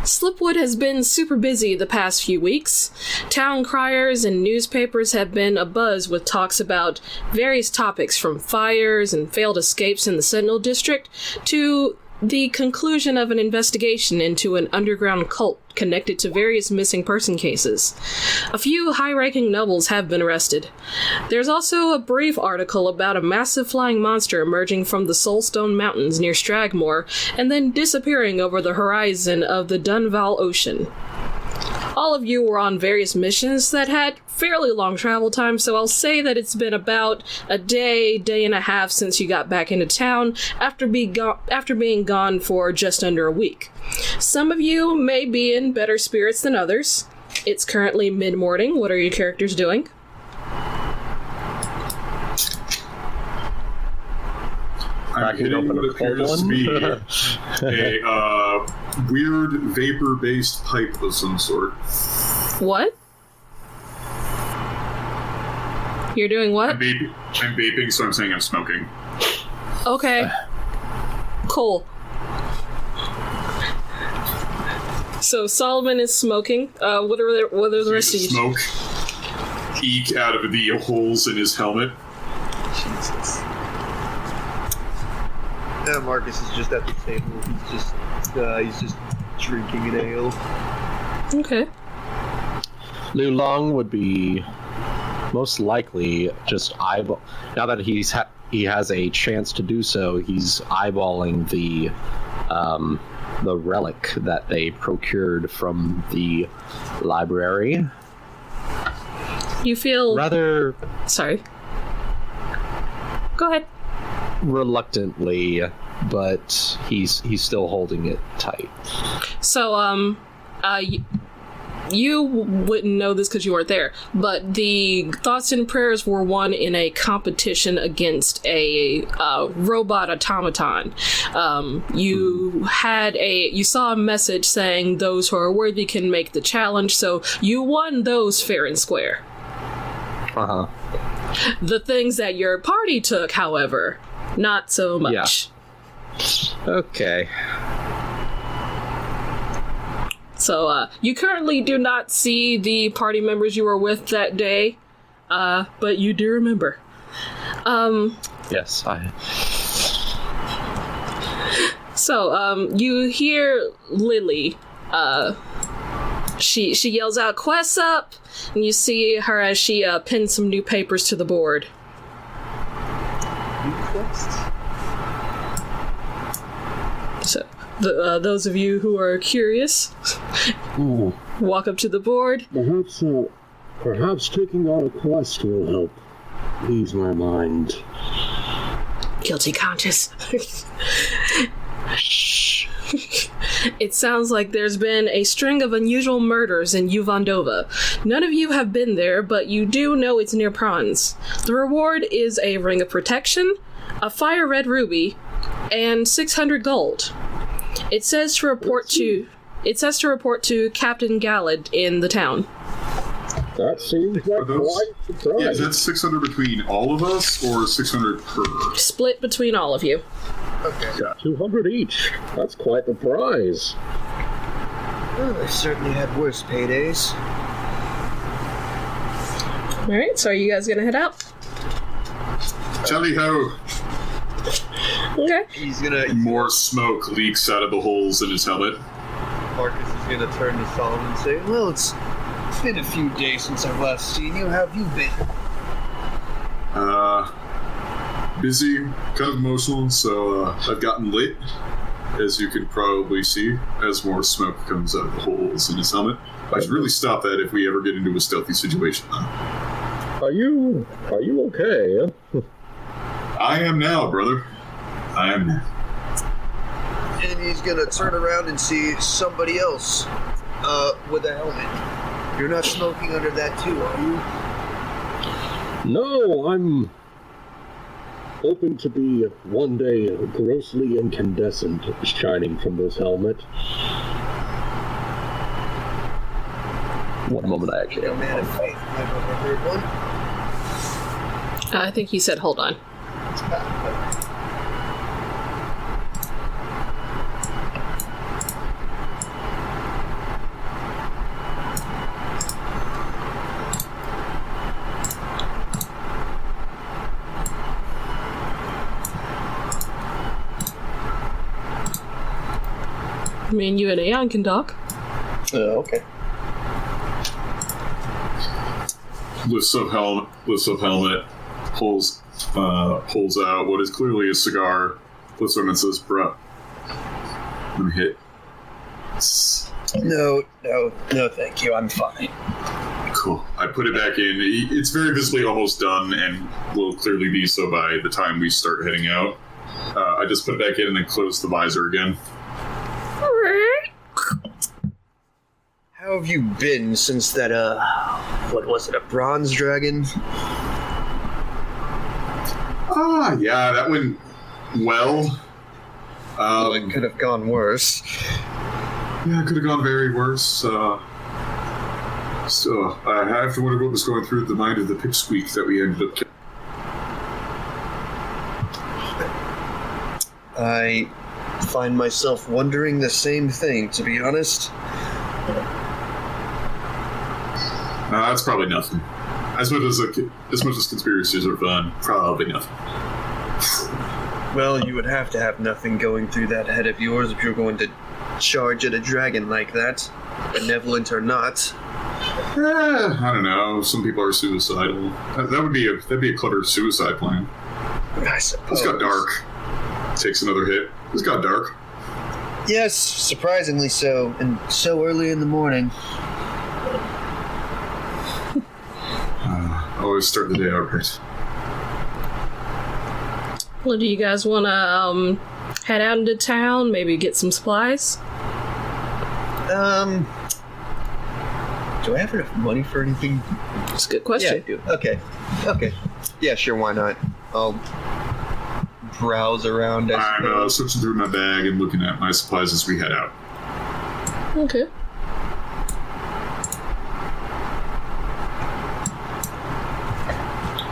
Slipwood has been super busy the past few weeks. Town criers and newspapers have been abuzz with talks about various topics from fires and failed escapes in the Sentinel District to the conclusion of an investigation into an underground cult connected to various missing person cases. A few high-ranking nobles have been arrested. There's also a brief article about a massive flying monster emerging from the Soulstone Mountains near Stragmore and then disappearing over the horizon of the Dunval Ocean. All of you were on various missions that had fairly long travel time, so I'll say that it's been about a day and a half since you got back into town after being gone for just under a week. Some of you may be in better spirits than others. It's currently mid-morning. What are your characters doing? I'm hitting what appears to be a weird vapor-based pipe of some sort. What? You're doing what? I'm vaping, so I'm saying I'm smoking. Okay. Cool. So Solomon is smoking. What are the rest of you? Smoke eke out of the holes in his helmet. Jesus. Marcus is just at the table. He's just drinking an ale. Okay. Liu Long would be most likely just eyeball. Now that he has a chance to do so, he's eyeballing the relic that they procured from the library. You feel rather. Sorry. Go ahead. Reluctantly, but he's still holding it tight. So, you wouldn't know this because you weren't there, but the Thoughts and Prayers were won in a competition against a robot automaton. You saw a message saying those who are worthy can make the challenge, so you won those fair and square. Uh-huh. The things that your party took, however, not so much. Yeah. Okay. So, you currently do not see the party members you were with that day, but you do remember. Yes, I... So, you hear Lily, she yells out, "Quest up!" And you see her as she pins some new papers to the board. New quests? So, those of you who are curious, walk up to the board. Perhaps taking on a quest will help ease my mind. Guilty conscience. It sounds like there's been a string of unusual murders in Yuvon Dova. None of you have been there, but you do know it's near Prawns. The reward is a ring of protection, a fire red ruby, and 600 gold. It says to report to Captain Gallad in the town. That seems like quite surprising. Yeah, is that 600 between all of us, or 600 per? Split between all of you. Okay. Yeah, 200 each. That's quite the prize. Well, I certainly had worse paydays. Alright, so are you guys gonna head out? Tally ho! Okay. More smoke leaks out of the holes in his helmet. Marcus is gonna turn to Solomon and say, "Well, it's been a few days since I've last seen you. How have you been?" Busy, kind of emotional, so I've gotten lit, as you can probably see, as more smoke comes out of the holes in his helmet. I should really stop that if we ever get into a stealthy situation, though. Are you okay? I am now, brother. I am now. And he's gonna turn around and see somebody else with a helmet. You're not smoking under that too, are you? No, I'm hoping to be one day grossly incandescent shining from this helmet. One moment, I actually A man of faith. I've never heard one. I think he said hold on. Me and you and Aeon can talk. Okay. Lifts up helmet, pulls out what is clearly a cigar, flips on and says, "Bruh, let me hit." No, thank you. I'm fine. Cool. I put it back in. It's very visibly almost done and will clearly be so by the time we start heading out. I just put it back in and then close the visor again. How have you been since that, what was it, a bronze dragon? Yeah, that went well. It could have gone worse. Yeah, it could have gone very worse. So I have to wonder what was going through the mind of the pipsqueak that we ended up killing. I find myself wondering the same thing, to be honest. That's probably nothing. As much as conspiracies are fun, probably nothing. Well, you would have to have nothing going through that head of yours if you're going to charge at a dragon like that, benevolent or not. I don't know. Some people are suicidal. That'd be a clever suicide plan. I suppose. This got dark. Takes another hit. This got dark. Yes, surprisingly so, and so early in the morning. Always start the day out right. Well, do you guys want to head out into town, maybe get some supplies? Do I have enough money for anything? That's a good question. Yeah, I do. Okay. Yeah, sure, why not? I'll browse around. I'm switching through my bag and looking at my supplies as we head out. Okay.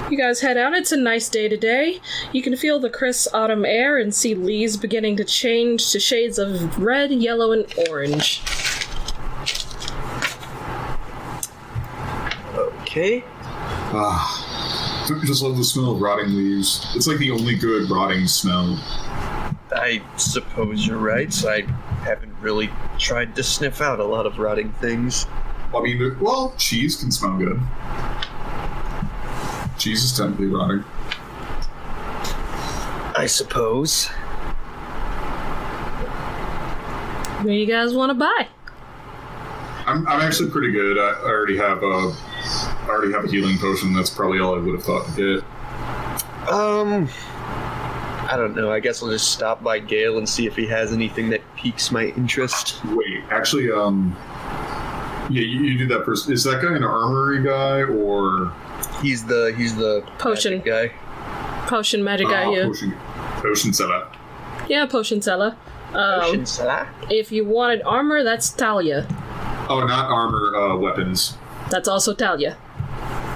You guys head out. It's a nice day today. You can feel the crisp autumn air and see leaves beginning to change to shades of red, yellow, and orange. Okay. I just love the smell of rotting leaves. It's like the only good rotting smell. I suppose you're right. I haven't really tried to sniff out a lot of rotting things. I mean, well, cheese can smell good. Cheese is technically rotting. I suppose. What do you guys want to buy? I'm actually pretty good. I already have a healing potion. That's probably all I would have thought to get. I don't know. I guess I'll just stop by Gale and see if he has anything that piques my interest. Wait, actually, yeah, you do that first. Is that guy an armory guy or? He's the Potion magic guy. Potion magic guy, yeah. Potion seller. Yeah, potion seller. Potion seller? If you wanted armor, that's Talia. Oh, not armor, weapons. That's also Talia.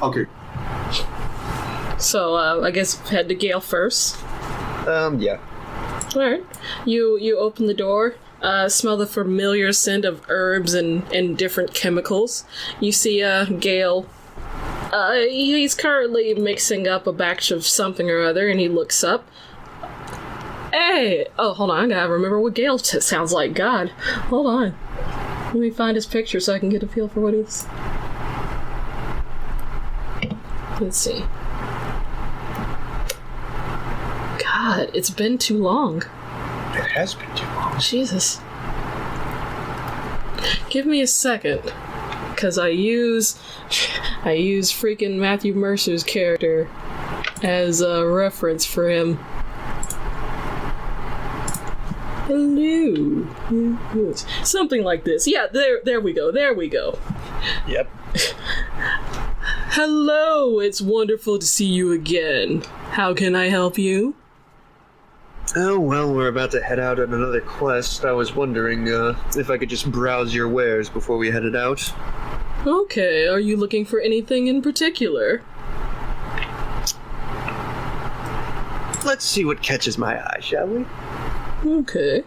Okay. So, I guess head to Gale first. Yeah. Alright. You open the door, smell the familiar scent of herbs and different chemicals. You see Gale. He's currently mixing up a batch of something or other, and he looks up. Hey! Oh, hold on, I gotta remember what Gale sounds like. God. Hold on. Let me find his picture so I can get a feel for what he's... Let's see. God, it's been too long. It has been too long. Jesus. Give me a second. Because I use freaking Matthew Mercer's character as a reference for him. Hello. Something like this. Yeah, there we go. Yep. Hello, it's wonderful to see you again. How can I help you? Oh, well, we're about to head out on another quest. I was wondering if I could just browse your wares before we headed out. Okay, are you looking for anything in particular? Let's see what catches my eye, shall we? Okay.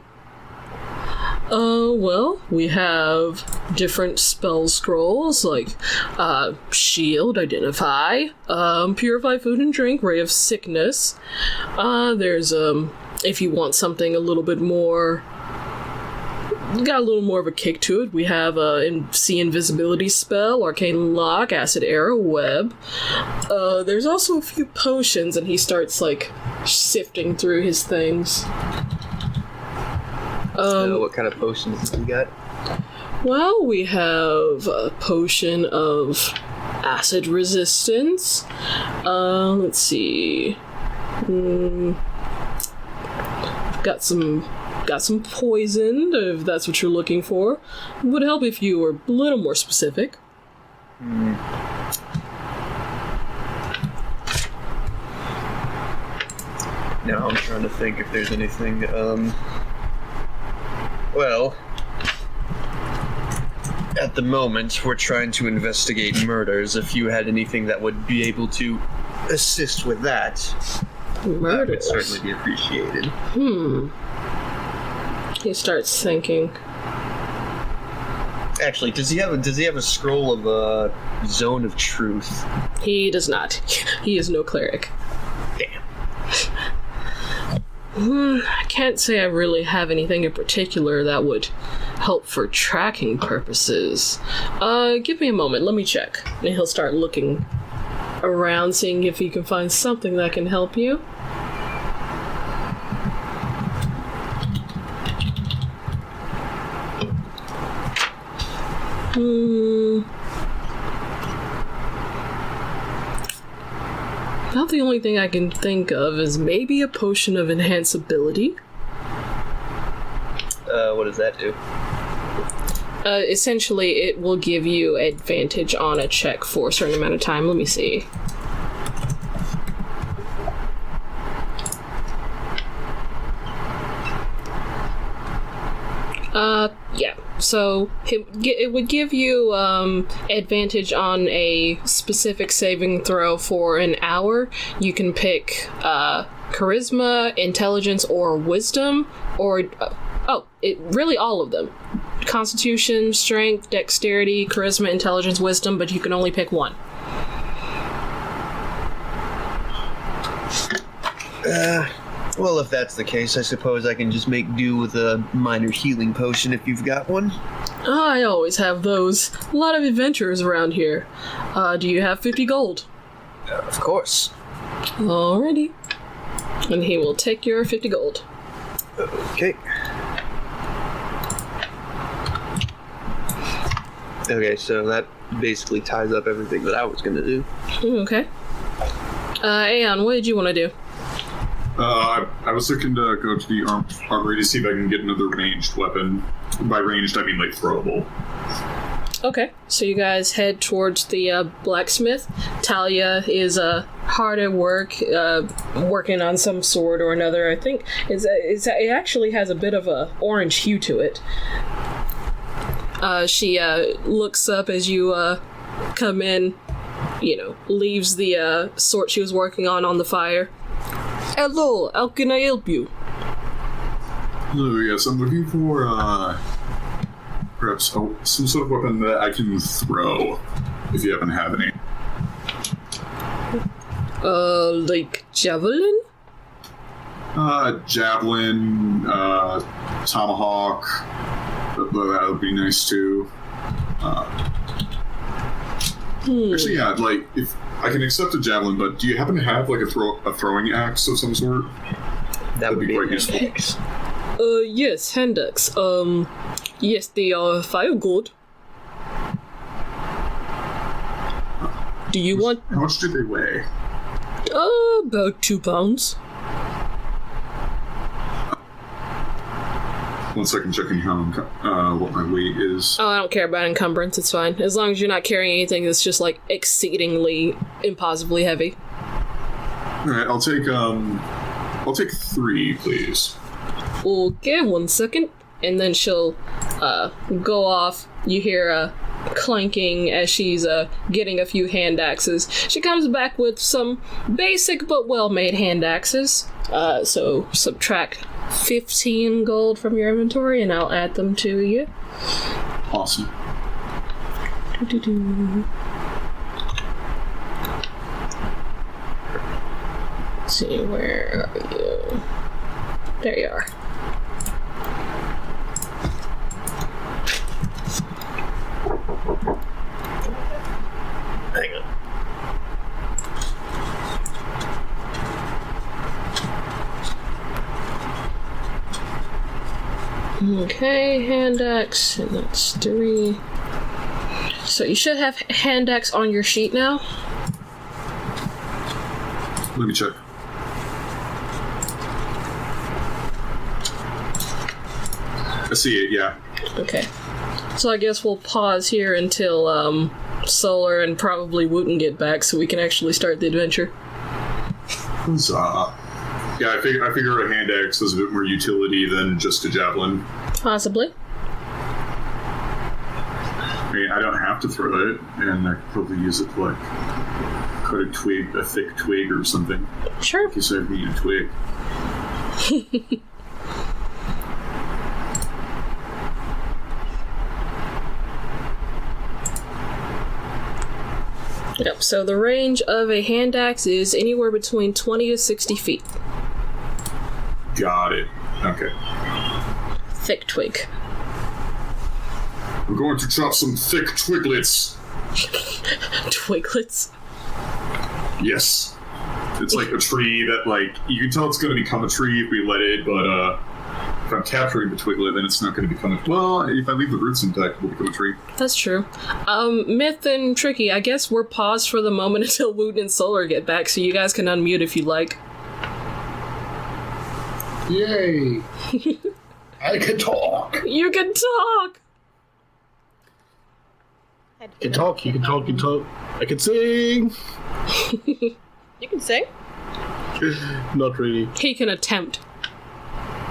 Well, we have different spell scrolls, like, Shield, Identify, Purify Food and Drink, Ray of Sickness. There's, if you want something a little bit more got a little more of a kick to it. We have see invisibility spell, arcane lock, acid arrow, web. There's also a few potions, and he starts like sifting through his things. What kind of potions do you got? Well, we have a potion of acid resistance. Let's see. Got some poison, if that's what you're looking for. Would help if you were a little more specific. Now I'm trying to think if there's anything, well, at the moment we're trying to investigate murders. If you had anything that would be able to assist with that, that would certainly be appreciated. He starts thinking. Actually, does he have a scroll of Zone of Truth? He does not. He is no cleric. Damn. I can't say I really have anything in particular that would help for tracking purposes. Give me a moment, let me check. And he'll start looking around, seeing if he can find something that can help you. About the only thing I can think of is maybe a potion of enhanceability. What does that do? Essentially, it will give you advantage on a check for a certain amount of time. Let me see. Yeah. So it would give you advantage on a specific saving throw for an hour. You can pick charisma, intelligence, or wisdom, or really all of them. Constitution, strength, dexterity, charisma, intelligence, wisdom, but you can only pick one. Well, if that's the case, I suppose I can just make do with a minor healing potion if you've got one. I always have those. A lot of adventurers around here. Do you have 50 gold? Of course. Alrighty. And he will take your 50 gold. Okay. Okay, so that basically ties up everything that I was going to do. Okay. Aeon, what did you want to do? I was looking to go to the armory to see if I can get another ranged weapon. By ranged, I mean like throwable. Okay, so you guys head towards the blacksmith. Talia is hard at work, working on some sword or another. I think it actually has a bit of a orange hue to it. She looks up as you come in, leaves the sword she was working on the fire. Hello, how can I help you? Hello, yes, I'm looking for perhaps some sort of weapon that I can throw, if you happen to have any. Like javelin? Javelin, tomahawk, that would be nice too. Actually, yeah, like, if I can accept a javelin, but do you happen to have, like, a throwing axe of some sort? That'd be quite useful. Yes, hand axe. Yes, they are 5 gold. Do you want... How much do they weigh? About 2 pounds. 1 second, checking what my weight is. Oh, I don't care about encumbrance, it's fine. As long as you're not carrying anything that's just, like, exceedingly, impossibly heavy. Alright, I'll take 3, please. Okay, 1 second. And then she'll, go off. You hear, clanking as she's, getting a few hand axes. She comes back with some basic but well-made hand axes. So subtract 15 gold from your inventory and I'll add them to you. Awesome. Let's see, where are you? There you are. Okay, hand axe, and that's 3. So you should have hand axe on your sheet now. Let me check. I see it, yeah. Okay. So I guess we'll pause here until Solar and probably Wooten get back so we can actually start the adventure. Yeah, I figure a hand axe has a bit more utility than just a javelin. Possibly. I mean, I don't have to throw it, and I could probably use it to, like, cut a thick twig or something. Sure. In case I need a twig. Yep, so the range of a hand axe is anywhere between 20 to 60 feet. Got it. Okay. Thick twig. We're going to chop some thick twiglets. Twiglets? Yes. It's like a tree that, like, you can tell it's going to become a tree if we let it, but, if I'm capturing the twiglet, then it's not going to become a... Well, if I leave the roots intact, it will become a tree. That's true. Myth and Tricky, I guess we're paused for the moment until Wooten and Solar get back, so you guys can unmute if you'd like. Yay! I can talk! You can talk! You can talk, you can talk, you can talk. I can sing! You can sing? Not really. He can attempt.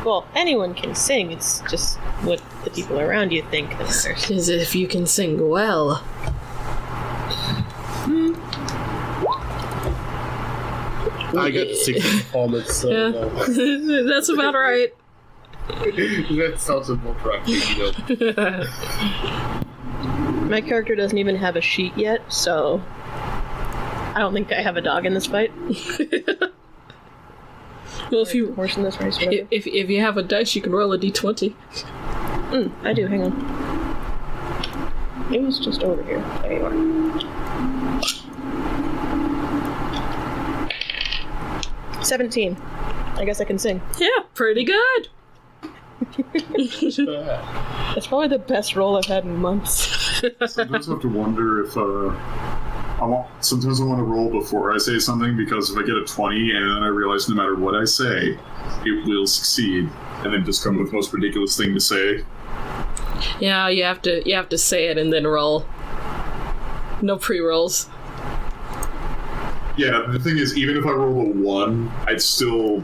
Well, anyone can sing. It's just what the people around you think that matters. As if you can sing well. I got 6 performance, so Yeah. no. That's about right. That sounds more practical, you know. My character doesn't even have a sheet yet, so I don't think I have a dog in this fight. Well, if you horse in this race, whatever. if you have a dice, you can roll a d20. I do. Hang on. It was just over here. There you are. $17. I guess I can sing. Yeah, pretty good. That's probably the best roll I've had in months. Sometimes I have to wonder if, sometimes I want to roll before I say something, because if I get a 20 and then I realize no matter what I say, it will succeed, and then just come up with the most ridiculous thing to say. Yeah, you have to say it and then roll. No pre-rolls. Yeah, the thing is, even if I roll a 1, I'd still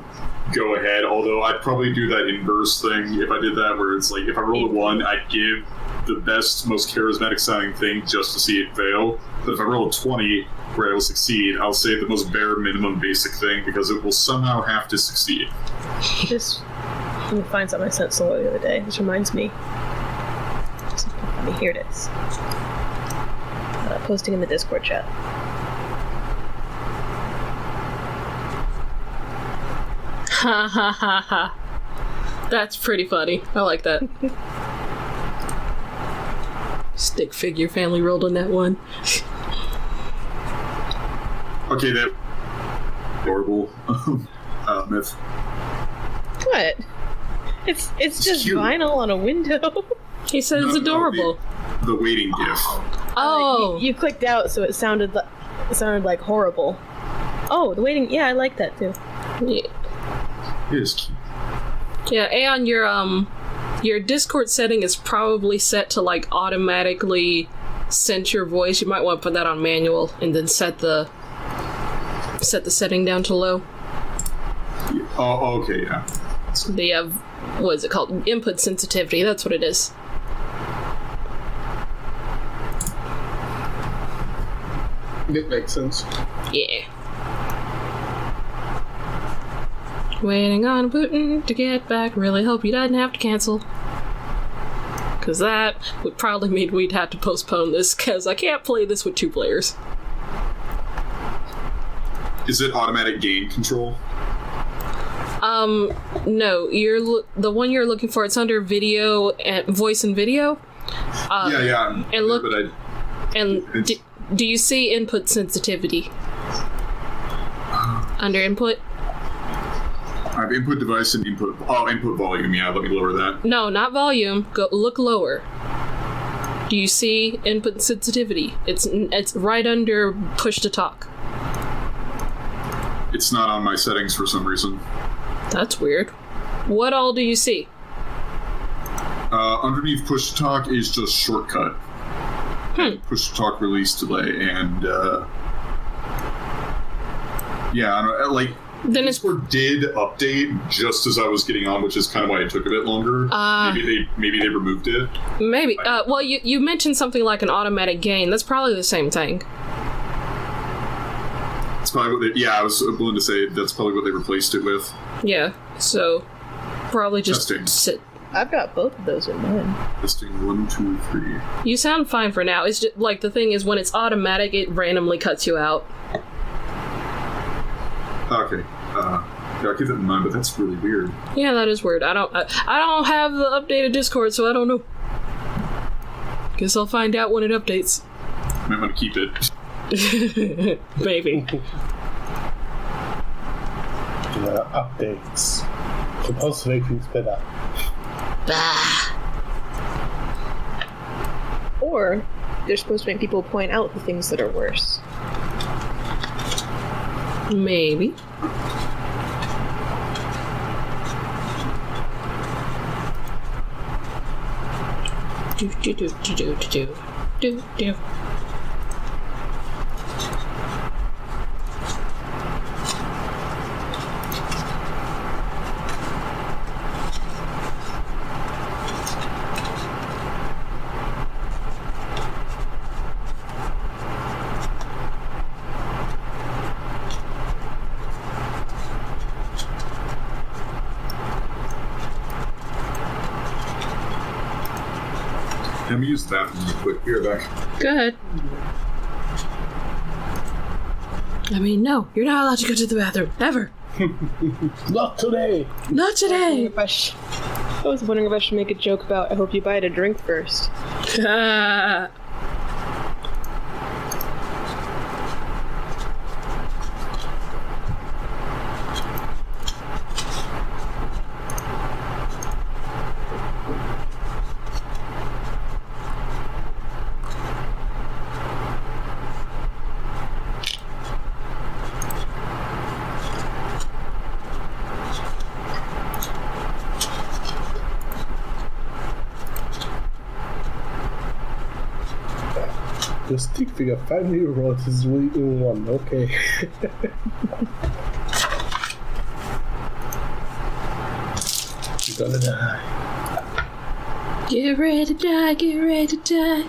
go ahead, although I'd probably do that inverse thing if I did that, where it's like, if I roll a 1, I'd give the best, most charismatic sounding thing just to see it fail. But if I roll a 20 where I will succeed, I'll say the most bare minimum basic thing, because it will somehow have to succeed. Let me find something I sent Solo the other day. This reminds me. Here it is. Posting in the Discord chat. Ha ha ha ha. That's pretty funny. I like that. Stick figure family rolled on that one. Okay, that adorable myth. What? It's just cute. vinyl on a window. He said it's adorable. The waiting gif. Oh, You clicked out, so it sounded like horrible. Oh, the waiting. Yeah, I like that too. yeah. It is cute. Yeah, and your Discord setting is probably set to like automatically sense your voice. You might want to put that on manual and then set the setting down to low. Oh, okay, yeah. The what is it called? Input sensitivity. That's what it is. It makes sense. Yeah. Waiting on Wooten to get back. Really hope you didn't have to cancel. Because that would probably mean we'd have to postpone this, because I can't play this with 2 players. Is it automatic gain control? No. The one you're looking for, it's under video and voice and video. Yeah. And look, But do you see input sensitivity under input? I have input device and input volume. Yeah, let me lower that. No, not volume. Go look lower. Do you see input sensitivity? It's right under push to talk. It's not on my settings for some reason. That's weird. What all do you see? Underneath push to talk is just shortcut. Push to talk release delay and yeah, I don't, like then Discord did update just as I was getting on, which is kind of why it took a bit longer. Maybe they removed it. Maybe. Well, you mentioned something like an automatic gain. That's probably the same thing. It's probably what I was willing to say that's probably what they replaced it with. Yeah. So probably just Testing. sit. I've got both of those in mine. Testing 1, 2, 3. You sound fine for now. It's just like the thing is when it's automatic, it randomly cuts you out. Okay. Yeah, I'll keep that in mind, but that's really weird. Yeah, that is weird. I don't have the updated Discord, so I don't know. Guess I'll find out when it updates. Might want to keep it. Maybe. Updates. Supposed to make things better. Or they're supposed to make people point out the things that are worse. Maybe. Do. Let me use that real quick. Be right back. Go ahead. I mean, no, you're not allowed to go to the bathroom, ever. Not today! Not today! I was wondering if I should make a joke about I hope you buy it a drink first. The stick figure finally wrote his way in one, okay. You're gonna die. Get ready to die, get ready to die.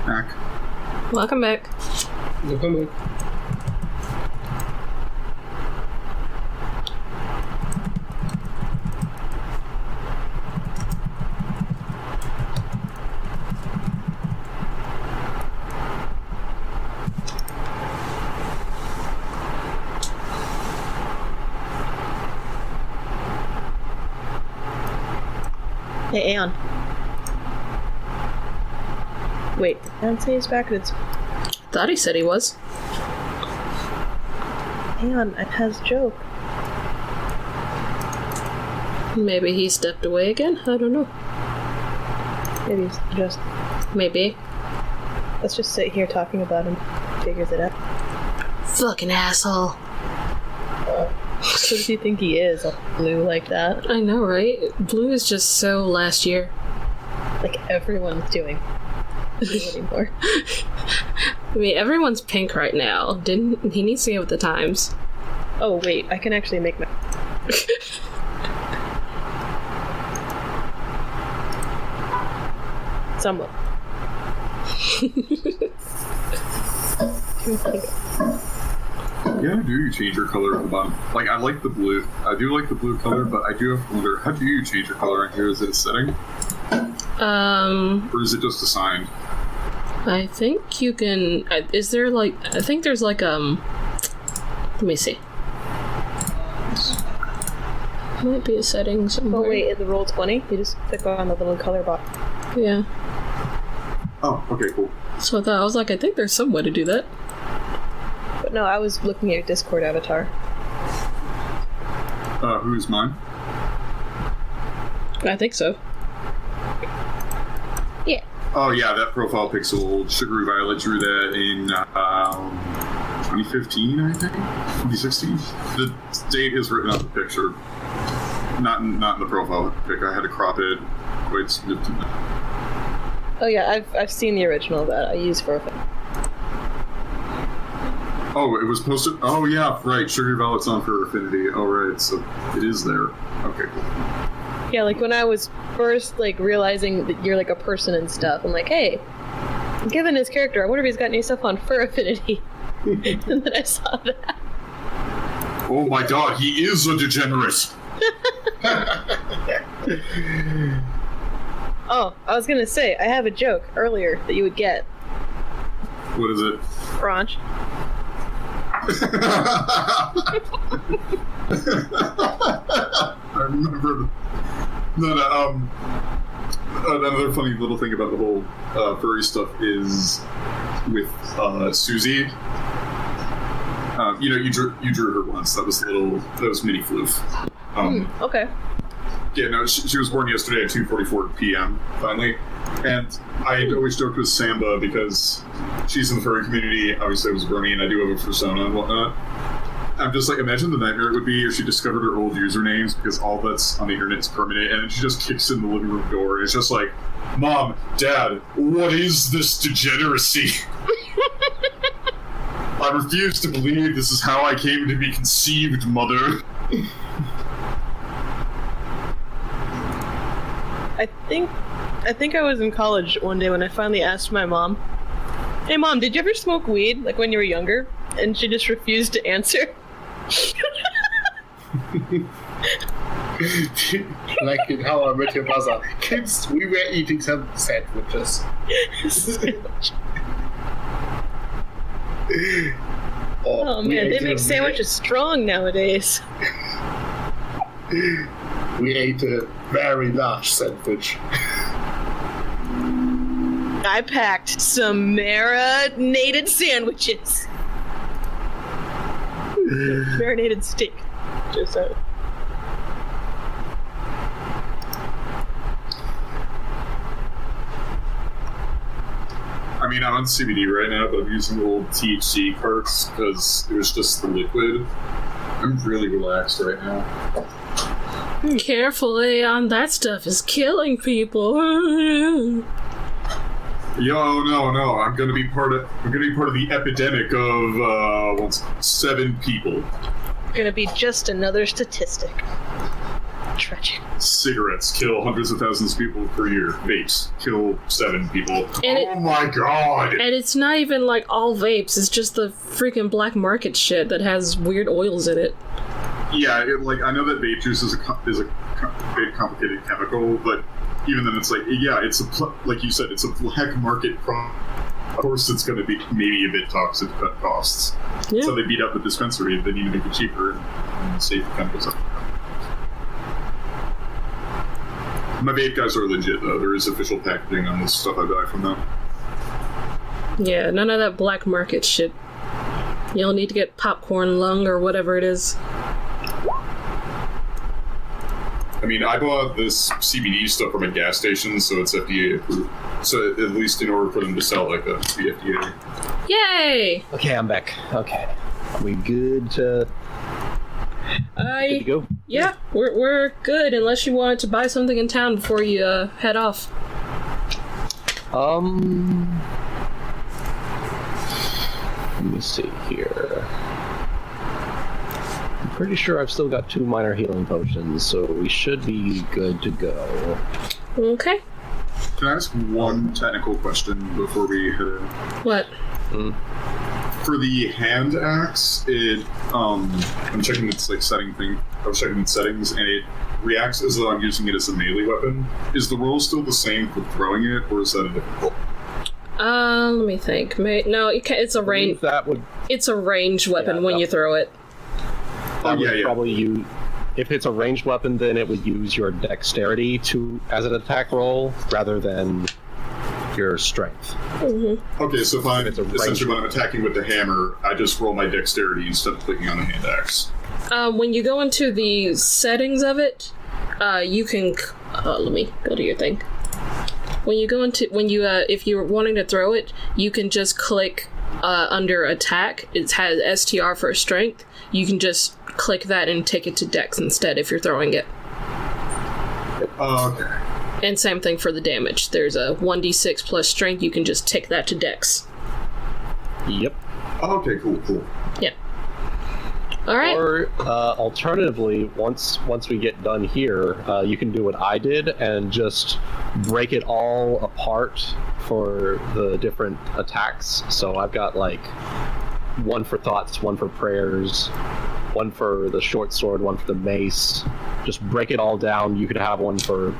Back. Welcome back. Welcome back. Hey, Aeon. Wait, did Aeon say he's back? It's Thought he said he was. Aeon, it has joke. Maybe he stepped away again? I don't know. Maybe he's just... Maybe. Let's just sit here talking about him. Figures it out. Fucking asshole. Who does he think he is? All blue like that? I know, right? Blue is just so last year. Like everyone's doing blue anymore. I mean, everyone's pink right now. He needs to get with the times. Oh wait, I can actually make my. Somewhat. Yeah, do you change your color at the bottom? Like, I like the blue. I do like the blue color, but I do have to wonder, how do you change your color in here? Is it a setting? Or is it just assigned? I think you can... Is there, like... I think there's, like, let me see. Might be a setting somewhere. Oh wait, in the Roll20, you just click on the little color box. Yeah. Oh, okay, cool. So I thought, I was like, I think there's some way to do that. But no, I was looking at your Discord avatar. Who's mine? I think so. Yeah. Oh, yeah, that profile pixel, Sugary Violet drew that in 2015, I think? 2016? The date is written on the picture. Not in the profile pic. I had to crop it quite significantly. Oh yeah, I've seen the original that I use for a film. Oh, it was posted? Oh, yeah, right. Sugar Violet's on for Affinity. Oh, right, so it is there. Okay, cool. Yeah, like when I was first like realizing that you're like a person and stuff, I'm like, hey, given his character, I wonder if he's got any stuff on Fur Affinity. And then I saw that. Oh my god, he is a degenerate! Oh, I was gonna say, I have a joke earlier that you would get. What is it? Ranch. I remember. Another funny little thing about the whole furry stuff is with Susie. You drew her once. That was mini floof. Okay. Yeah, no, she was born yesterday at 2:44 p.m. finally, and I always joked with Samba because she's in the furry community. Obviously, I was a brony, and I do have a persona and whatnot. I'm just like, imagine the nightmare it would be if she discovered her old usernames, because all that's on the internet is permanent, and then she just kicks in the living room door, and it's just like, Mom, Dad, what is this degeneracy? I refuse to believe this is how I came to be conceived, Mother. I think I was in college one day when I finally asked my mom, hey Mom, did you ever smoke weed, like when you were younger? And she just refused to answer. Like in How I Met Your Mother. Kids, we were eating some sandwiches. Oh man, they make sandwiches strong nowadays. We ate a very large sandwich. I packed some marinated sandwiches. Marinated steak. Just out. I mean, I'm on CBD right now, but I'm using old THC carts because it was just the liquid. I'm really relaxed right now. Careful, Leon. That stuff is killing people. Yo, no. I'm gonna be part of the epidemic of 7 people. Gonna be just another statistic. Tragic. Cigarettes kill hundreds of thousands of people per year. Vapes kill 7 people. And my god! And it's not even like all vapes. It's just the freaking black market shit that has weird oils in it. Yeah, I know that vape juice is a very complicated chemical, but even then, it's like, yeah, like you said, it's a black market product. Of course, it's going to be maybe a bit toxic to cut costs. Yeah. So they beat up the dispensary. They need to make it cheaper and save the chemicals up. My vape guys are legit, though. There is official packaging on this stuff I buy from them. Yeah, none of that black market shit. You'll need to get popcorn lung or whatever it is. I mean, I bought this CBD stuff from a gas station, so it's FDA approved. So at least in order for them to sell like that, it's the FDA. Yay! Okay, I'm back. Okay. We good to Good to go? Yeah, we're good, unless you wanted to buy something in town before you head off. Let me see here. I'm pretty sure I've still got 2 minor healing potions, so we should be good to go. Okay. Can I ask one technical question before we hit it? What? For the hand axe, I'm checking its setting thing. I was checking its settings, and it reacts as though I'm using it as a melee weapon. Is the roll still the same for throwing it, or is that a different roll? Let me think. No, it's a range. It's a ranged weapon when you throw it. Probably you. If it's a ranged weapon, then it would use your dexterity as an attack roll rather than your strength. Mm-hmm. Okay, so essentially when I'm attacking with the hammer, I just roll my dexterity instead of clicking on the hand axe. When you go into the settings of it, you can. Let me go to your thing. If you're wanting to throw it, you can just click under attack. It has STR for strength. You can just click that and take it to dex instead if you're throwing it. Okay. And same thing for the damage. There's a 1d6 plus strength. You can just take that to dex. Yep. Okay, cool. Yeah. All right. Or alternatively, once we get done here, you can do what I did and just break it all apart for the different attacks. So I've got one for thoughts, one for prayers, one for the short sword, one for the mace. Just break it all down. You could have one for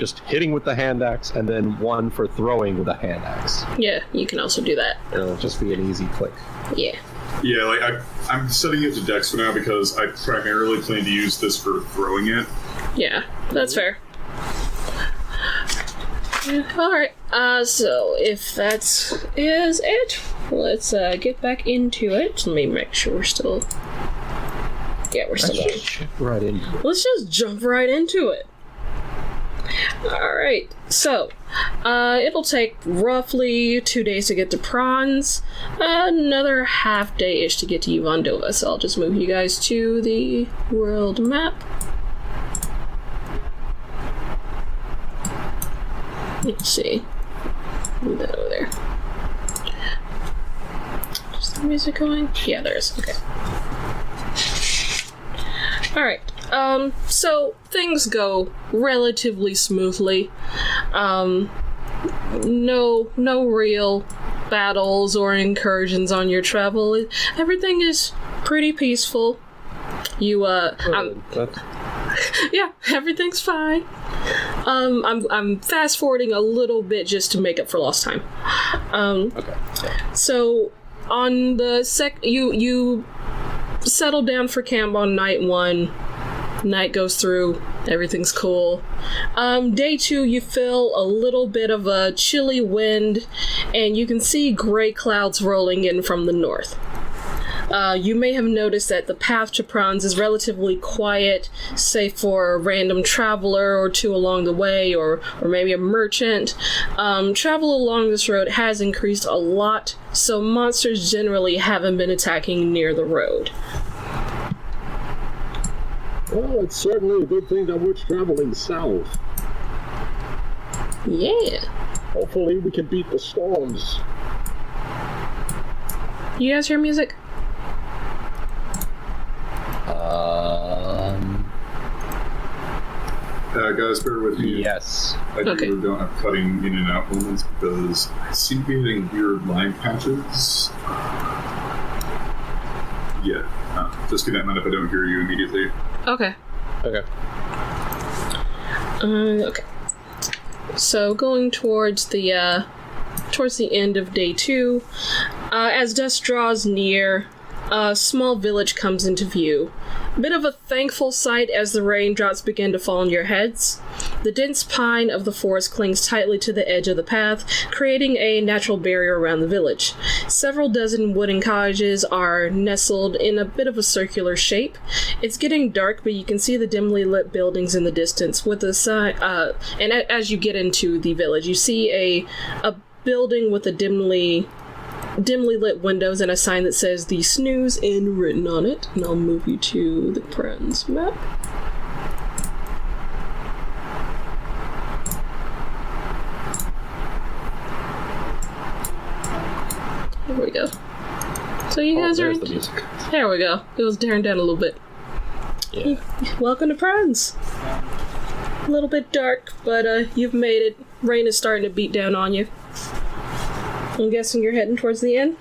just hitting with the hand axe, and then one for throwing with a hand axe. Yeah, you can also do that. It'll just be an easy click. Yeah. Yeah, I'm setting it to dex for now because I primarily plan to use this for throwing it. Yeah, that's fair. Alright, so if that is it, let's get back into it. Let me make sure we're still... Yeah, we're still going. Let's just jump right into it. Alright, so, it'll take roughly 2 days to get to Prawns, another half day-ish to get to Yuvon Dova, so I'll just move you guys to the world map. Let's see. Move that over there. Is the music going? Yeah, there is. Okay. Alright. So things go relatively smoothly. No real battles or incursions on your travel. Everything is pretty peaceful. Yeah, everything's fine. I'm fast forwarding a little bit just to make up for lost time. Okay. So on the you settle down for camp on night 1. Night goes through, everything's cool. Day 2, you feel a little bit of a chilly wind, and you can see gray clouds rolling in from the north. You may have noticed that the path to Prawns is relatively quiet, save for a random traveler or two along the way, or maybe a merchant. Travel along this road has increased a lot, so monsters generally haven't been attacking near the road. Well, it's certainly a good thing that we're traveling south. Yeah. Hopefully we can beat the storms. You guys hear music? Guys, bear with me. Yes. I do don't have cutting in and out moments because I seem to be hitting weird line patches. Yeah. Just give that mind if I don't hear you immediately. Okay. Okay. Okay. So going towards the end of day 2, as dusk draws near, a small village comes into view. A bit of a thankful sight as the raindrops begin to fall on your heads. The dense pine of the forest clings tightly to the edge of the path, creating a natural barrier around the village. Several dozen wooden cottages are nestled in a bit of a circular shape. It's getting dark, but you can see the dimly lit buildings in the distance with a sign. And as you get into the village, you see a building with a dimly dimly lit windows and a sign that says "The Snooze Inn" written on it. And I'll move you to the Friends map. There we go. So you guys are... There's the music. There we go. It was tearing down a little bit. Yeah. Welcome to Friends. A little bit dark, but you've made it. Rain is starting to beat down on you. I'm guessing you're heading towards the inn?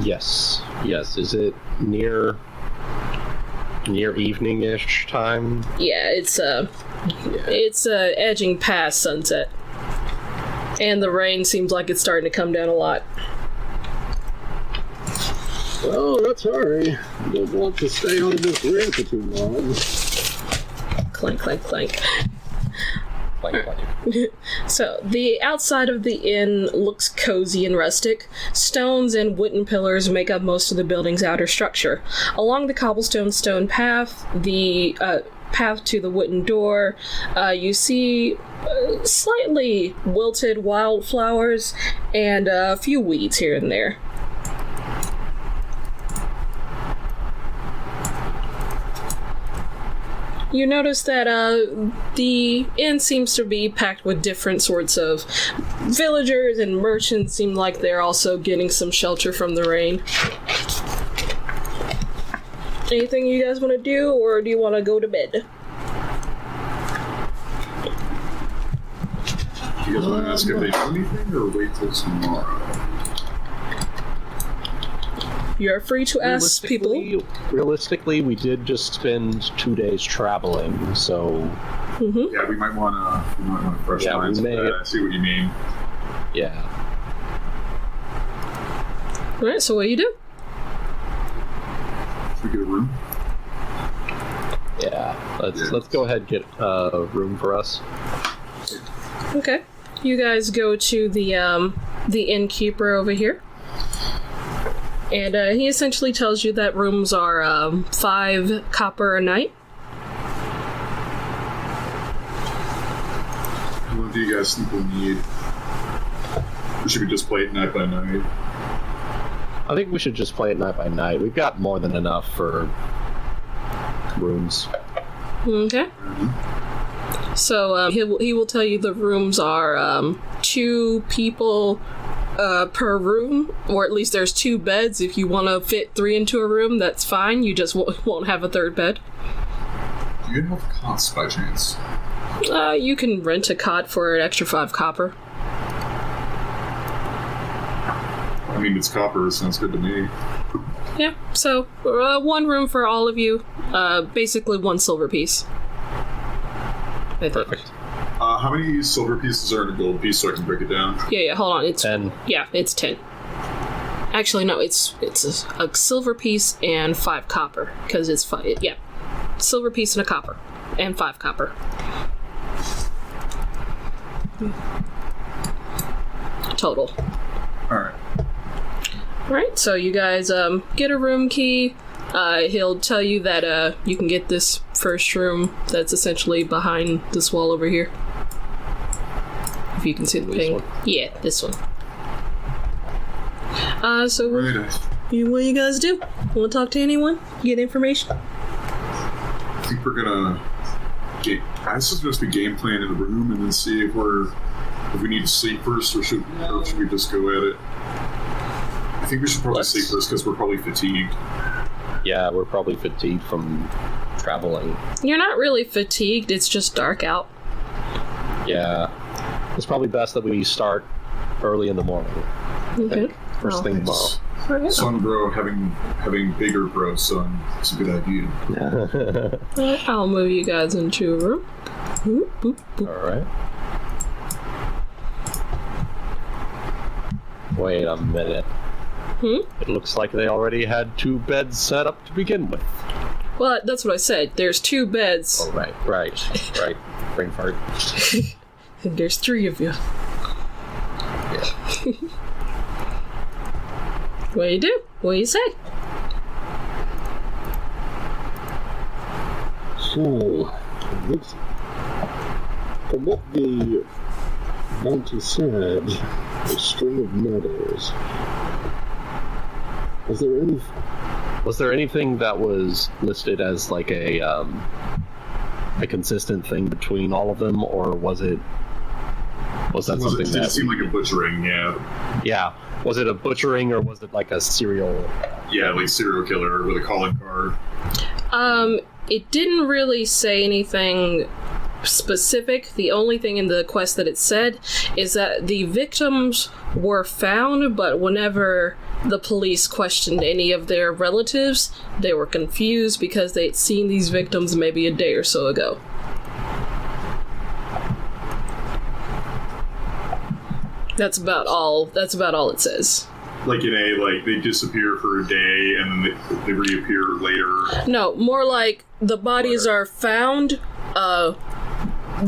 Yes. Yes. Is it near evening-ish time? Yeah, it's edging past sunset. And the rain seems like it's starting to come down a lot. Well, let's hurry. Don't want to stay out of this rain for too long. Clank, clank, clank. Like. So, the outside of the inn looks cozy and rustic. Stones and wooden pillars make up most of the building's outer structure. Along the cobblestone stone path, the path to the wooden door, you see slightly wilted wildflowers and a few weeds here and there. You notice that the inn seems to be packed with different sorts of villagers, and merchants seem like they're also getting some shelter from the rain. Anything you guys want to do, or do you want to go to bed? You guys want to ask if they do anything, or wait till tomorrow? You're free to ask people. Realistically, we did just spend 2 days traveling, so... Mm-hmm. Yeah, we might want to fresh minds with that. I see what you mean. Yeah. Alright, so what do you do? Should we get a room? Yeah. Let's go ahead and get a room for us. Okay. You guys go to the innkeeper over here. And he essentially tells you that rooms are 5 copper a night. What do you guys think we'll need? Or should we just play it night by night? I think we should just play it night by night. We've got more than enough for rooms. Okay. Mm-hmm. So he will tell you the rooms are 2 people per room, or at least there's 2 beds. If you want to fit 3 into a room, that's fine. You just won't have a 3rd bed. Do you have cots by chance? You can rent a cot for an extra 5 copper. I mean, it's copper. It sounds good to me. Yeah, so 1 room for all of you. Basically 1 silver piece. Perfect. How many silver pieces are in a gold piece so I can break it down? Yeah, hold on. It's 10. Yeah, it's 10. Actually, no, it's a silver piece and 5 copper, because it's 5. Yeah, silver piece and a copper, and 5 copper. Total. Alright. Alright, so you guys get a room key. He'll tell you that you can get this first room that's essentially behind this wall over here. If you can see the ping. Yeah, this one. So Really nice. what do you guys do? Want to talk to anyone? Get information? I think we're gonna I suggest we game plan in the room and then see if we need to sleep first, or should we just go at it? I think we should probably sleep first because we're probably fatigued. Yeah, we're probably fatigued from traveling. You're not really fatigued, it's just dark out. Yeah. It's probably best that we start early in the morning. Okay. First thing tomorrow. Alright. Sun grow, having bigger grow sun is a good idea. Alright, I'll move you guys into a room. Boop, boop, boop. Alright. Wait a minute. It looks like they already had 2 beds set up to begin with. Well, that's what I said. There's 2 beds. Oh, right. Brain fart. And there's 3 of you. Yeah. What do you do? What do you say? So, from what the Bounty said a string of murders. Was there anything that was listed as like a consistent thing between all of them, or was that something Did that it seem like a butchering? Yeah. Yeah. Was it a butchering, or was it like a serial? Yeah, like serial killer with a calling card. It didn't really say anything specific. The only thing in the quest that it said is that the victims were found, but whenever the police questioned any of their relatives, they were confused because they'd seen these victims maybe a day or so ago. That's about all it says. Like they disappear for a day and then they reappear later. No, more like the bodies are found,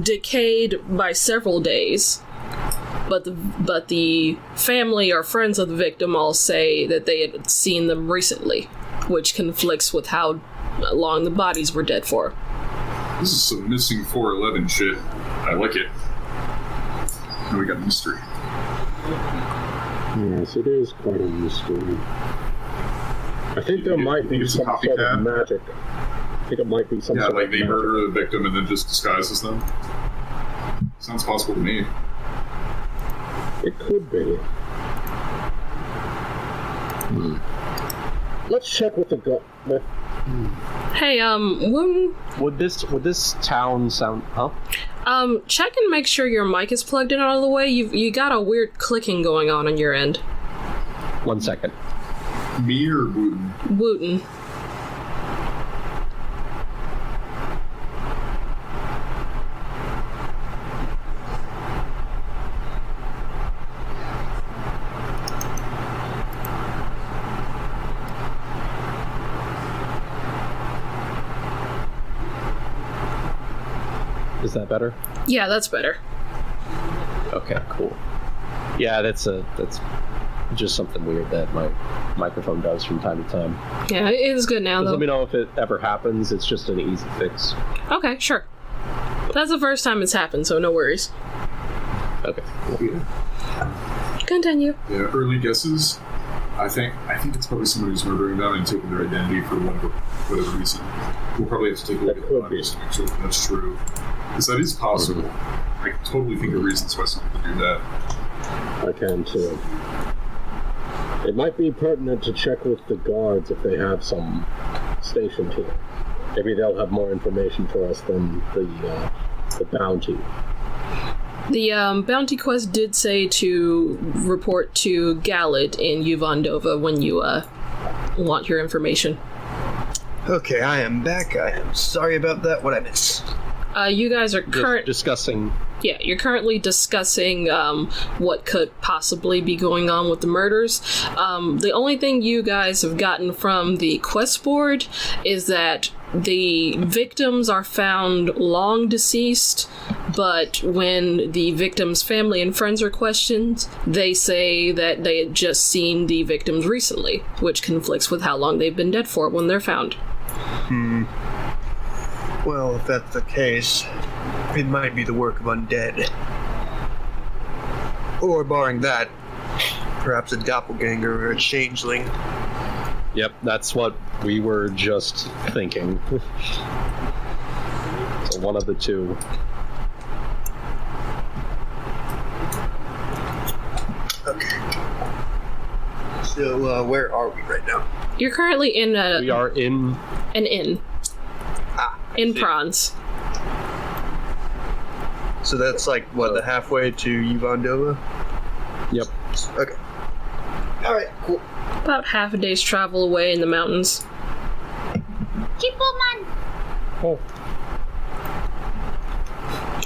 decayed by several days, but the family or friends of the victim all say that they had seen them recently, which conflicts with how long the bodies were dead for. This is some missing 411 shit. I like it. Now we got mystery. Yes, it is quite a mystery. I think there might be some sort of magic. I think it might be some sort of like they murder the victim and then just disguises them. Sounds possible to me. It could be. Let's check with the Hey, would this town sound? Huh? Check and make sure your mic is plugged in all the way. You got a weird clicking going on your end. 1 second. Me or Wooten? Wooten. Is that better? Yeah, that's better. Okay, cool. Yeah, that's just something weird that my microphone does from time to time. Yeah, it is good now, though. Let me know if it ever happens. It's just an easy fix. Okay, sure. That's the first time it's happened, so no worries. Okay. Yeah. Continue. Yeah, early guesses. I think it's probably somebody who's murdering them and taking their identity for whatever reason. We'll probably have to take a look at the bodies to make sure that that's true. Because that is possible. I totally think of reasons why someone could do that. I can too. It might be pertinent to check with the guards if they have some stationed here. Maybe they'll have more information for us than the bounty. The bounty quest did say to report to Galad in Yuvon Dova when you want your information. Okay, I am back. I am sorry about that. What I miss? You guys are discussing. Yeah, you're currently discussing what could possibly be going on with the murders. The only thing you guys have gotten from the quest board is that the victims are found long deceased, but when the victims' family and friends are questioned, they say that they had just seen the victims recently, which conflicts with how long they've been dead for when they're found. Well, if that's the case, it might be the work of undead. Or, barring that, perhaps a doppelganger or a changeling. Yep, that's what we were just thinking. So one of the two. Okay. So, where are we right now? You're currently in We are in an inn. In Prawns. So that's like, what, the halfway to Yuvon Dova? Yep. Okay. Alright, cool. About half a day's travel away in the mountains. Oh.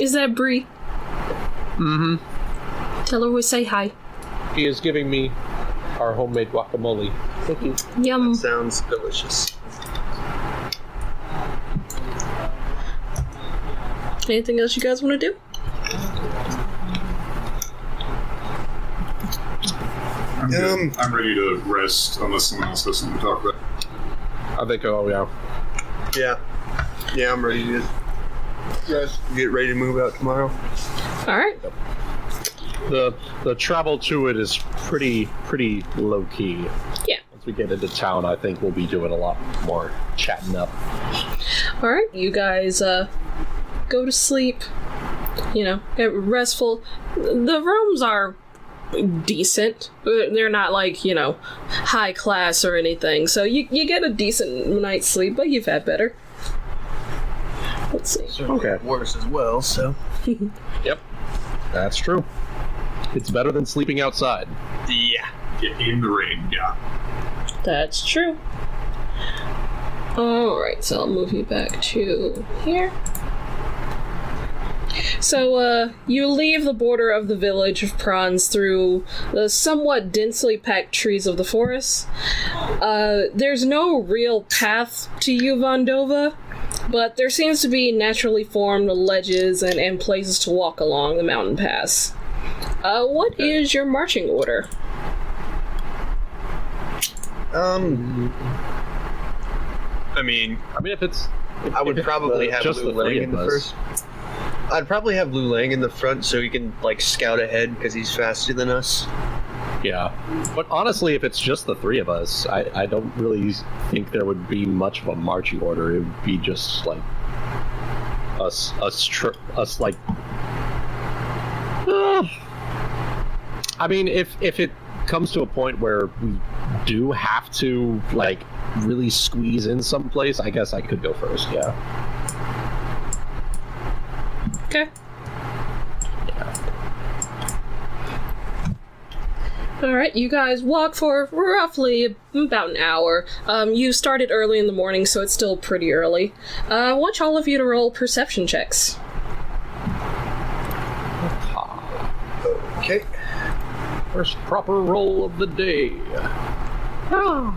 Is that Bree? Mm-hmm. Tell her we say hi. He is giving me our homemade guacamole. Thank you. Yum. Sounds delicious. Anything else you guys want to do? I'm ready to rest unless someone else has something to talk about. I think, Yeah, I'm ready to get ready to move out tomorrow. Alright. the travel to it is pretty low key. Yeah. Once we get into town, I think we'll be doing a lot more chatting up. All right, you guys go to sleep. You know, get restful. The rooms are decent. They're not like, you know, high class or anything. So you get a decent night's sleep, but you've had better. Let's see. Okay. Worse as well, so. Yep. That's true. It's better than sleeping outside. Yeah. Get in the rain, yeah. That's true. Alright, so I'll move you back to here. So, you leave the border of the village of Prawns through the somewhat densely packed trees of the forest. There's no real path to Yuvon Dova, but there seems to be naturally formed ledges and places to walk along the mountain pass. What is your marching order? I mean, if it's... I would probably have just Lou the three Lang in of the us. first. I'd probably have Lou Lang in the front so he can, like, scout ahead because he's faster than us. Yeah. But honestly, if it's just the three of us, I don't really think there would be much of a marching order. It would be just, like, us like... I mean, if it comes to a point where we do have to, like, really squeeze in someplace, I guess I could go first, yeah. Okay. Alright, you guys walk for roughly about an hour. You started early in the morning, so it's still pretty early. I want all of you to roll perception checks. Okay. First proper roll of the day. Oh.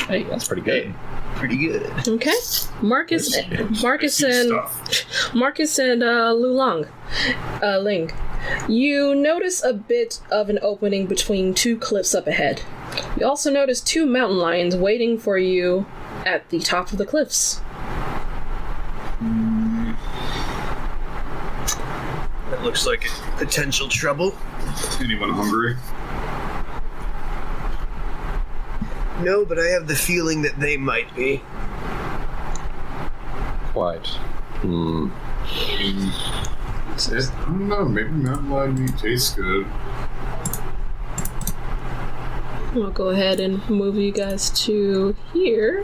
Hey, that's pretty good. Pretty good. Okay. Marcus and Ling. You notice a bit of an opening between two cliffs up ahead. You also notice two mountain lions waiting for you at the top of the cliffs. That looks like potential trouble. Anyone hungry? No, but I have the feeling that they might be. Quite. I don't know, maybe mountain lion meat tastes good. I'll go ahead and move you guys to here.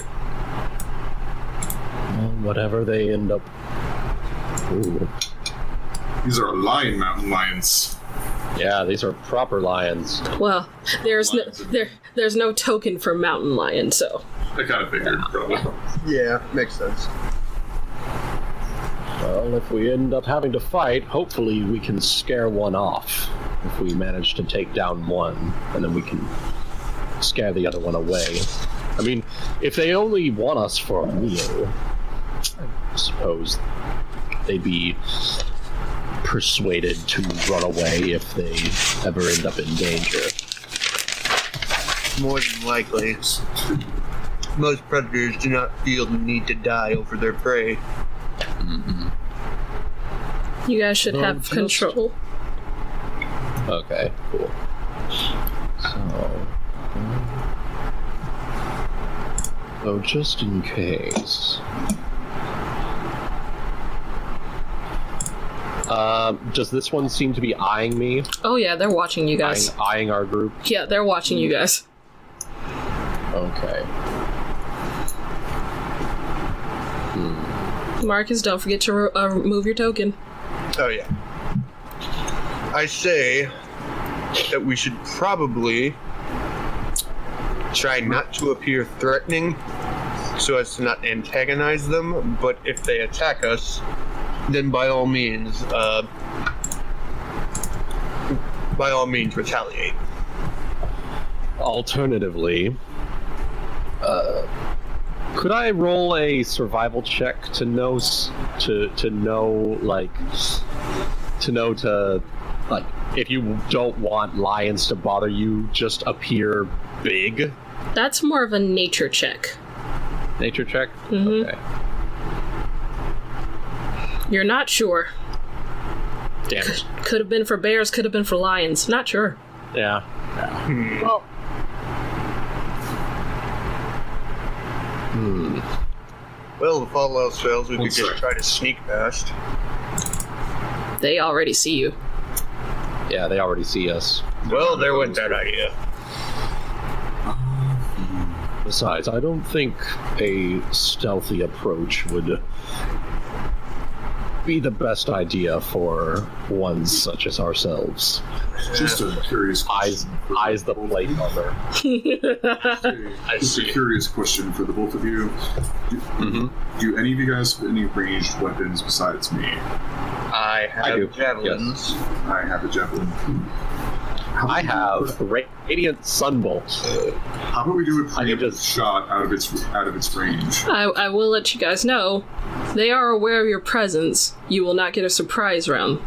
Well, whatever they end up... Ooh. These are lion mountain lions. Yeah, these are proper lions. Well, there's no token for mountain lion, so. I kind of figured, probably. Yeah, makes sense. Well, if we end up having to fight, hopefully we can scare one off. If we manage to take down one, and then we can scare the other one away. I mean, if they only want us for a meal, I suppose they'd be persuaded to run away if they ever end up in danger. More than likely. Most predators do not feel the need to die over their prey. Mm-hmm. You guys should have just- control. Okay, cool. So just in case. Does this one seem to be eyeing me? Oh yeah, they're watching you guys. Eyeing our group? Yeah, they're watching you guys. Okay. Marcus, don't forget to remove your token. Oh, yeah. I say that we should probably try not to appear threatening so as to not antagonize them, but if they attack us, then by all means retaliate. Alternatively, could I roll a survival check to know if you don't want lions to bother you, just appear big? That's more of a nature check. Nature check? Mm-hmm. Okay. You're not sure. Damn it. Could have been for bears, could have been for lions. Not sure. Yeah. Well, well, if all else fails, we One could just sec. try to sneak past. They already see you. Yeah, they already see us. Well, there went that idea. Besides, I don't think a stealthy approach would be the best idea for ones such as ourselves. Just a curious Eyes, question. eyes the plate armor. Just a curious question for the both of you. Do any of you guys have any ranged weapons besides me? I have do, javelins. I have a javelin. I have radiant sunbolt. How about we do a I can preemptive just- shot out of its range? I will let you guys know. They are aware of your presence. You will not get a surprise round.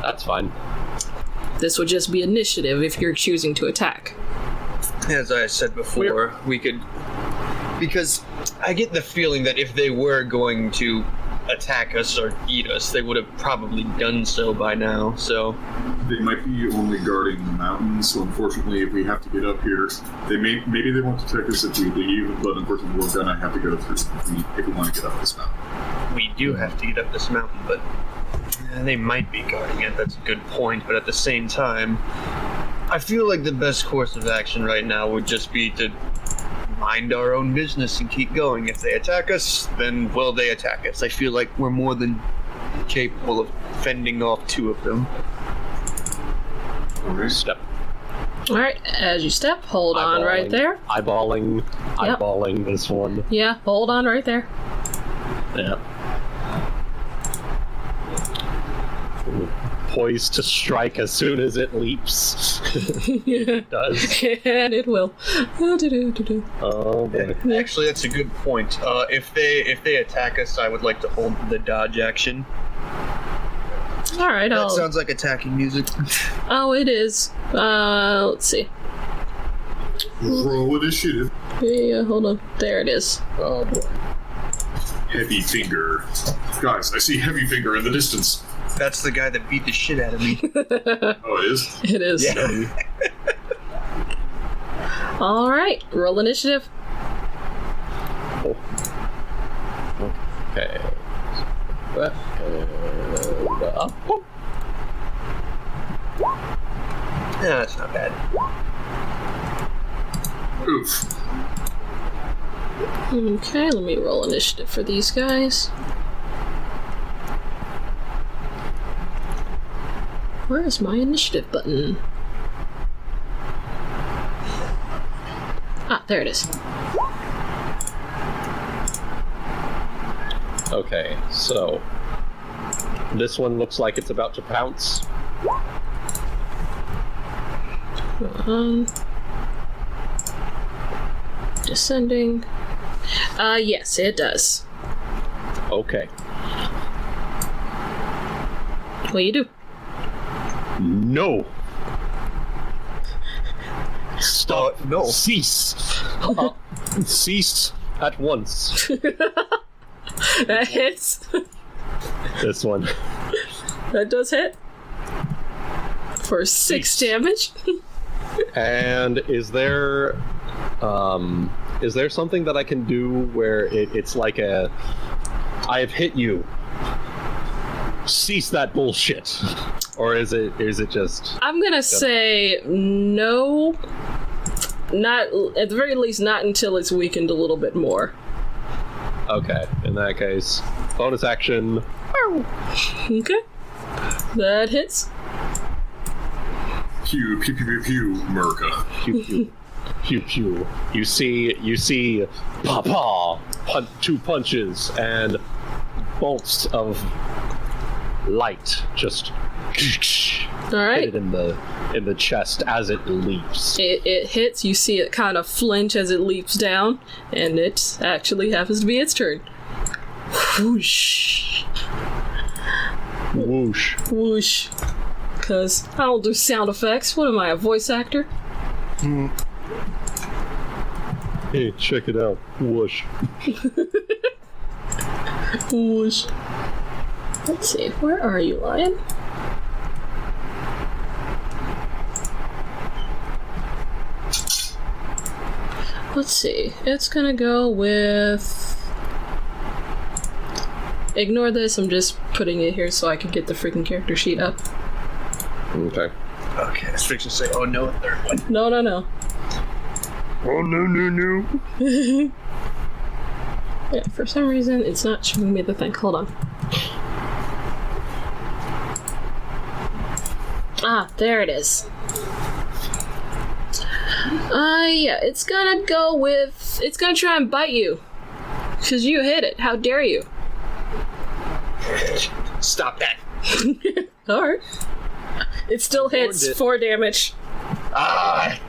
That's fine. This would just be initiative if you're choosing to attack. As I said before, we could... Because I get the feeling that if they were going to attack us or eat us, they would have probably done so by now, so... They might be only guarding the mountains, so unfortunately, if we have to get up here, maybe they won't detect us if we leave, but unfortunately, we're gonna have to go through if we want to get up this mountain. We do have to get up this mountain, but they might be guarding it. That's a good point, but at the same time, I feel like the best course of action right now would just be to mind our own business and keep going. If they attack us, then, well, they attack us. I feel like we're more than capable of fending off two of them. Step. Alright, as you step, hold on right there. Eyeballing this one. Yeah, hold on right there. Yeah. Poised to strike as soon as it leaps. It does. And it will. Oh boy. Actually, that's a good point. If they attack us, I would like to hold the dodge action. Alright, That I'll... sounds like attacking music. Oh, it is. Let's see. Roll initiative. Yeah, hold on. There it is. Oh boy. Heavy finger. Guys, I see heavy finger in the distance. That's the guy that beat the shit out of me. Oh, it is? It is. Yeah. Alright, roll initiative. Okay. Yeah, that's not bad. Oof. Okay, let me roll initiative for these guys. Where is my initiative button? Ah, there it is. Okay, so this one looks like it's about to pounce. Descending. Yes, it does. Okay. What do you do? No. Stop. No. Cease. Cease at once. That hits. This one. That does hit. For 6 damage. And is there something that I can do where it's like a I have hit you. Cease that bullshit. Or is it just I'm gonna say no. Not at the very least, not until it's weakened a little bit more. okay, in that case. Bonus action. Okay. That hits. Pew, pew, pew, pew, pew, Merca. Pew pew. Pew pew. You see pa two punches and bolts of light just Alright. hit it in the chest as it leaps. It hits, you see it kind of flinch as it leaps down, and it actually happens to be its turn. Whoosh. Whoosh. Whoosh. Because I don't do sound effects. What am I, a voice actor? Hey, check it out. Whoosh. Whoosh. Let's see, where are you, Lion? Let's see. It's gonna go with... Ignore this, I'm just putting it here so I can get the freaking character sheet up. Okay. Okay, I was fixing to say, oh no, a third one. No. Oh no. Yeah, for some reason, it's not showing me the thing. Hold on. Ah, there it is. Yeah, it's gonna go with... It's gonna try and bite you. Because you hit it. How dare you? Stop that. Alright. It still hits 4 damage. Ah!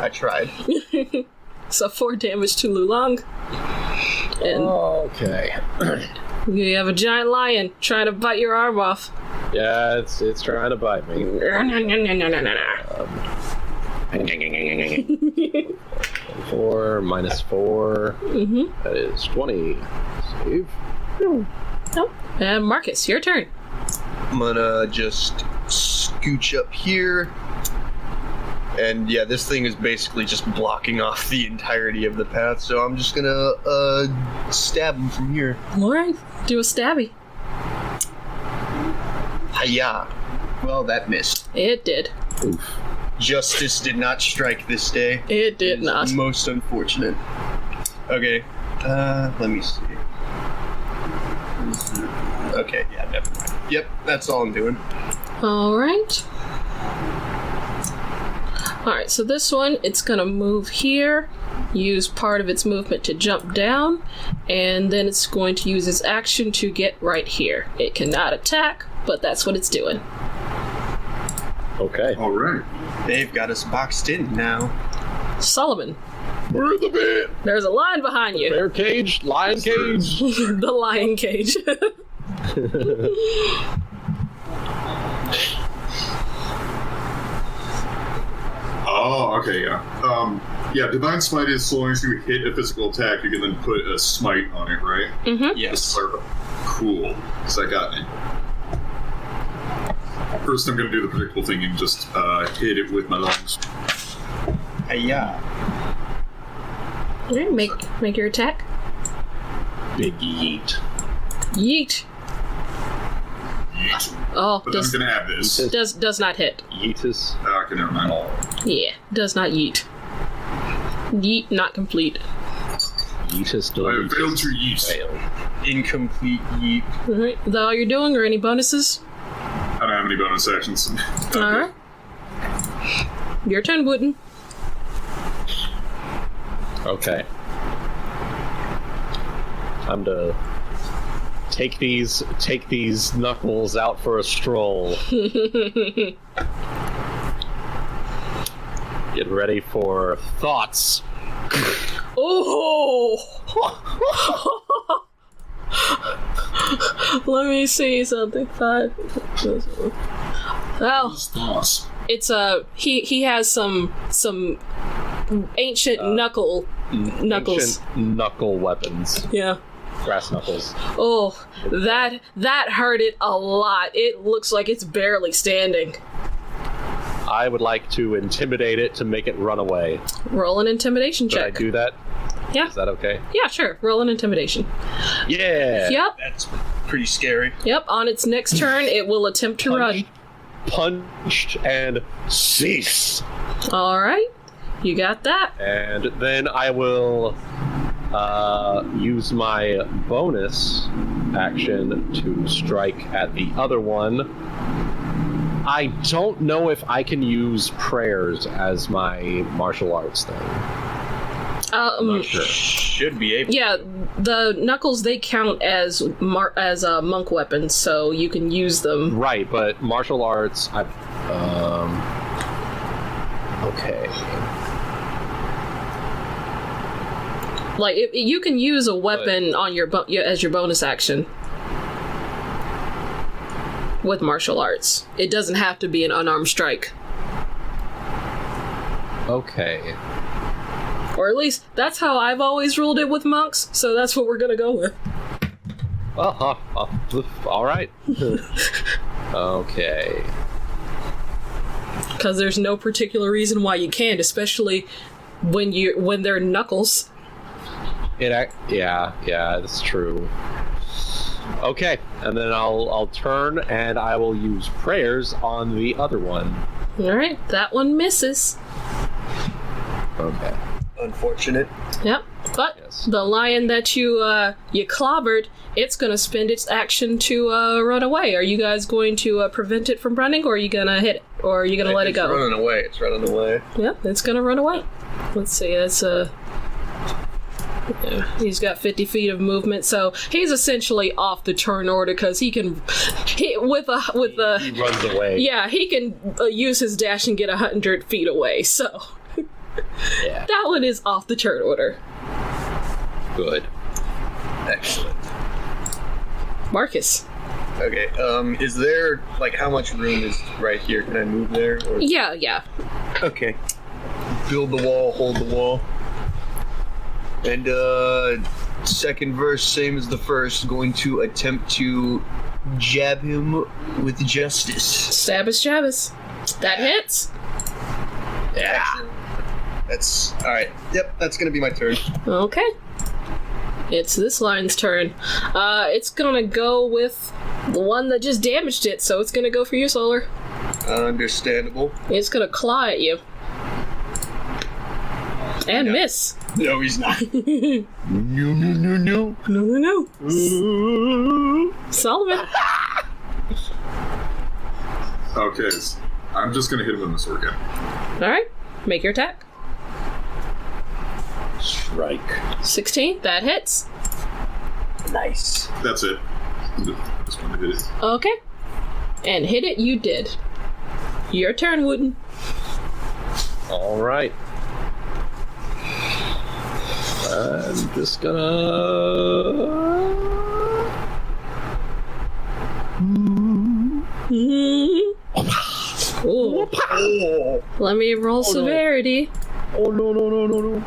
I tried. So 4 damage to Lulong. And Okay. you have a giant lion trying to bite your arm off. Yeah, it's trying to bite me. 4 minus 4. That is 20. Save. Nope. And Marcus, your turn. I'm gonna just scooch up here. And yeah, this thing is basically just blocking off the entirety of the path, so I'm just gonna stab him from here. Alright, do a stabby. Hiya. Well, that missed. It did. Oof. Justice did not strike this day. It did not. Most unfortunate. Okay, let me see. Okay, yeah, never mind. Yep, that's all I'm doing. Alright. Alright, so this one, it's gonna move here, use part of its movement to jump down, and then it's going to use its action to get right here. It cannot attack, but that's what it's doing. Okay. All right. They've got us boxed in now. Solomon, Where's the bear? there's a lion behind you. Bear cage? Lion cage? The lion cage. Oh, okay, yeah. Yeah, Divine Smite is so long as you hit a physical attack, you can then put a smite on it, right? Yes. Cool. So I got it. First, I'm going to do the predictable thing and just hit it with my lungs. Hiya. Alright, make your attack. Big yeet. Yeet. Yeet. Oh, But I'm going to have this. does not hit. Yeetus. Okay, never mind. Yeah, does not yeet. Yeet not complete. Yeetus I deleted. failed to yeet. Failed. Incomplete yeet. Alright, is that all you're doing, or any bonuses? I don't have any bonus actions. Alright. Your turn, Wooden. Okay. Time to take these knuckles out for a stroll. Get ready for thoughts. Oh! Let me see something. 5. Well, Thoughts. it's he has some ancient knuckles. Ancient knuckle weapons. Yeah. Brass knuckles. Oh, that hurt it a lot. It looks like it's barely standing. I would like to intimidate it to make it run away. Roll an intimidation Should I check. do that? Yeah. Is that okay? Yeah, sure. Roll an intimidation. Yeah. Yep. That's pretty scary. Yep. On its next turn, it will attempt to run. Punched and cease. All right. You got that. And then I will use my bonus action to strike at the other one. I don't know if I can use prayers as my martial arts thing. I'm not sure. Should be able. Yeah, the knuckles, they count as monk weapons, so you can use them. Right, but martial arts, okay. Like, you can use a weapon on your as your bonus action with martial arts. It doesn't have to be an unarmed strike. Okay. Or at least, that's how I've always ruled it with monks, so that's what we're gonna go with. Well, all right. Okay. Because there's no particular reason why you can't, especially when they're Knuckles. Yeah, that's true. Okay, and then I'll turn and I will use prayers on the other one. Alright, that one misses. Okay. Unfortunate. Yep. But Yes. the lion that you clobbered, it's gonna spend its action to run away. Are you guys going to prevent it from running, or are you gonna hit it? Or are you gonna let it go? Running away. It's running away. Yep, it's gonna run away. Let's see, that's yeah, he's got 50 feet of movement, so he's essentially off the turn order because he can, he runs away. yeah, he can use his dash and get 100 feet away. So Yeah. that one is off the turn order. Good. Excellent. Marcus. Okay. Is there like how much room is right here? Can I move there? Or... Yeah. Okay. Build the wall. Hold the wall. And second verse, same as the first. Going to attempt to jab him with justice. Stabus Jabbus. That hits. Yeah. That's all right. Yep. That's gonna be my turn. Okay. It's this lion's turn. It's gonna go with the one that just damaged it, so it's gonna go for you, Solar. Understandable. It's gonna claw at you. And miss. No, he's not. No. Solomon. Okay, I'm just gonna hit him with my sword again. Alright. Make your attack. Strike. 16. That hits. Nice. That's it. Just want to hit it. Okay. And hit it you did. Your turn, Wooden. All right. I'm just gonna. Ooh. Let me roll severity. Oh no!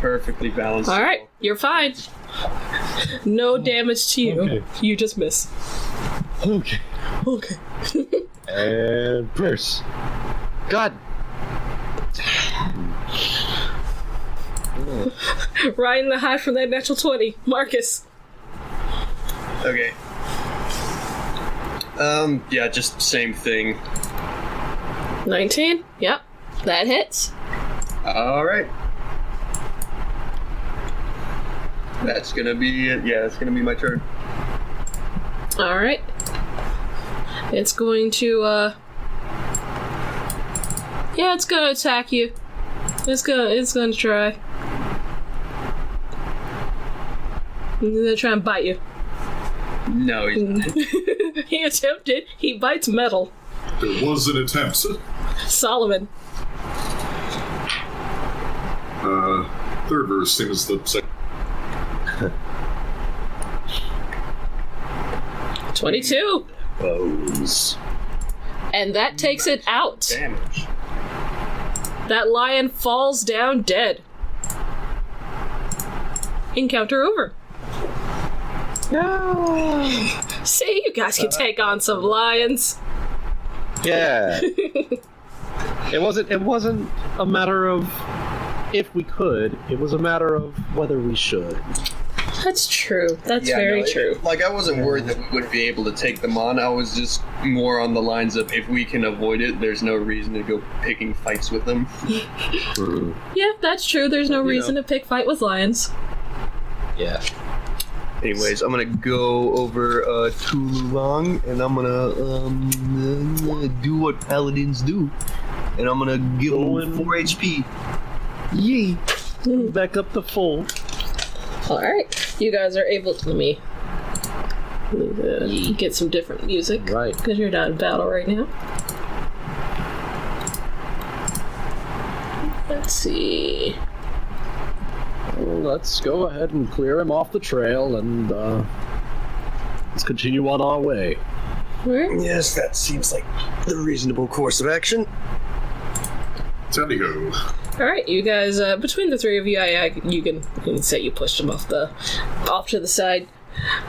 Perfectly balanced. All right, you're fine. No damage to you. Okay. You just miss. Okay. Okay. And prayers. God. Riding the high from that natural 20. Marcus. Okay. Yeah, just same thing. 19. Yep. That hits. All right. That's gonna be it. Yeah, that's gonna be my turn. All right. It's going to, yeah, it's gonna attack you. It's gonna try. It's gonna try and bite you. No, he's not. He attempted. He bites metal. There was an attempt. Solomon. Third verse, same as the second. 22. Bows. And that takes it out. Damage. That lion falls down dead. Encounter over. No. See, you guys can take on some lions. Yeah. It wasn't a matter of if we could. It was a matter of whether we should. That's true. That's Yeah, very no, true. Like, I wasn't worried that we wouldn't be able to take them on. I was just more on the lines of if we can avoid it, there's no reason to go picking fights with them. Yeah, that's true. There's no reason to pick fight with lions. Yeah. Anyways, I'm gonna go over to Lulong, and I'm gonna do what paladins do. And I'm gonna give him 4 HP. Yee. Back up to full. Alright. You guys are able to... Let me get some different music. Right. Because you're not in battle right now. Let's see. Well, let's go ahead and clear him off the trail and let's continue on our way. Alright. Yes, that seems like the reasonable course of action. Tally ho. Alright, you guys, between the three of you, you can say you pushed him off to the side.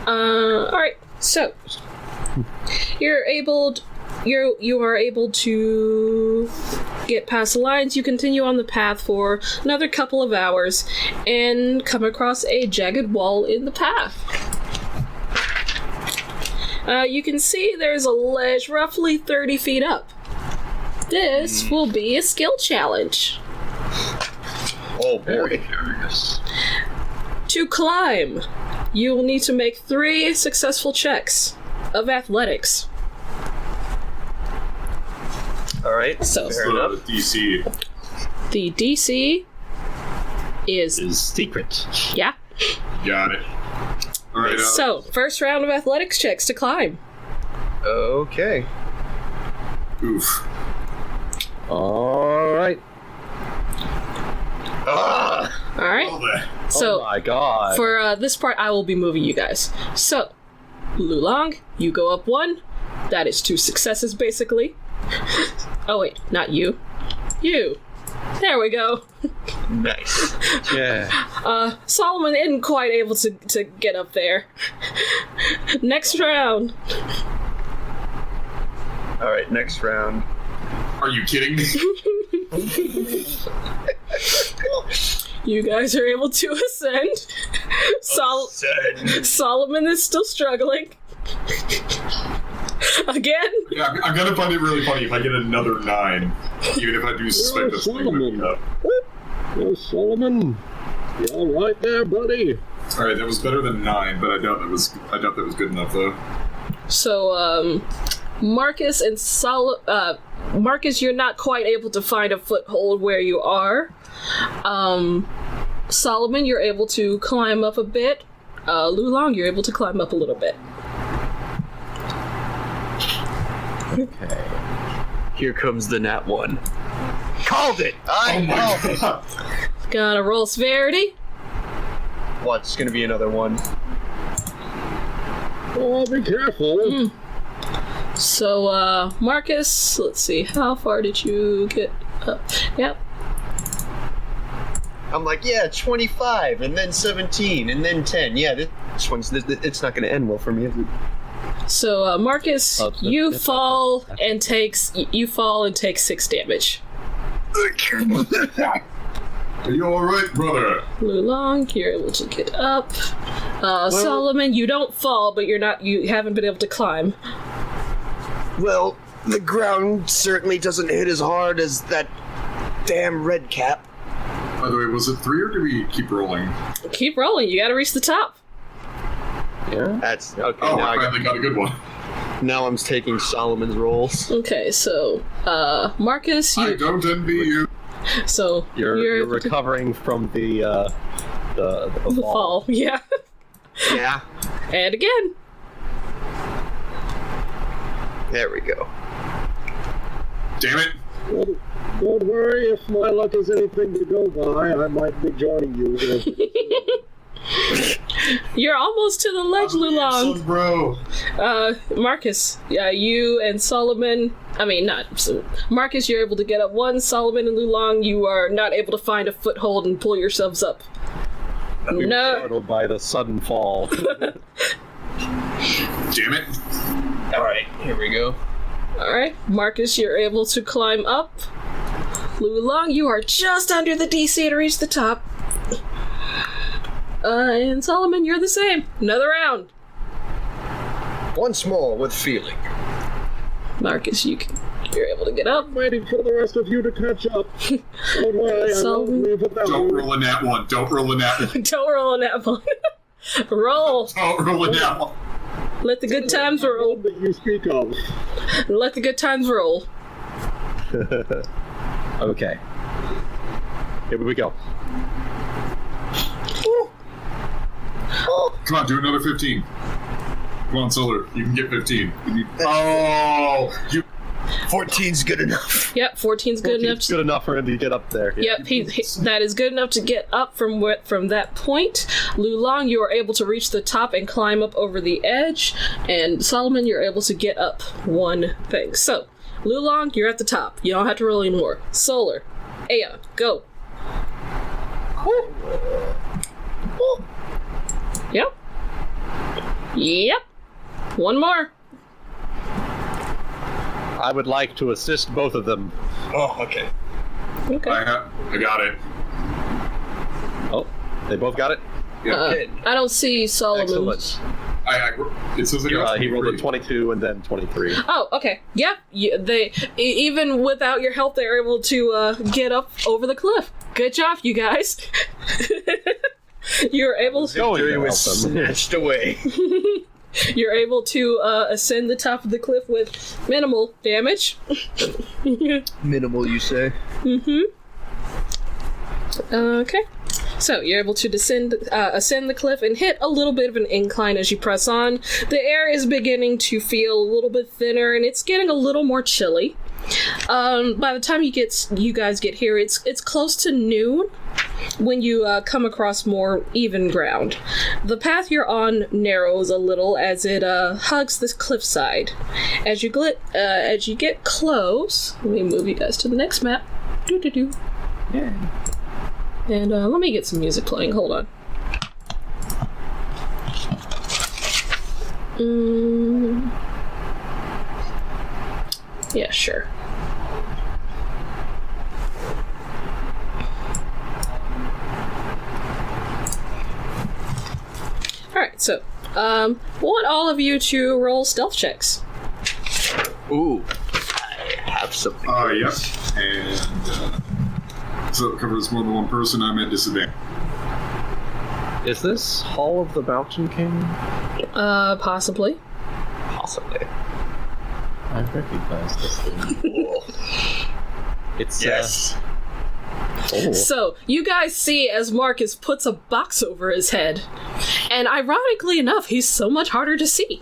Alright, so you are able to get past the lines, you continue on the path for another couple of hours and come across a jagged wall in the path. You can see there's a ledge roughly 30 feet up. This will be a skill challenge. Oh, Very boy. curious. To climb, you will need to make 3 successful checks of athletics. All right. So, Fair enough. DC. the DC is... Is secret. Yeah. Got it. All right. So, first round of athletics checks to climb. Okay. Oof. All right. Ah! Alright? All that. So, Oh my god. for this part, I will be moving you guys. So, Lulong, you go up 1. That is 2 successes, basically. Oh, wait, not you. You. There we go. Nice. Yeah. Solomon isn't quite able to get up there. Next round. All right. Next round. Are you kidding me? You guys are able to ascend. Solomon is still struggling. Again? Yeah, I'm gonna find it really funny if I get another 9, even if I do suspect this thing would be up. Oh, Solomon. You all right there, buddy? All right, that was better than 9, but I doubt that was good enough though. So, Marcus and Marcus, you're not quite able to find a foothold where you are. Solomon, you're able to climb up a bit. Lulong, you're able to climb up a little bit. Okay. Here comes the nat 1. Called it. Oh my god! Gonna roll severity. Watch, it's gonna be another 1. Oh, be careful. So, Marcus, let's see, how far did you get up? Yep. I'm like, yeah, 25, and then 17, and then 10. Yeah, this one's it's not gonna end well for me, is it? So, Marcus, you fall and take 6 damage. Are you all right, brother? Lulong, you're able to get up. Solomon, you don't fall, but you haven't been able to climb. Well, the ground certainly doesn't hit as hard as that damn red cap. By the way, was it 3 or do we keep rolling? Keep rolling, you gotta reach the top. Yeah. That's okay. Oh, now I finally got a good one. now I'm taking Solomon's rolls. Okay, so, Marcus, I don't envy you. So, You're able to- recovering from the fall. fall, yeah. Yeah. And again. There we go. Damn it! Don't worry, if my luck is anything to go by, I might be joining you. You're almost to the ledge, Lulong. Bro. Marcus, you and Solomon, Marcus, you're able to get up 1. Solomon and Lulong, you are not able to find a foothold and pull yourselves up. No. Startled by the sudden fall. Damn it! Alright, here we go. Alright, Marcus, you're able to climb up. Lulong, you are just under the DC to reach the top. And Solomon, you're the same. Another round. Once more with feeling. Marcus, you're able to get up. Waiting for the rest of you to catch up. Don't worry, I won't leave without Don't you. roll a nat 1. Don't roll a nat 1. Don't roll on that one. Roll. Don't roll a nat 1. Let the good times roll. That you speak of. Let the good times roll. Okay. Here we go. Come on, do another 15. Come on, Solar. You can get 15. Oh! 14's good enough. Yep, 14's good enough. It's good enough for him to get up there. Yeah. Yep, that is good enough to get up from that point. Lulong, you are able to reach the top and climb up over the edge, and Solomon, you're able to get up 1 thing. So, Lulong, you're at the top. You don't have to roll anymore. Solar, Aya, go. Yep. Yep. 1 more. I would like to assist both of them. Oh, okay. Okay. I got it. Oh, they both got it? Okay. I don't see Solomon. Excellent. It says I got He rolled a 23. 22 and then 23. Oh, okay. Yeah, they even without your help, they're able to get up over the cliff. Good job, you guys. You're able to. Going Victory to was help them. snatched away. You're able to ascend the top of the cliff with minimal damage. Minimal, you say? Okay. So you're able to ascend the cliff and hit a little bit of an incline as you press on. The air is beginning to feel a little bit thinner, and it's getting a little more chilly. By the time you guys get here, it's close to noon when you come across more even ground. The path you're on narrows a little as it hugs this cliffside. As you get close, let me move you guys to the next map. Yeah. And let me get some music playing. Hold on. Yeah, sure. Alright, so, I want all of you to roll stealth checks. Ooh, I have something. Yep. And so it covers more than one person. I'm at disadvantage. Is this Hall of the Mountain King? Possibly. Possibly. I recognize this thing. It's, Yes. oh. So, you guys see as Marcus puts a box over his head. And ironically enough, he's so much harder to see.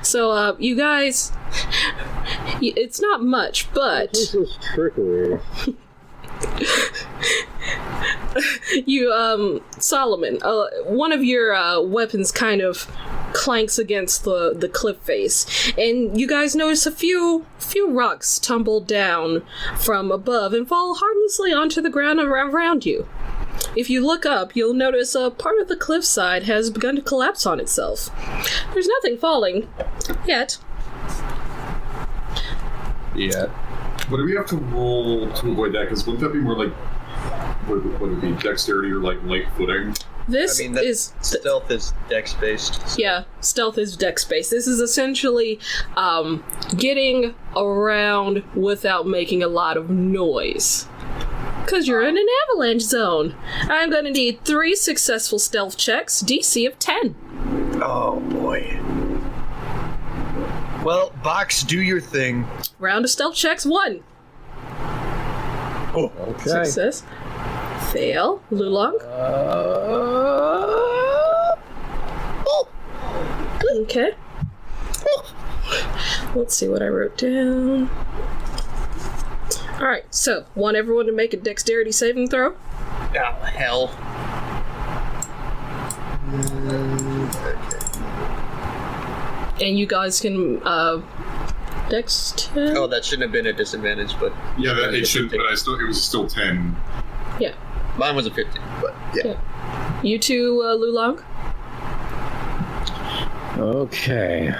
So, you guys... It's not much, but... This is trickery. You, Solomon, one of your weapons kind of clanks against the cliff face, and you guys notice a few rocks tumble down from above and fall harmlessly onto the ground around you. If you look up, you'll notice a part of the cliffside has begun to collapse on itself. There's nothing falling yet. Yeah. But do we have to roll to avoid that? Because wouldn't that be more like, would it be dexterity or like light footing? This I mean, that is stealth is dex based. So. Yeah, stealth is dex based. This is essentially getting around without making a lot of noise. Because you're in an avalanche zone. I'm going to need 3 successful stealth checks, DC of 10. Oh boy. Well, Box, do your thing. Round of stealth checks, 1. Oh, Okay. Success. Fail. Lulong. Okay. Let's see what I wrote down. Alright, so, want everyone to make a dexterity saving throw? oh hell. And you guys can, dex 10? Oh, that shouldn't have been a disadvantage, but Yeah, that it should, but it was still 10. Yeah. mine was a 15. But yeah. You too, Lulong? Okay.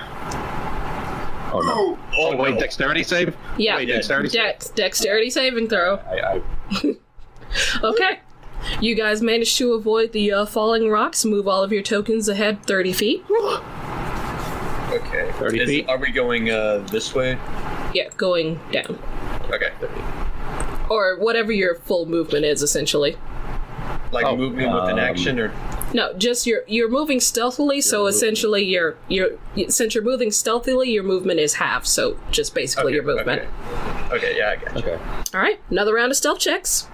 Oh no. Oh wait, dexterity save? Yeah. Wait, dexterity save? Dexterity saving throw. I Okay. You guys managed to avoid the falling rocks, move all of your tokens ahead 30 feet. Okay. 30 feet? Are we going this way? Yeah, going down. Okay. Or whatever your full movement is, essentially. Like Oh, moving with an action, or No, just you're moving stealthily, so essentially since you're moving stealthily, your movement is half, so just basically your movement. Okay, yeah, I got you. Okay. Alright, another round of stealth checks.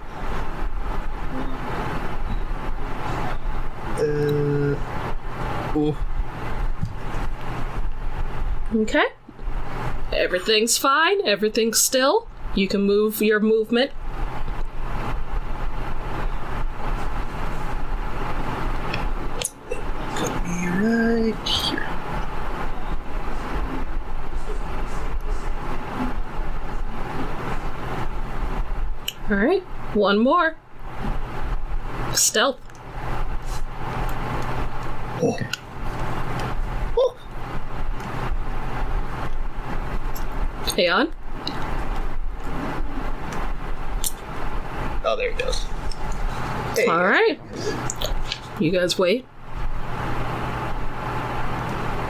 Ooh. Okay. Everything's fine, everything's still. You can move your movement. Be right here. Alright, one more. Stealth. Aeon? Oh, there he goes. Hey. All right. You guys wait.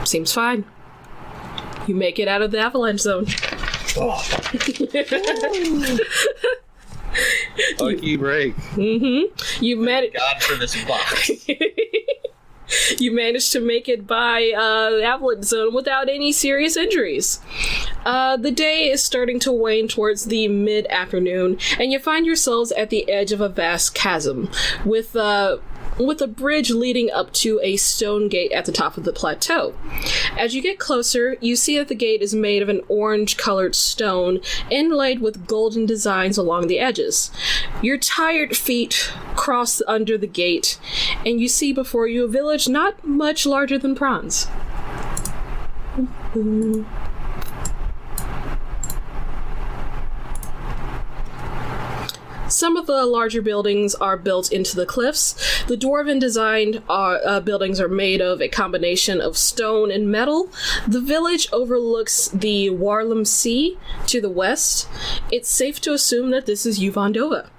Seems fine. You make it out of the avalanche zone. Lucky break. Mm-hmm. You managed. God for this box. You managed to make it by the avalanche zone without any serious injuries. The day is starting to wane towards the mid-afternoon, and you find yourselves at the edge of a vast chasm, with a bridge leading up to a stone gate at the top of the plateau. As you get closer, you see that the gate is made of an orange-colored stone, inlaid with golden designs along the edges. Your tired feet cross under the gate, and you see before you a village not much larger than Franz. Some of the larger buildings are built into the cliffs. The dwarven designed buildings are made of a combination of stone and metal. The village overlooks the Warlam Sea to the west. It's safe to assume that this is Yuvon Dova.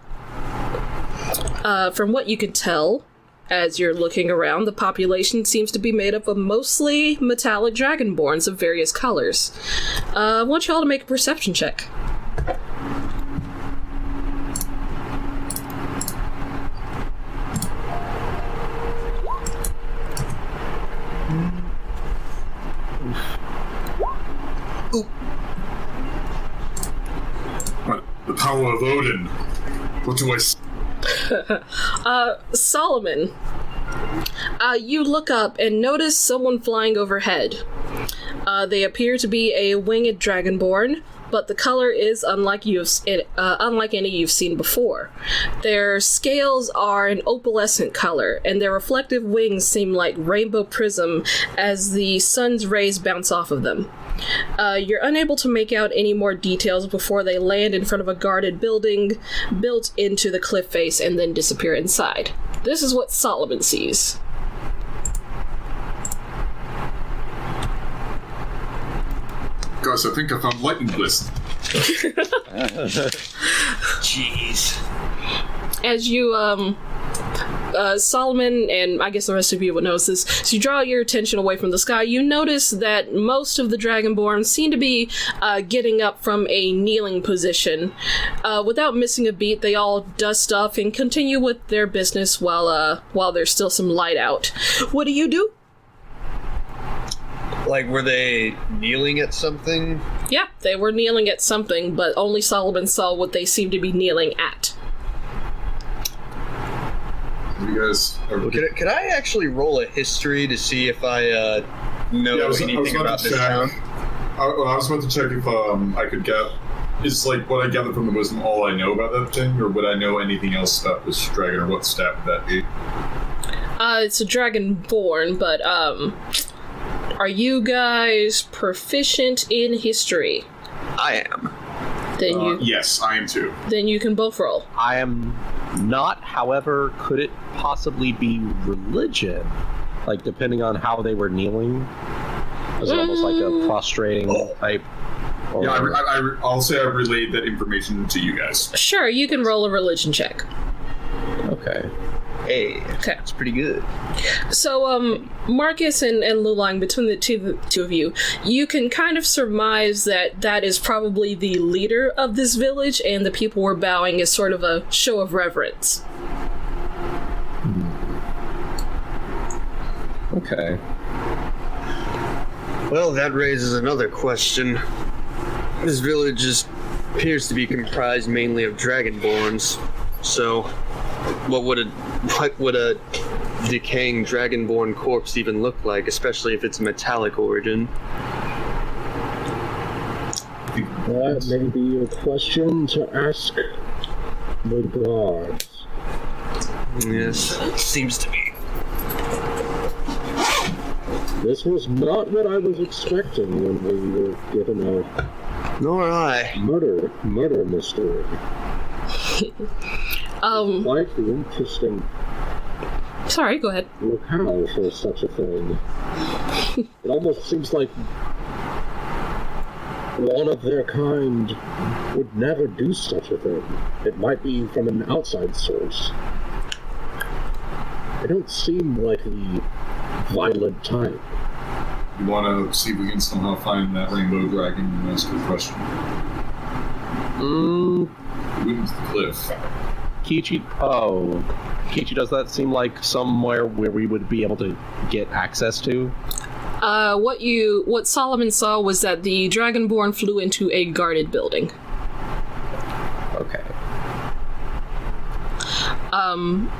From what you can tell, as you're looking around, the population seems to be made up of mostly metallic dragonborns of various colors. I want you all to make a perception check. The power of Odin. What do I see? Solomon, you look up and notice someone flying overhead. They appear to be a winged dragonborn, but the color is unlike any you've seen before. Their scales are an opalescent color, and their reflective wings seem like rainbow prism as the sun's rays bounce off of them. You're unable to make out any more details before they land in front of a guarded building built into the cliff face and then disappear inside. This is what Solomon sees. Guys, I think I found lightning bliss. Jeez. As you, Solomon, and I guess the rest of you would notice this, so you draw your attention away from the sky, you notice that most of the Dragonborn seem to be getting up from a kneeling position. Without missing a beat, they all dust off and continue with their business while there's still some light out. What do you do? Like, were they kneeling at something? Yeah, they were kneeling at something, but only Solomon saw what they seemed to be kneeling at. You guys are... Could I actually roll a history to see if I know anything about this town? I was about to check if I could get... Is, like, what I gathered from the wisdom all I know about that thing, or would I know anything else about this dragon, or what stat would that be? It's a dragonborn, but, are you guys proficient in history? I am. Then Yes, I am too. Then you can both roll. I am not, however, could it possibly be religion? Like, depending on how they were kneeling? Is it almost like a prostrating type? Or... Yeah, I'll say I relayed that information to you guys. Sure, you can roll a religion check. Okay. Hey, Okay. that's pretty good. So, Marcus and Lulang, between the two of you, you can kind of surmise that is probably the leader of this village, and the people were bowing as sort of a show of reverence. Okay. Well, that raises another question. This village appears to be comprised mainly of dragonborns, so what would a decaying dragonborn corpse even look like, especially if it's metallic origin? That may be a question to ask the guards. Yes, seems to be. This was not what I was expecting when we were given a Nor I. murder mystery. Quite the interesting Sorry, go ahead. locale for such a thing. It almost seems like one of their kind would never do such a thing. It might be from an outside source. They don't seem like the violent type. You want to see if we can somehow find that rainbow dragon and ask her a question? Wouldn't the cliff? Kichi, does that seem like somewhere where we would be able to get access to? What Solomon saw was that the Dragonborn flew into a guarded building. Okay.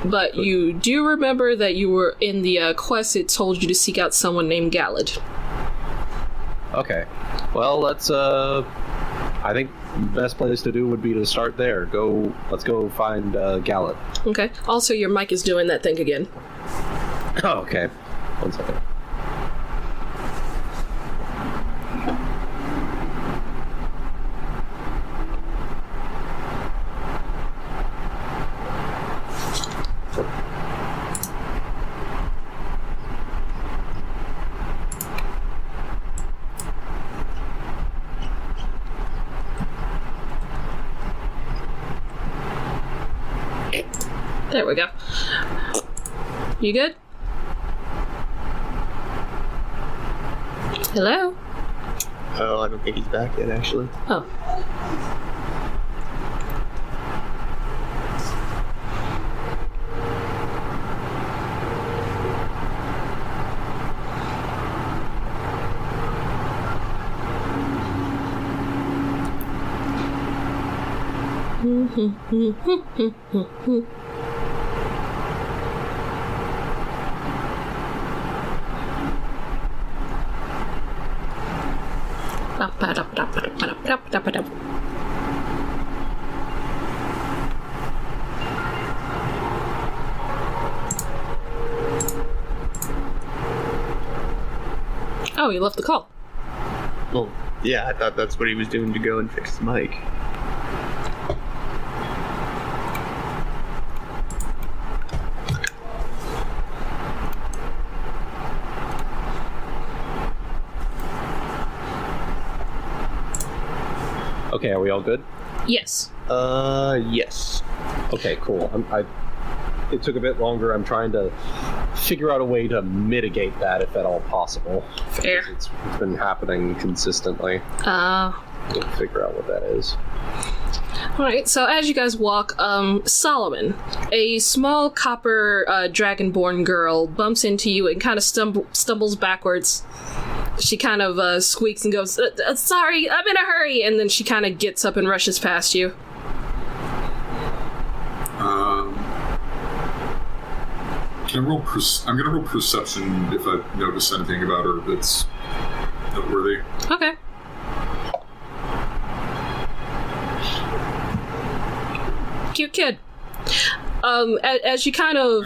But you do remember that you were in the quest. It told you to seek out someone named Galad. Okay. Well, let's, I think the best place to do would be to start there. Let's go find, Galad. Okay. Also, your mic is doing that thing again. Oh, okay. 1 second. There we go. You good? Hello? Oh, I don't think he's back yet, actually. Oh. Oh, he left the call. Well, yeah, I thought that's what he was doing to go and fix the mic. Okay, are we all good? Yes. Yes. Okay, cool. It took a bit longer. I'm trying to figure out a way to mitigate that, if at all possible. Fair. It's been happening consistently. We'll figure out what that is. Alright, so as you guys walk, Solomon, a small copper dragonborn girl, bumps into you and kind of stumbles backwards. She kind of squeaks and goes, sorry, I'm in a hurry, and then she kind of gets up and rushes past you. Can I roll I'm gonna roll perception if I notice anything about her that's noteworthy. Okay. Cute kid. As you kind of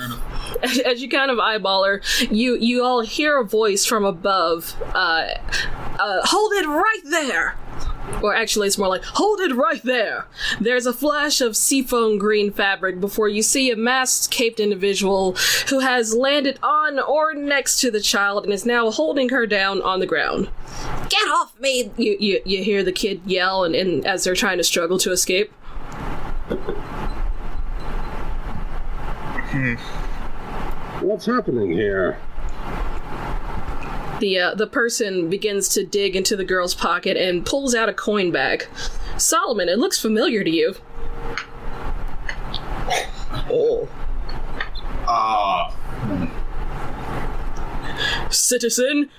eyeball her, you all hear a voice from above. Hold it right there. Or actually, it's more like, hold it right there! There's a flash of seafoam green fabric before you see a masked, caped individual who has landed on or next to the child and is now holding her down on the ground. Get off me! You hear the kid yell and as they're trying to struggle to escape. What's happening here? The person begins to dig into the girl's pocket and pulls out a coin bag. Solomon, it looks familiar to you. Oh. Citizen,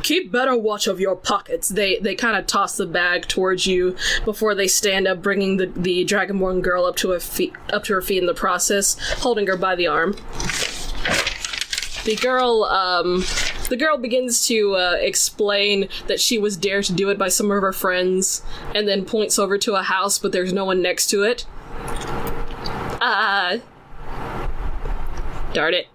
keep better watch of your pockets. They kind of toss the bag towards you before they stand up, bringing the Dragonborn girl up to her feet in the process, holding her by the arm. The girl begins to explain that she was dared to do it by some of her friends, and then points over to a house, but there's no one next to it. Darn it.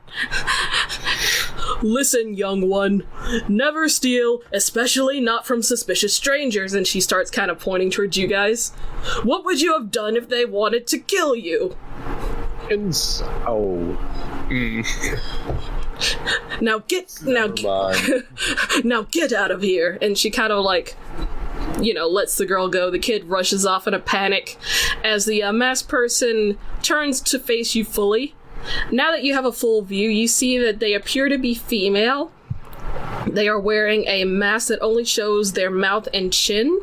Listen, young one. Never steal, especially not from suspicious strangers. And she starts kind of pointing towards you guys. What would you have done if they wanted to kill you? Now get out of here. And she kind of like lets the girl go. The kid rushes off in a panic as the masked person turns to face you fully. Now that you have a full view, you see that they appear to be female. They are wearing a mask that only shows their mouth and chin.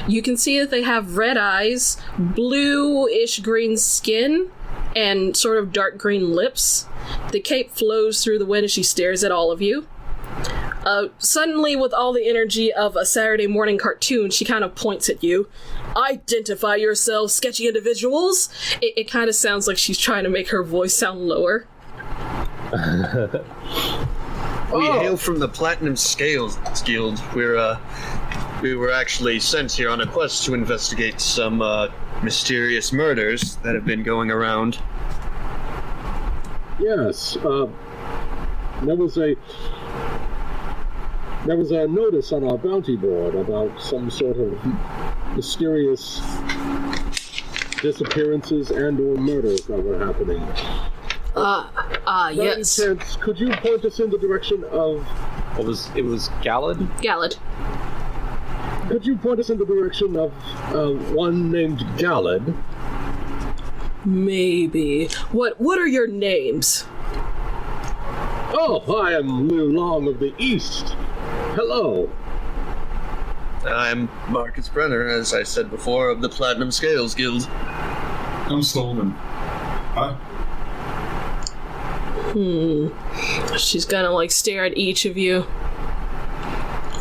You can see that they have red eyes, blue-ish green skin, and sort of dark green lips. The cape flows through the wind as she stares at all of you. Suddenly, with all the energy of a Saturday morning cartoon, she kind of points at you. Identify yourselves, sketchy individuals! It kind of sounds like she's trying to make her voice sound lower. We hail from the Platinum Scales Guild. We were actually sent here on a quest to investigate some mysterious murders that have been going around. Yes, there was a notice on our bounty board about some sort of mysterious disappearances and or murders that were happening. Yes. Chance, could you point us in the direction of... It was Gallad? Gallad. Could you point us in the direction of one named Gallad? Maybe. What are your names? Oh, I am Liu Long of the East. Hello. I'm Marcus Brenner, as I said before, of the Platinum Scales Guild. I'm Solomon. Hi. She's gonna, stare at each of you.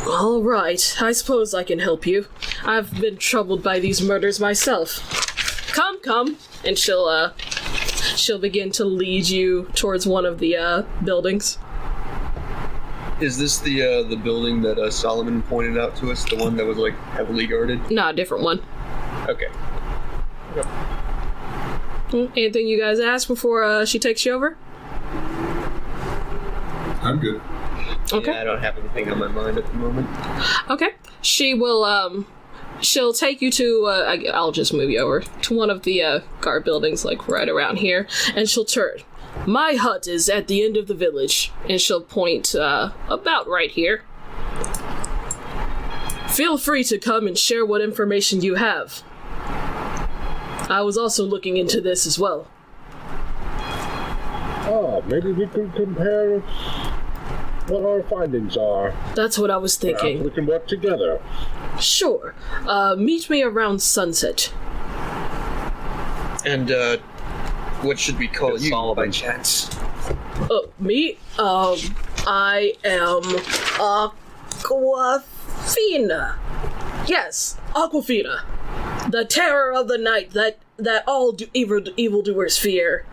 All right, I suppose I can help you. I've been troubled by these murders myself. Come. And she'll begin to lead you towards one of the buildings. Is this the building that Solomon pointed out to us? The one that was, heavily guarded? Nah, a different one. Okay. Anything you guys ask before she takes you over? I'm good. Okay. Yeah, I don't have anything on my mind at the moment. Okay. She will, she'll take you to, I'll just move you over, to one of the, guard buildings, right around here, and she'll turn. My hut is at the end of the village, and she'll point, about right here. Feel free to come and share what information you have. I was also looking into this as well. Oh, maybe we could compare what our findings are. That's what I was thinking. We can work together. Sure. Meet me around sunset. And, what should we call you, by chance? Me? I am Aquina. Yes, Aquafina. The terror of the night that all evildoers fear.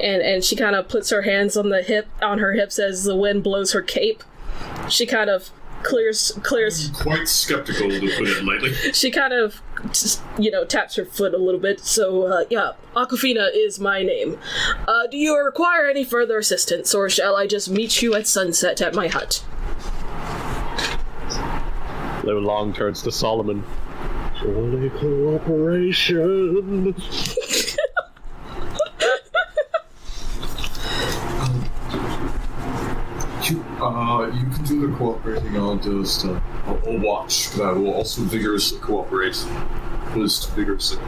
And she kind of puts her hands on her hips as the wind blows her cape. She kind of clears. Quite skeptical, to put it lightly. She kind of, taps her foot a little bit. So, Aquafina is my name. Do you require any further assistance, or shall I just meet you at sunset at my hut? Liu Long turns to Solomon. Surely cooperation. You can do the cooperating. I'll watch, but I will also vigorously cooperate. Vigorously.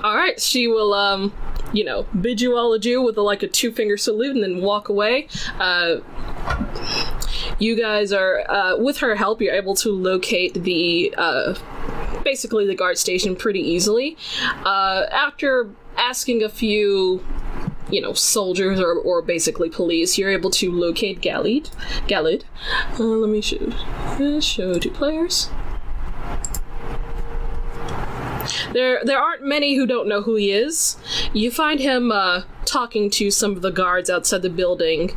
All right, she will, bid you all adieu with a 2-finger salute and then walk away. You guys are, with her help, you're able to locate basically the guard station pretty easily. After asking a few, soldiers or basically police, you're able to locate Gallad. Let me show 2 players. There aren't many who don't know who he is. You find him talking to some of the guards outside the building.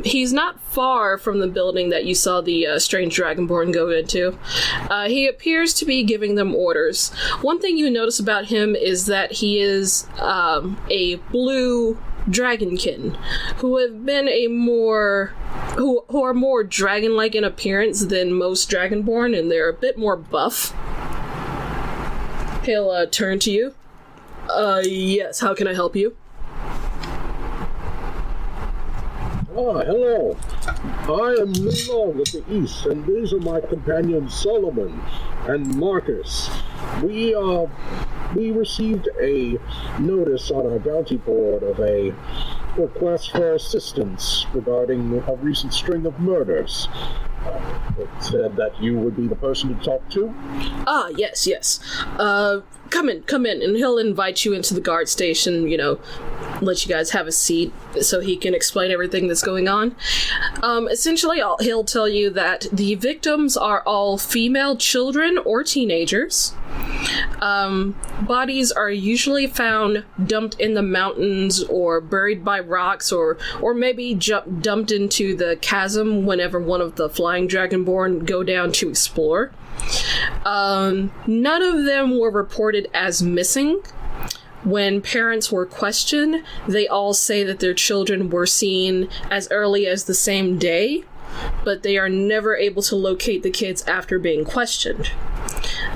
He's not far from the building that you saw the strange dragonborn go into. He appears to be giving them orders. One thing you notice about him is that he is a blue dragonkin who have been who are more dragon-like in appearance than most dragonborn, and they're a bit more buff. He'll turn to you. Yes, how can I help you? Hello. I am Lilong of the East, and these are my companions Solomon and Marcus. We received a notice on our bounty board of a request for assistance regarding a recent string of murders. It said that you would be the person to talk to. Ah, yes. Come in, and he'll invite you into the guard station, let you guys have a seat so he can explain everything that's going on. Essentially, he'll tell you that the victims are all female children or teenagers. Bodies are usually found dumped in the mountains or buried by rocks or maybe dumped into the chasm whenever one of the flying dragonborn go down to explore. None of them were reported as missing. When parents were questioned, they all say that their children were seen as early as the same day, but they are never able to locate the kids after being questioned.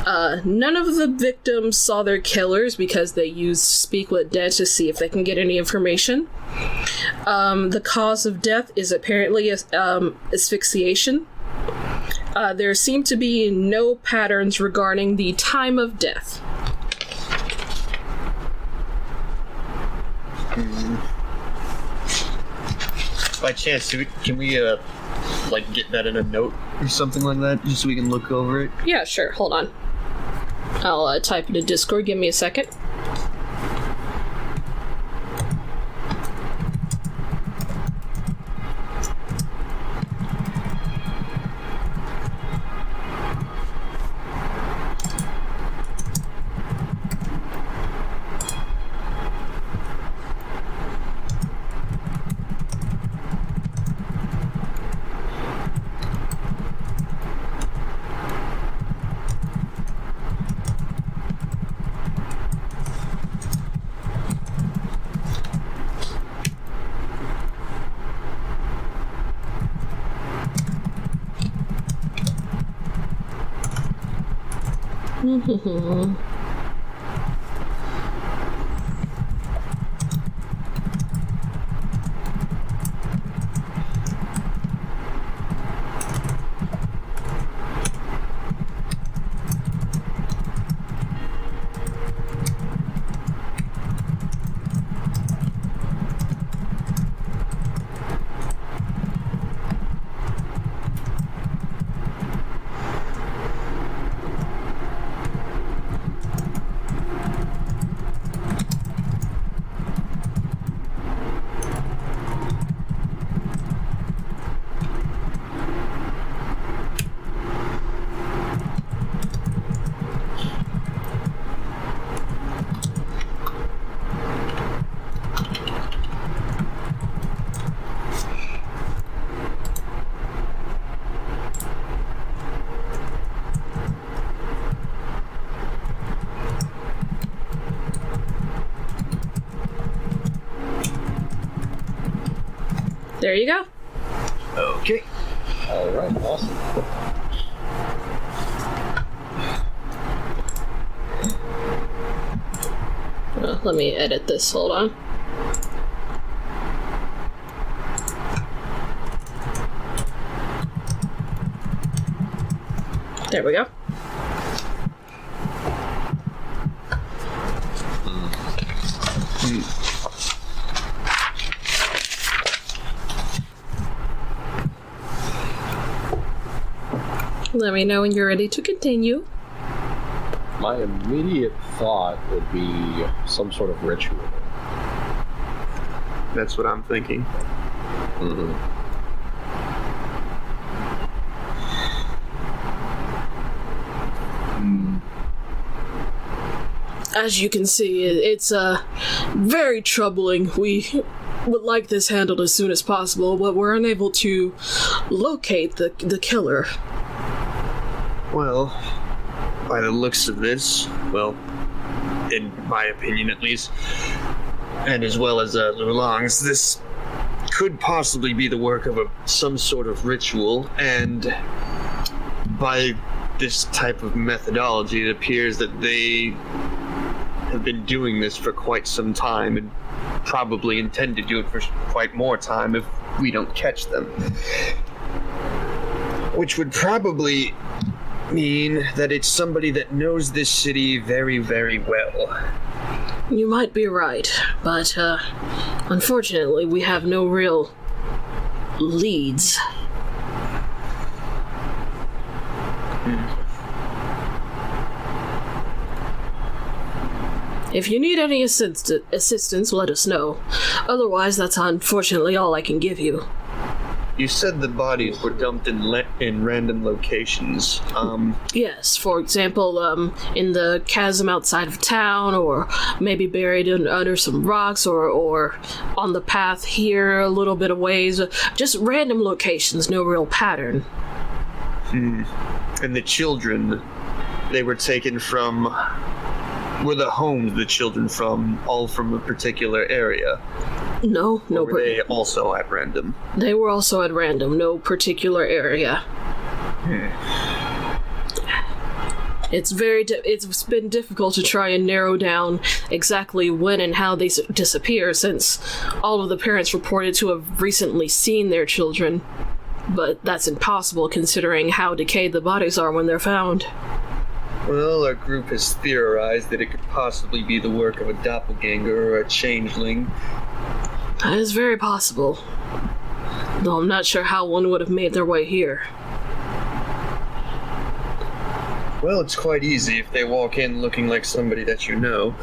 None of the victims saw their killers because they used Speak with Dead to see if they can get any information. The cause of death is apparently asphyxiation. There seem to be no patterns regarding the time of death. By chance, can we get that in a note or something like that, just so we can look over it? Yeah, sure. Hold on. I'll type it in Discord. Give me a second. There you go. Okay. All right, awesome. Let me edit this. Hold on. There we go. Let me know when you're ready to continue. My immediate thought would be some sort of ritual. That's what I'm thinking. Mm-hmm. As you can see, it's very troubling. We would like this handled as soon as possible, but we're unable to locate the killer. Well, by the looks of this, well, in my opinion at least, and as well as Lulong's, this could possibly be the work of some sort of ritual, and by this type of methodology, it appears that they have been doing this for quite some time and probably intend to do it for quite more time, if we don't catch them. Which would probably mean that it's somebody that knows this city very, very well. You might be right, but unfortunately, we have no real leads. If you need any assistance, let us know. Otherwise, that's unfortunately all I can give you. You said the bodies were dumped in random locations. Yes, for example, in the chasm outside of town, or maybe buried under some rocks, or on the path here a little bit of ways. Just random locations, no real pattern. And the children, they were taken from... Were the homes the children from all from a particular area? No. Or were they also at random? They were also at random, no particular area. It's been difficult to try and narrow down exactly when and how they disappear, since all of the parents reported to have recently seen their children. But that's impossible considering how decayed the bodies are when they're found. Well, our group has theorized that it could possibly be the work of a doppelganger or a changeling. That is very possible. Though I'm not sure how one would have made their way here. Well, it's quite easy if they walk in looking like somebody that you know.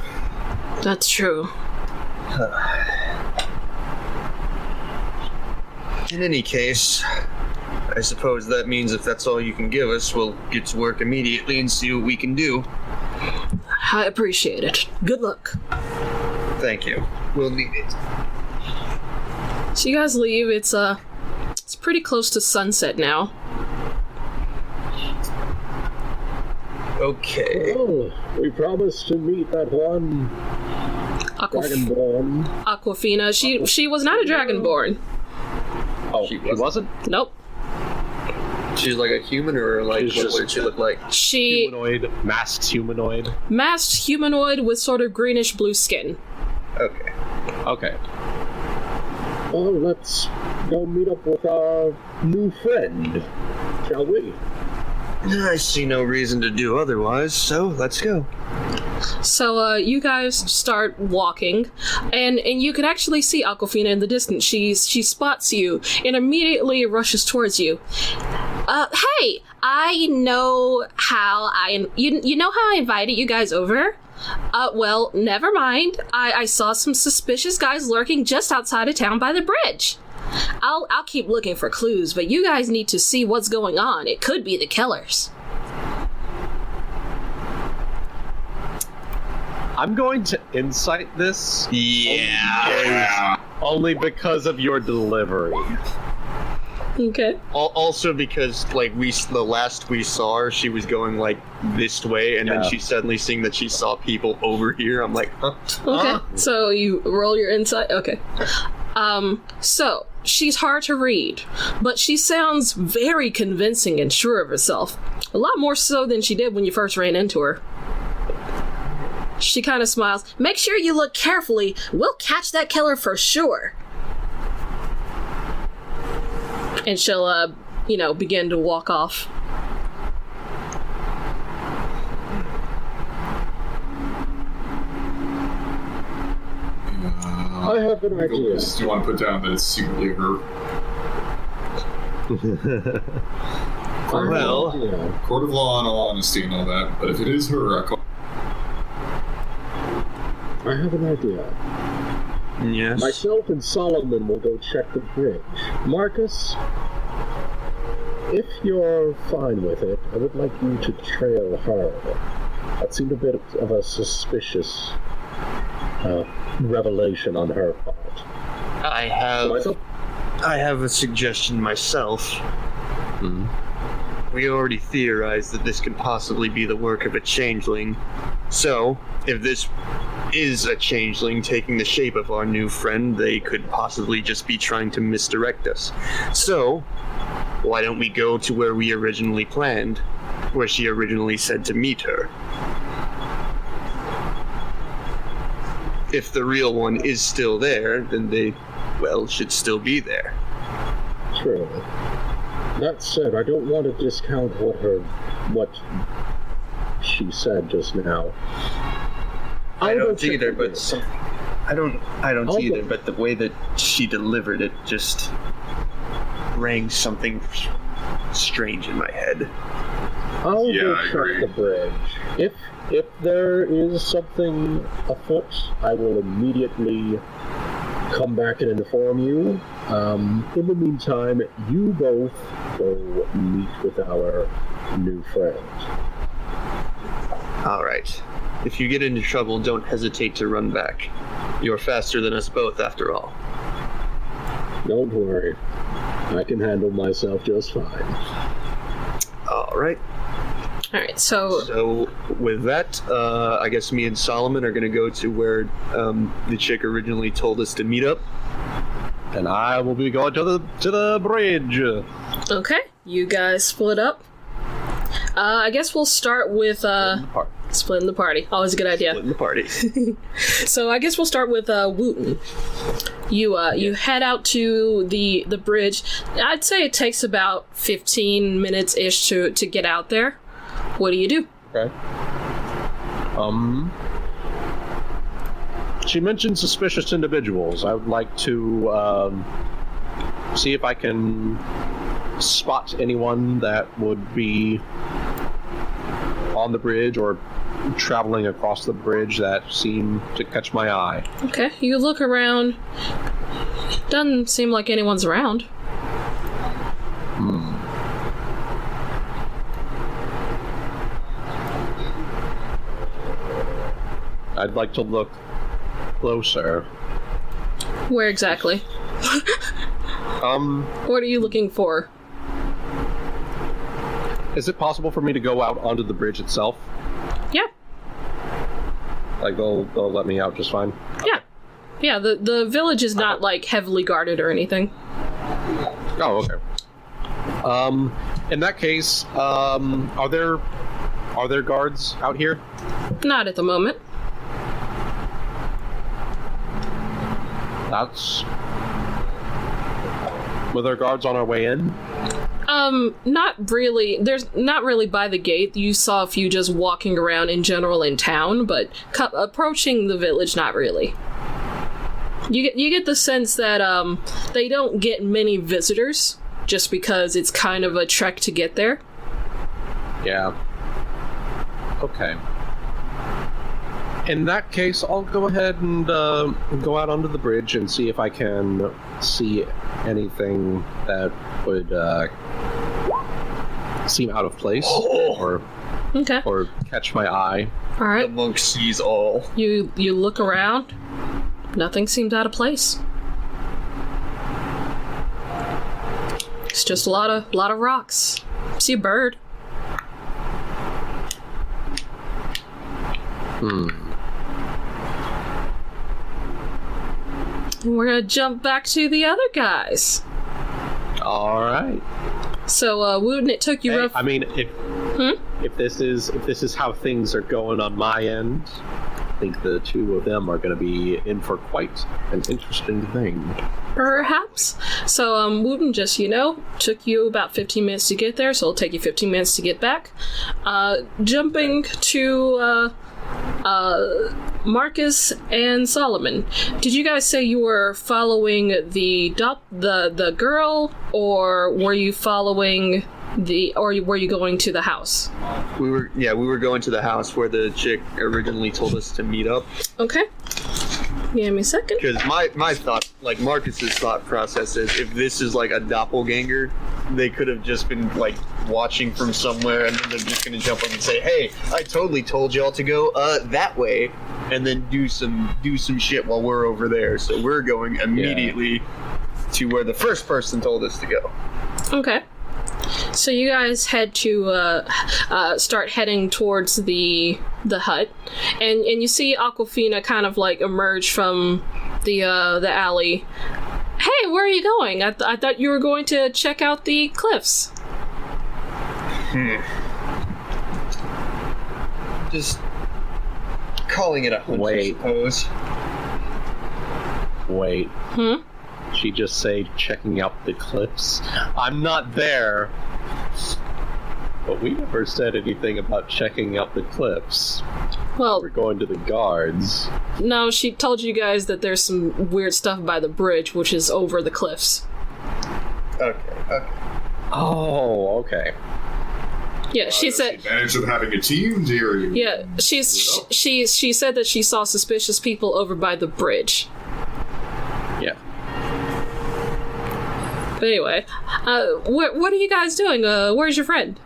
That's true. In any case, I suppose that means if that's all you can give us, we'll get to work immediately and see what we can do. I appreciate it. Good luck. Thank you. We'll need it. So you guys leave. It's pretty close to sunset now. Okay. Oh, we promised to meet that one Dragonborn. Aquafina. She was not a Dragonborn. Oh, she wasn't? Nope. She's like a human, or like what did she look like? Humanoid, masked humanoid. Masked humanoid with sort of greenish blue skin. Okay. Well, let's go meet up with our new friend, shall we? I see no reason to do otherwise, so let's go. So, you guys start walking, and you can actually see Aquafina in the distance. She spots you and immediately rushes towards you. Hey, I know how you know how I invited you guys over? Well, never mind. I saw some suspicious guys lurking just outside of town by the bridge. I'll keep looking for clues, but you guys need to see what's going on. It could be the killers. I'm going to insight this. Yeah. Only because of your delivery. Okay. Also because, like, the last we saw her, she was going, like, this way, and then she's suddenly seeing that she saw people over here. I'm like, huh? Okay. So you roll your insight? Okay. So, she's hard to read, but she sounds very convincing and sure of herself. A lot more so than she did when you first ran into her. She kind of smiles. Make sure you look carefully. We'll catch that killer for sure. And she'll, begin to walk off. I have an idea. Do you want to put down that it's secretly her? Well, Court of law and all honesty and all that, but if it is her, I have an idea. yes. Myself and Solomon will go check the bridge. Marcus, if you're fine with it, I would like you to trail her. That seemed a bit of a suspicious revelation on her part. I have a suggestion myself. We already theorized that this could possibly be the work of a changeling. So, if this is a changeling taking the shape of our new friend, they could possibly just be trying to misdirect us. So, why don't we go to where we originally planned, where she originally said to meet her? If the real one is still there, then they, should still be there. True. That said, I don't want to discount what she said just now. I don't either, but but the way that she delivered it just rang something strange in my head. I'll Yeah, go I check agree. the bridge. If there is something afoot, I will immediately come back and inform you. In the meantime, you both go meet with our new friend. All right. If you get into trouble, don't hesitate to run back. You're faster than us both, after all. Don't worry. I can handle myself just fine. All right. All right, so So with that, I guess me and Solomon are going to go to where the chick originally told us to meet up. And I will be going to the bridge. okay, you guys split up. I guess we'll start with splitting the party. Always a good idea. In the party. So I guess we'll start with Wooten. You head out to the bridge. I'd say it takes about 15 minutes ish to get out there. What do you do? Okay. She mentioned suspicious individuals. I would like to see if I can spot anyone that would be on the bridge or traveling across the bridge that seem to catch my eye. Okay, you look around. Doesn't seem like anyone's around. I'd like to look closer. Where exactly? What are you looking for? Is it possible for me to go out onto the bridge itself? Yeah. Like they'll let me out just fine? Yeah. Yeah, the village is not like heavily guarded or anything. Oh, okay. In that case, are there guards out here? Not at the moment. That's... Were there guards on our way in? Not really. There's not really by the gate. You saw a few just walking around in general in town, but approaching the village, not really. You get the sense that they don't get many visitors just because it's kind of a trek to get there. Yeah. Okay. In that case, I'll go ahead and go out onto the bridge and see if I can see anything that would seem out of place or catch my eye. All right. The monk sees all. You look around. Nothing seems out of place. It's just a lot of rocks. See a bird. And we're gonna jump back to the other guys. All right. So, Wooten, it took you Hey, rough. I mean, if this is how things are going on my end, I think the two of them are going to be in for quite an interesting thing. Perhaps. So, Wooten, just took you about 15 minutes to get there, so it'll take you 15 minutes to get back. Jumping to Marcus and Solomon. Did you guys say you were following the girl, or were you following or were you going to the house? We were going to the house where the chick originally told us to meet up. Okay. Give me a second. Because my thought, like Marcus's thought process is, if this is like a doppelganger, they could have just been like watching from somewhere, and then they're just gonna jump up and say, "Hey, I totally told y'all to go that way," and then do some shit while we're over there. So we're going immediately to where the first person told us to go. Okay. So you guys head to start heading towards the hut, and you see Aquafina kind of like emerge from the alley. Hey, where are you going? I thought you were going to check out the cliffs. Just calling it a hunch, Wait. I suppose. Wait. she just say checking out the cliffs? I'm not there. But we never said anything about checking out the cliffs. Well, We're going to the guards. no, she told you guys that there's some weird stuff by the bridge, which is over the cliffs. Okay. Oh, okay. Yeah, she That's the said. advantage of having a team, dearie. Yeah, she said that she saw suspicious people over by the bridge. Yeah. But anyway, what are you guys doing? Where's your friend?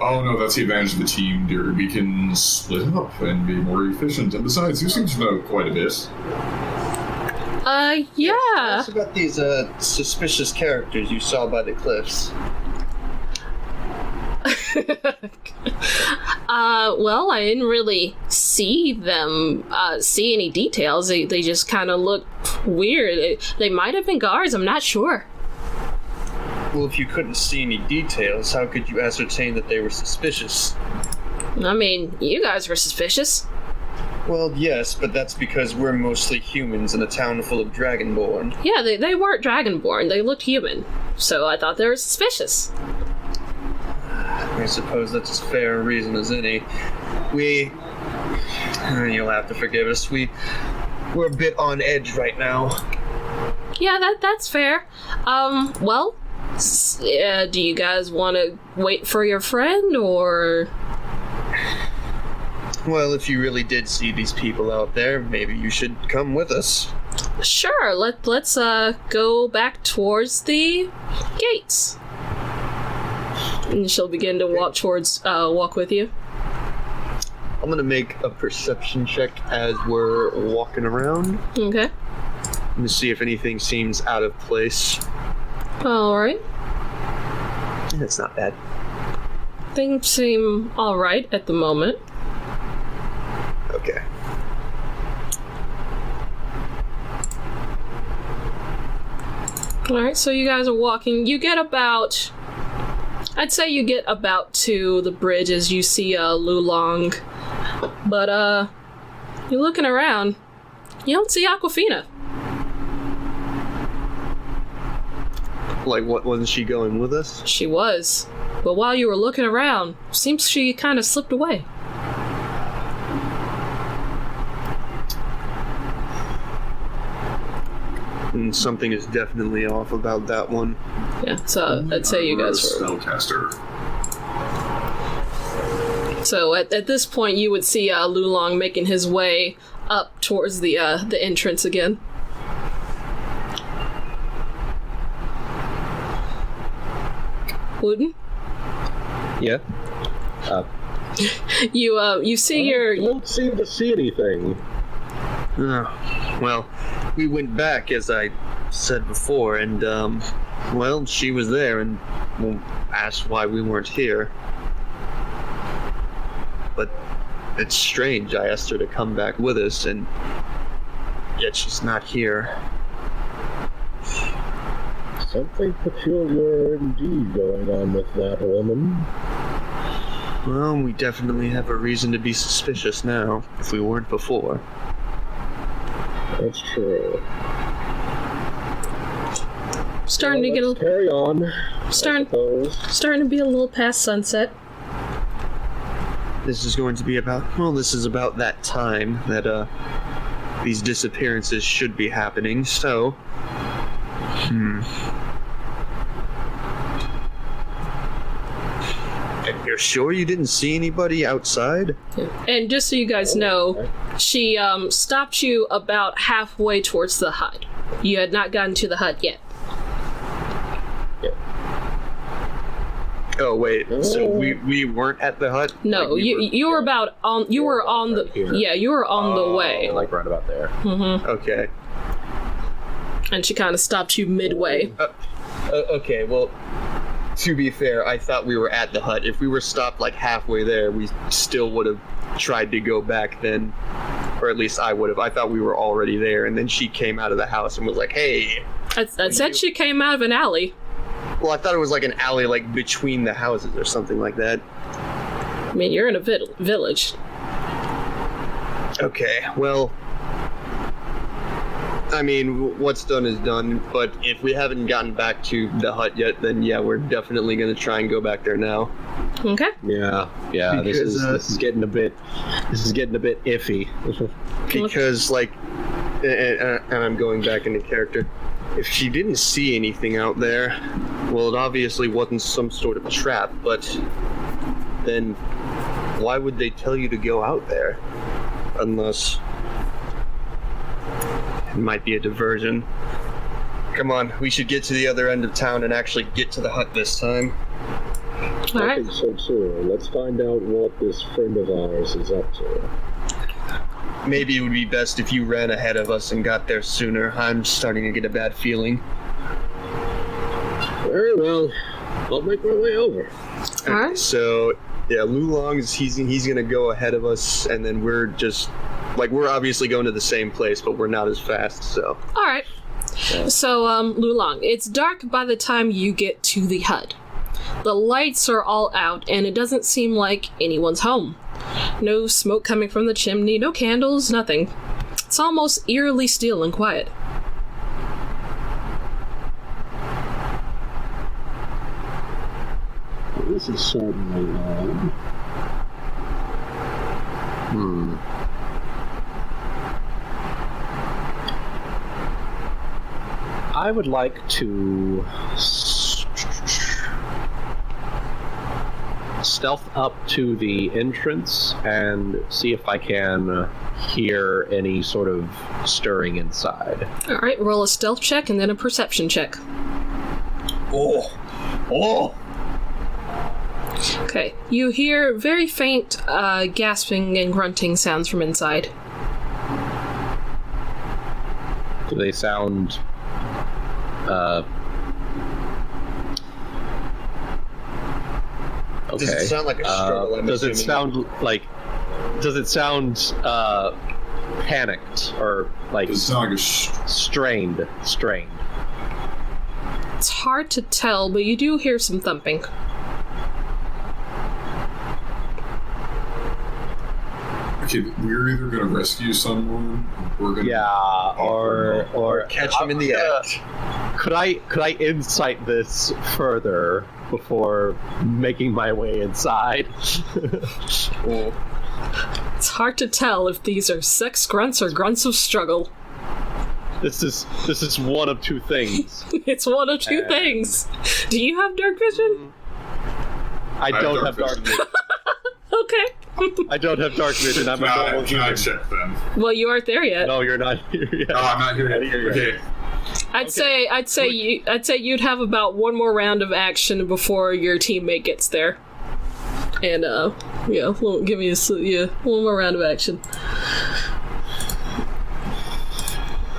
Oh no, that's the advantage of the team, dearie. We can split up and be more efficient. And besides, you seem to know quite a bit. Yeah. Tell us about these suspicious characters you saw by the cliffs. Well, I didn't really see them, see any details. They just kind of looked weird. They might have been guards, I'm not sure. Well, if you couldn't see any details, how could you ascertain that they were suspicious? I mean, you guys were suspicious. Well, yes, but that's because we're mostly humans in a town full of Dragonborn. Yeah, they weren't Dragonborn. They looked human. So I thought they were suspicious. I suppose that's as fair a reason as any. You'll have to forgive us, we're a bit on edge right now. Yeah, that's fair. Well, do you guys want to wait for your friend, or... Well, if you really did see these people out there, maybe you should come with us. Sure, let's go back towards the gates. And she'll begin to walk with you. I'm gonna make a perception check as we're walking around. Okay. To see if anything seems out of place. Alright. It's not bad. Things seem alright at the moment. Okay. Alright, so you guys are walking. You get about... I'd say you get about to the bridge as you see Lulong. But, you're looking around. You don't see Aquafina. Like, what, wasn't she going with us? She was. But while you were looking around, seems she kind of slipped away. And something is definitely off about that one. Yeah, so I'd say you guys were... Spellcaster. So at this point, you would see Lulong making his way up towards the entrance again. Wooden? Yeah. You see your... Don't seem to see anything. Well, we went back, as I said before, and, well, she was there and asked why we weren't here. But it's strange. I asked her to come back with us, and yet she's not here. Something peculiar indeed going on with that woman. Well, we definitely have a reason to be suspicious now, if we weren't before. That's true. starting to get a Carry on. starting to be a little past sunset. This is going to be about, well, this is about that time that, these disappearances should be happening, so... And you're sure you didn't see anybody outside? And just so you guys know, she stopped you about halfway towards the hut. You had not gotten to the hut yet. Oh wait, so we weren't at the hut? No, Like, you were about on. You were on the. Yeah, you were on the way. Like right about there. Mm-hmm. Okay. And she kind of stopped you midway. Okay, well, to be fair, I thought we were at the hut. If we were stopped like halfway there, we still would have tried to go back then. Or at least I would have. I thought we were already there, and then she came out of the house and was like, hey. I said she came out of an alley. Well, I thought it was like an alley, like between the houses or something like that. I mean, you're in a village. Okay, well, I mean, what's done is done, but if we haven't gotten back to the hut yet, then yeah, we're definitely going to try and go back there now. Okay. Yeah. Because, This is getting a bit iffy. Because, like, and I'm going back into character, if she didn't see anything out there, well, it obviously wasn't some sort of trap, but then why would they tell you to go out there? Unless it might be a diversion. Come on, we should get to the other end of town and actually get to the hut this time. All I right. think so too. Let's find out what this friend of ours is up to. Maybe it would be best if you ran ahead of us and got there sooner. I'm starting to get a bad feeling. Very well. I'll make my way over. All right. So, yeah, Lulong, he's gonna go ahead of us, and then we're just, like, we're obviously going to the same place, but we're not as fast, so. All right. So, Lulong, it's dark by the time you get to the hut. The lights are all out, and it doesn't seem like anyone's home. No smoke coming from the chimney, no candles, nothing. It's almost eerily still and quiet. This is certainly odd. I would like to stealth up to the entrance and see if I can hear any sort of stirring inside. All right, roll a stealth check and then a perception check. Oh! Okay, you hear very faint gasping and grunting sounds from inside. Do they sound okay. Does it sound like a struggle? I'm does it assuming? sound panicked or like Does it sound like a strained? It's hard to tell, but you do hear some thumping. Okay, we're either gonna rescue someone, or we're gonna or Catch him in the act. Could I insight this further before making my way inside? It's hard to tell if these are sex grunts or grunts of struggle. This is one of two things. It's one of two things. Do you have dark vision? I don't have dark vision. Okay. I don't have dark vision. I'm a normal Can I human. check then? Well, you aren't there yet. No, you're not here yet. Oh, I'm not here yet. Okay. I'd say you'd have about one more round of action before your teammate gets there. And give me one more round of action.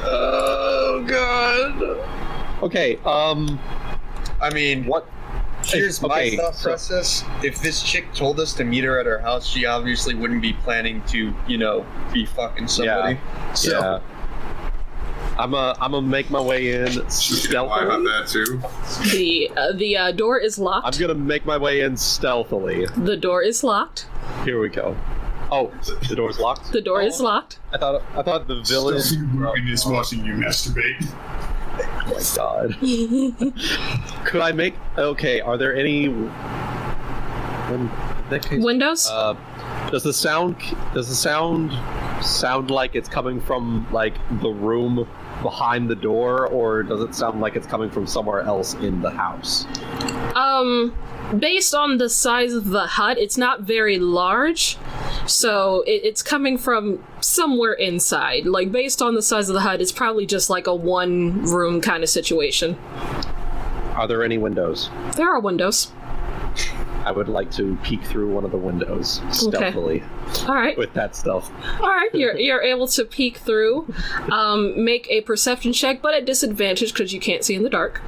Oh, God. Okay. I mean, What? here's my Okay, thought so- process. If this chick told us to meet her at her house, she obviously wouldn't be planning to, be fucking somebody. So, Yeah. I'm gonna make my way in Lie about stealthily. that too. The door is locked. I'm gonna make my way in stealthily. The door is locked. Here we go. Oh, the door's locked. The door is locked. I thought the village. Stephanie is watching you masturbate. Oh my god. Could I make? Okay. Are there any? In that case, Windows? does the sound sound like it's coming from like the room behind the door, or does it sound like it's coming from somewhere else in the house? Based on the size of the hut, it's not very large, so it's coming from somewhere inside. Like, based on the size of the hut, it's probably just like a one-room kind of situation. Are there any windows? There are windows. I would like to peek through one of the windows stealthily All right. with that stealth. All right, you're able to peek through. Make a perception check, but at disadvantage because you can't see in the dark.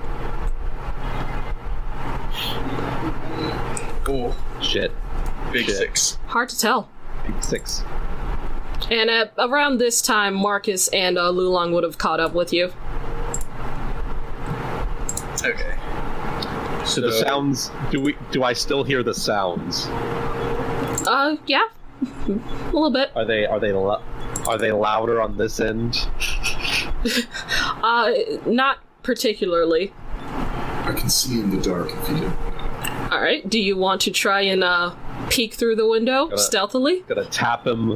Cool. Shit. Big Shit. 6. Hard to tell. Big 6. And around this time, Marcus and Lulong would have caught up with you. Okay. So the sounds. Do I still hear the sounds? Yeah, a little bit. Are they louder on this end? Not particularly. I can see in the dark if you didn't. Alright, do you want to try and peek through the window stealthily? Gonna tap him,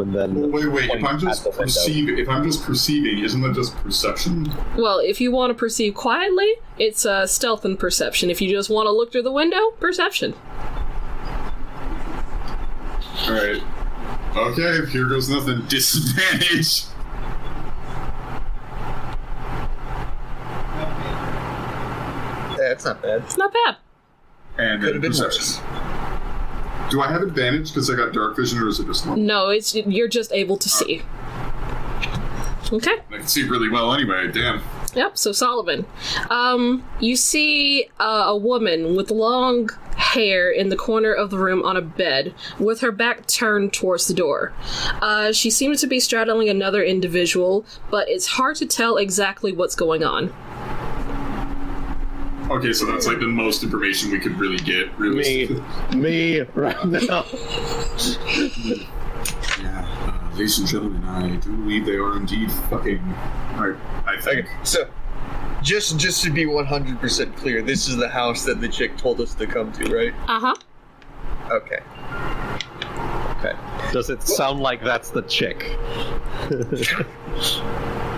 and then. Well, wait. point If I'm just at the window. perceiving, isn't that just perception? Well, if you want to perceive quietly, it's stealth and perception. If you just want to look through the window, perception. All right. Okay, here goes nothing. Disadvantage. Yeah, it's not bad. It's not bad. And Could then have been perception. worse. Do I have advantage because I got dark vision, or is it just normal? No, you're just able to see. Okay. I can see really well anyway. Damn. Yep, so Solomon. You see a woman with long hair in the corner of the room on a bed, with her back turned towards the door. She seems to be straddling another individual, but it's hard to tell exactly what's going on. Okay, so that's like the most information we could really get. Really. Me, right now. Yeah, ladies and gentlemen, I do believe they are indeed fucking. I think. Okay, so just to be 100% clear, this is the house that the chick told us to come to, right? Uh-huh. Okay. Okay. Does it sound like that's the chick?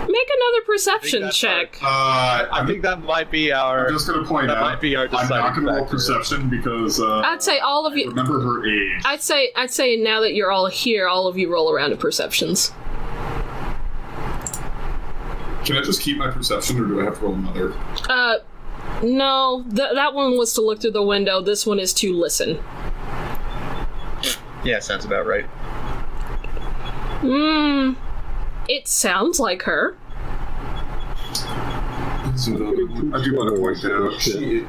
Make another perception that's check. I think that might be our. I'm just going to point that out. might be our I'm not deciding going to roll factor. perception because. I'd say all of you. Remember her age. I'd say now that you're all here, all of you roll around to perceptions. Can I just keep my perception, or do I have to roll another? No. That one was to look through the window. This one is to listen. Yeah, sounds about right. It sounds like her. So, I do want to point out, she,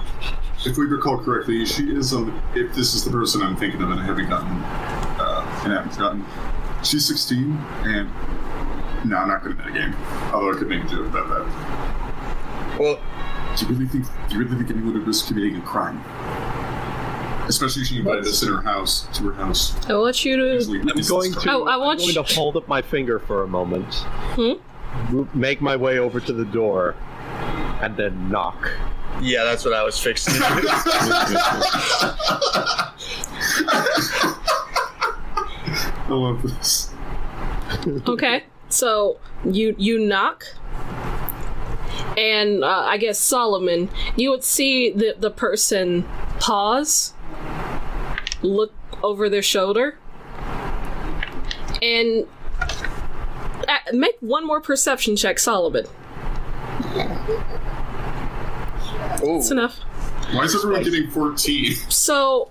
if we recall correctly, she is, if this is the person I'm thinking of and I haven't gotten, she's 16, and no, I'm not good at that game. Although I could make a joke about that. Well, Do you really think anyone would risk committing a crime? Especially if she invited us to her house. I want you to. Usually I'm going to. Oh, I want I'm going to hold up my finger for a moment. Make my way over to the door, and then knock. yeah, that's what I was fixing. I love this. Okay, so you knock, and I guess Solomon, you would see the person pause, look over their shoulder, and make one more perception check, Solomon. That's enough. Why is everyone getting 14? So,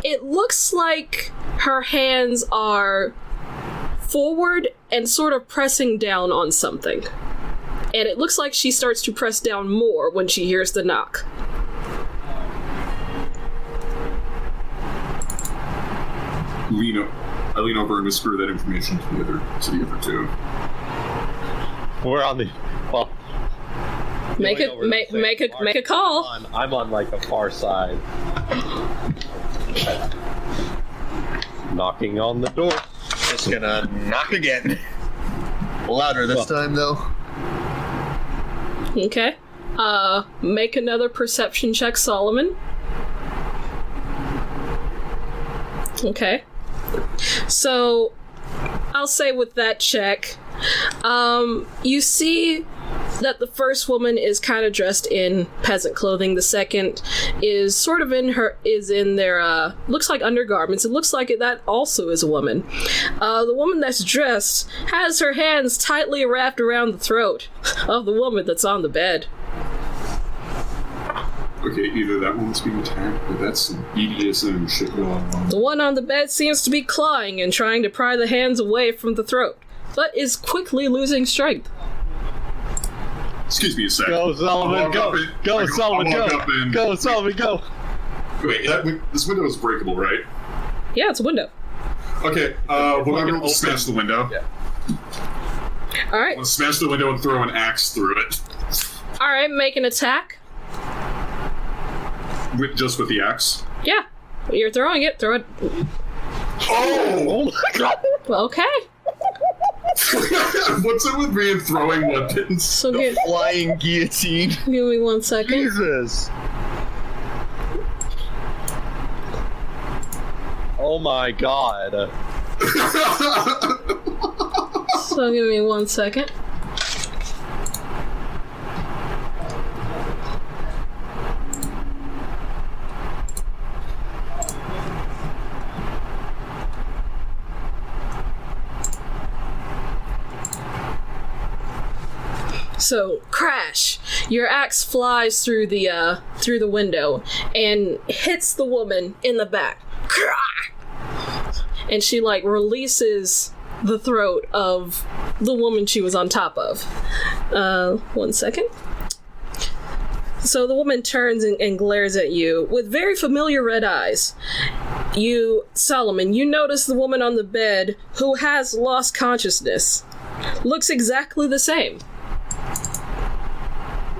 it looks like her hands are forward and sort of pressing down on something. And it looks like she starts to press down more when she hears the knock. I lean over and whisper that information to the other two. We're on the. Well. Make a call. I'm on like the far side. Knocking on the door. Just gonna knock again. Louder this time, though. Okay. Make another perception check, Solomon. Okay. So, I'll say with that check, you see that the first woman is kind of dressed in peasant clothing. The second is sort of in their looks like undergarments. It looks like that also is a woman. The woman that's dressed has her hands tightly wrapped around the throat of the woman that's on the bed. Okay, either that one's being attacked, or that's some BDSM shit going on. The one on the bed seems to be clawing and trying to pry the hands away from the throat, but is quickly losing strength. Excuse me a second. Go, Solomon, go! Go, Solomon, go! Go, Solomon, go! Wait, this window is breakable, right? Yeah, it's a window. Okay, will I roll to smash the window? Yeah. Alright. I'll smash the window and throw an axe through it. Alright, make an attack. Just with the axe? Yeah. You're throwing it. Throw it. Oh! Oh my god! Okay. What's up with me and throwing weapons? So Flying guillotine. give me 1 second. Jesus. Oh my god. So give me 1 second. So, crash! Your axe flies through the window and hits the woman in the back. And she, like, releases the throat of the woman she was on top of. 1 second. So the woman turns and glares at you with very familiar red eyes. You, Solomon, you notice the woman on the bed who has lost consciousness. Looks exactly the same.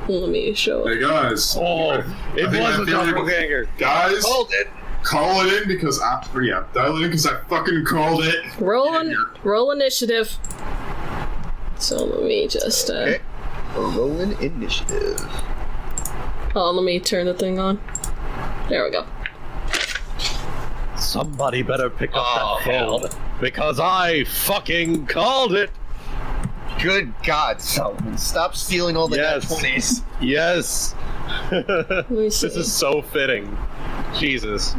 Let me show Hey it. guys. Oh, it I think was I a feel like- doppelganger. Guys, Hold it. call it in because dial it in because I fucking called it. Roll initiative. So let me just Okay. Rolling initiative. oh, let me turn the thing on. There we go. Somebody better pick up Oh, that phone. Because I fucking called it! Good God, Solomon. Stop stealing all the Yes. 20s. Yes! Let me see. This is so fitting. Jesus.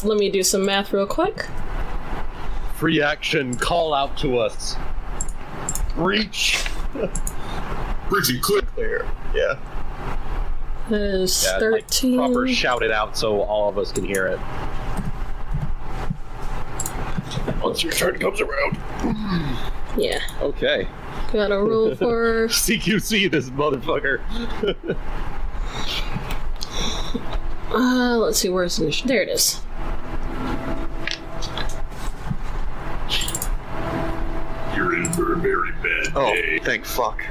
Let me do some math real quick. Free action, call out to us. Reach! Bridgie, click. Clear. Yeah. That is Yeah, 13. like, proper shout it out so all of us can hear it. Once your turn comes around. Yeah. Okay. Gotta roll for. CQC this motherfucker. Let's see, where's the initiative? There it is. You're in for a very bad Oh, day. thank fuck.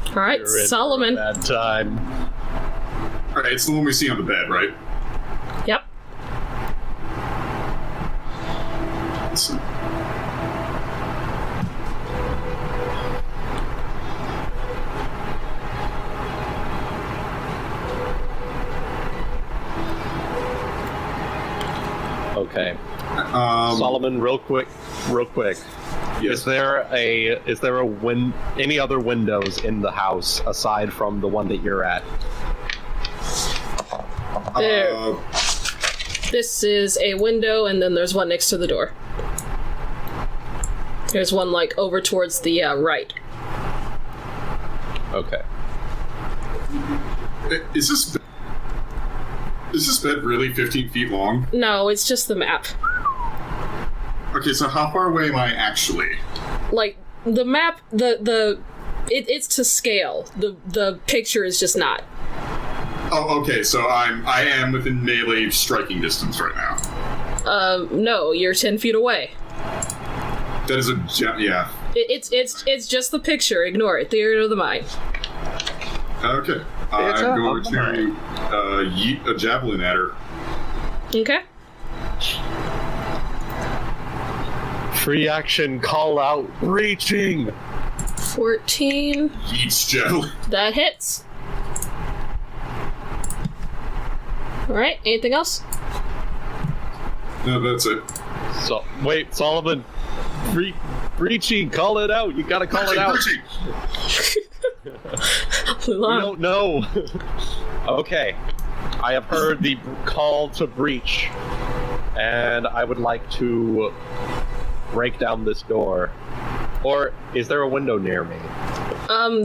Alright, You're in Solomon. for a bad time. Alright, it's the one we see on the bed, right? Yep. Let's see. Okay. Solomon, real quick. Yes. Is there any other windows in the house aside from the one that you're at? There. This is a window, and then there's one next to the door. There's one, like, over towards the right. Okay. Is this bed really 15 feet long? No, it's just the map. Okay, so how far away am I actually? Like, the map, it's to scale. The picture is just not. Oh, okay, so I am within melee striking distance right now. No, you're 10 feet away. That is yeah. It's just the picture. Ignore it. Theater of the mind. Okay. I'm going to yeet a javelin at her. Okay. Free action, call out, reaching! 14. Yeets javelin. That hits. Alright, anything else? No, that's it. So, wait, Solomon. Reaching, call it out. You gotta call it out. Bridgie! We don't know. Okay. I have heard the call to breach, and I would like to break down this door. Or is there a window near me?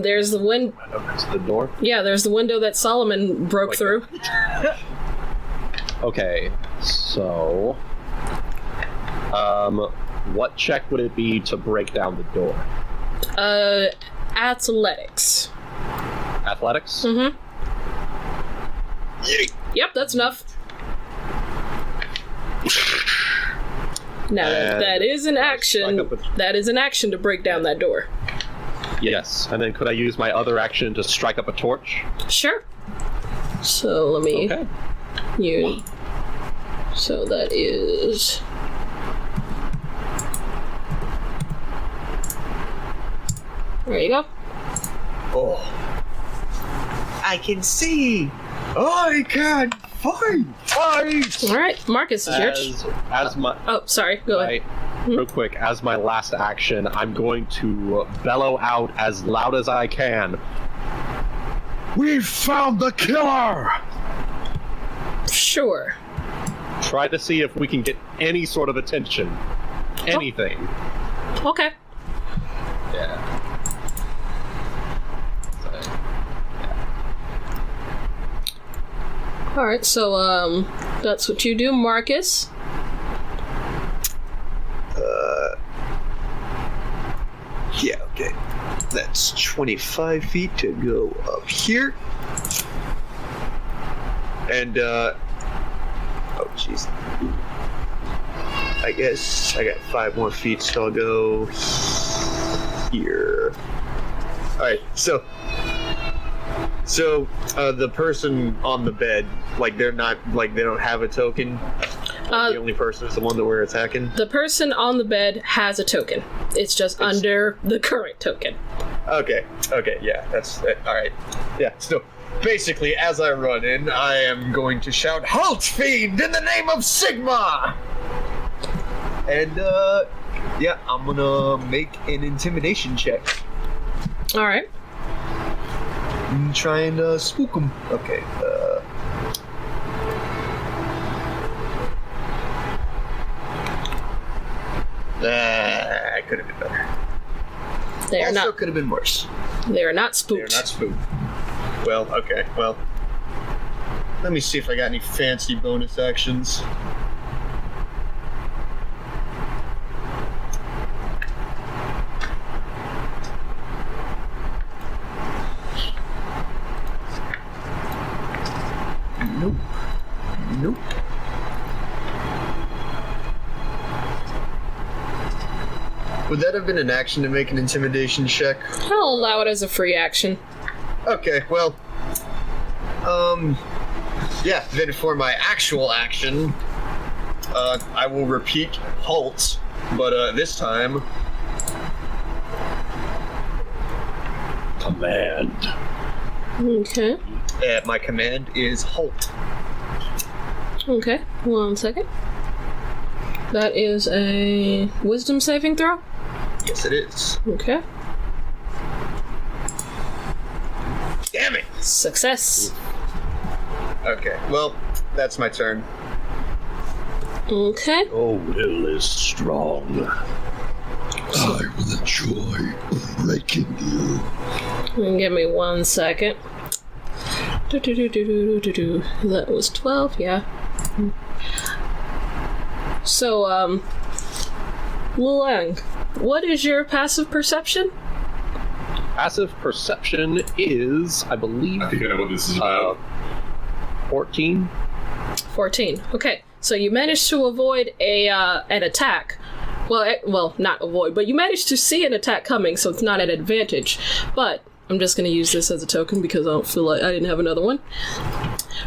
There's the window. Next to the door? Yeah, there's the window that Solomon broke through. Okay, so what check would it be to break down the door? Athletics. Athletics? Mm-hmm. Yep, that's enough. Now, And that is an action. strike up That is an action to break down that door. Yes, and then could I use my other action to strike up a torch? Sure. So let me Okay. use. So that is There you go. Oh. I can see. I can fight. All right, Marcus is yours. As my Oh, sorry. Go ahead. real quick, as my last action, I'm going to bellow out as loud as I can. We've found the killer! Sure. Try to see if we can get any sort of attention. Anything. Okay. Yeah. All right. So that's what you do, Marcus. Yeah, okay. That's 25 feet to go up here. And, oh, jeez. I guess I got 5 more feet, so I'll go here. Alright, so the person on the bed, like, they're not, like, they don't have a token? The only person is the one that we're attacking? The person on the bed has a token. It's just under the current token. Okay, yeah, that's it. Alright. Yeah, so basically, as I run in, I am going to shout, "Halt, fiend, in the name of Sigma!" And, yeah, I'm gonna make an intimidation check. Alright. And try and, spook him. Okay, could have been better. They are Also not. could have been worse. They are not They're spooked. not spooked. Well, okay, well. Let me see if I got any fancy bonus actions. Nope. Would that have been an action to make an intimidation check? I'll allow it as a free action. Okay, well, yeah, then for my actual action, I will repeat halt, but, this time... Command. Okay. My command is halt. Okay. 1 second. That is a wisdom saving throw? Yes, it is. Okay. Damn it! Success. Okay, well, that's my turn. Okay. Your will is strong. I will enjoy breaking you. Give me 1 second. That was 12, yeah. So, Lulang, what is your passive perception? Passive perception is, I believe, I think I know what this is about. 14. 14. Okay, so you managed to avoid an attack. Well, not avoid, but you managed to see an attack coming, so it's not an advantage. But I'm just going to use this as a token because I don't feel like I didn't have another one.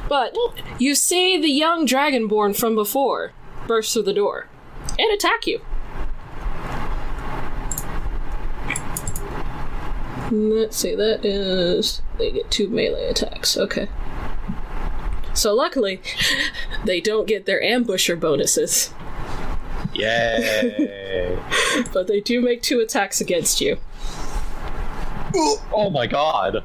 But you see the young dragonborn from before burst through the door and attack you. Let's see, that is... They get 2 melee attacks, okay. So luckily, they don't get their ambusher bonuses. Yay! But they do make 2 attacks against you. Oh my god.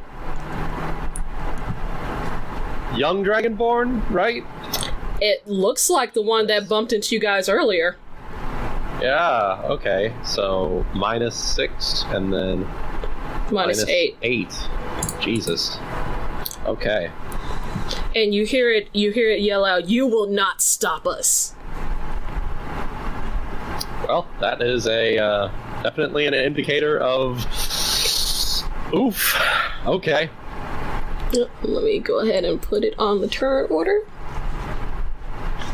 Young Dragonborn, right? It looks like the one that bumped into you guys earlier. Yeah, okay. So, -6, and then... Minus 8. 8. Jesus. Okay. And you hear it yell out, "You will not stop us." Well, that is a, definitely an indicator of... Oof. Okay. Let me go ahead and put it on the turn order.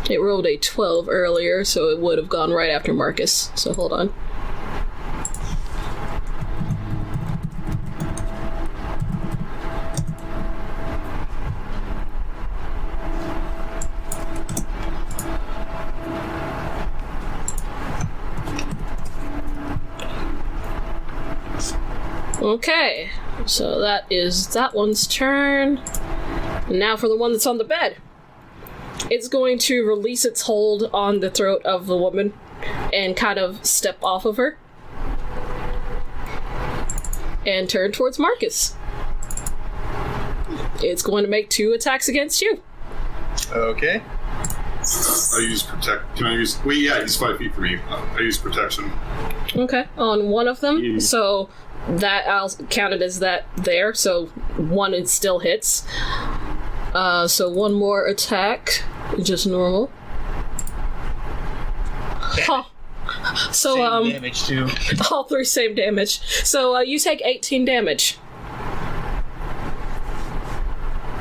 It rolled a 12 earlier, so it would have gone right after Marcus. So hold on. Okay, so that is that one's turn. And now for the one that's on the bed. It's going to release its hold on the throat of the woman and kind of step off of her. And turn towards Marcus. It's going to make 2 attacks against you. Okay. I use protect. Can I use? Wait, yeah, he's 5 feet from me. I use protection. Okay, on one of them. So that I'll count it as that there. So 1 it still hits. So 1 more attack, just normal. Huh. So Same damage too. all 3 same damage. So you take 18 damage.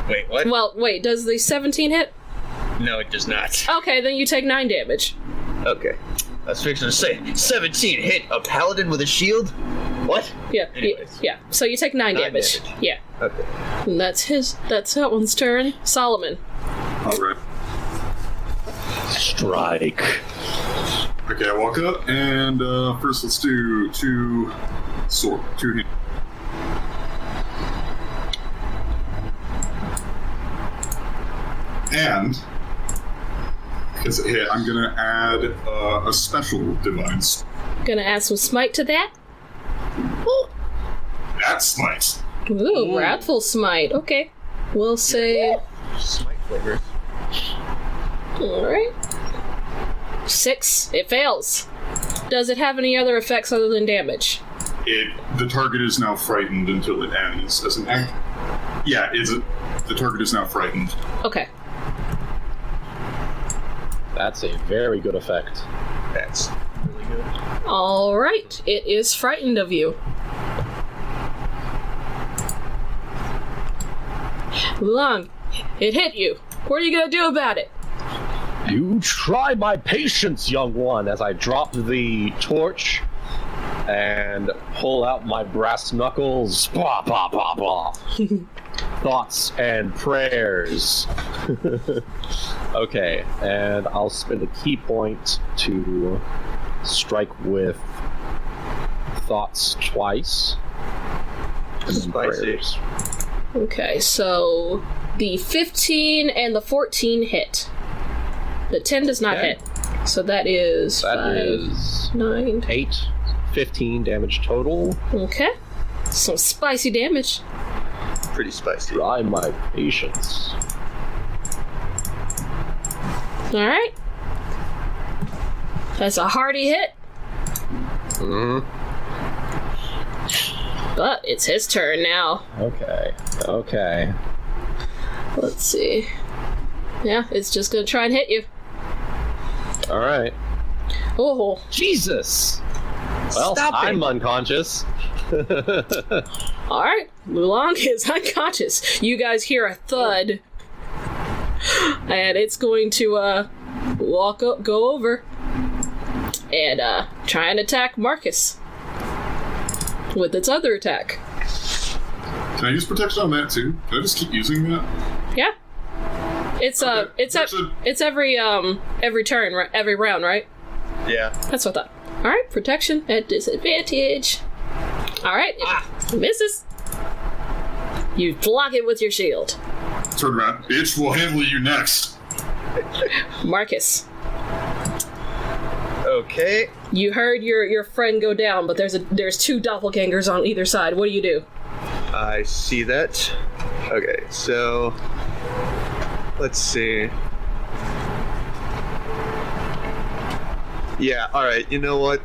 Wait, what? Well, wait, does the 17 hit? No, it does not. Okay, then you take 9 damage. Okay. I was fixing to say 17 hit a paladin with a shield. What? Yeah, Anyways. yeah. So you take 9 damage. Yeah. Okay. And that's that one's turn. Solomon. All right. Strike. Okay, I walk up and first let's do 2 hit. And because it hit, I'm gonna add a special divine. Gonna add some smite to that. That's smite. Ooh, wrathful smite. Okay. We'll say Smite flavors. alright. 6. It fails. Does it have any other effects other than damage? The target is now frightened until it ends as an act. Yeah, the target is now frightened. Okay. That's a very good effect. That's really good. Alright. It is frightened of you. Long. It hit you. What are you gonna do about it? You try my patience, young one, as I drop the torch and pull out my brass knuckles. Blah, blah, blah, blah. Thoughts and prayers. Okay, and I'll spend a key point to strike with thoughts twice. And then Spicy. prayers. Okay, so the 15 and the 14 hit. The 10 does not Okay. hit. So that is That 5, is 9. 8, 15 damage total. Okay. Some spicy damage. Pretty spicy. Try my patience. Alright. That's a hearty hit. But it's his turn now. Okay. Let's see. Yeah, it's just gonna try and hit you. Alright. Oh, Jesus! Well, Stop I'm it. alright. unconscious. Mulong is unconscious. You guys hear a thud. And it's going to, go over. And, try and attack Marcus. With its other attack. Can I use protection on that too? Can I just keep using that? Yeah. It's Okay, it's every turn, right? Every round, right? Yeah. That's what I thought. Alright, protection at disadvantage. Alright, misses. You block it with your shield. Turn around. Bitch, we'll handle you next. Marcus, Okay. you heard your friend go down, but there's 2 doppelgangers on either side. What do you do? I see that. Okay, so let's see. Yeah, alright, you know what?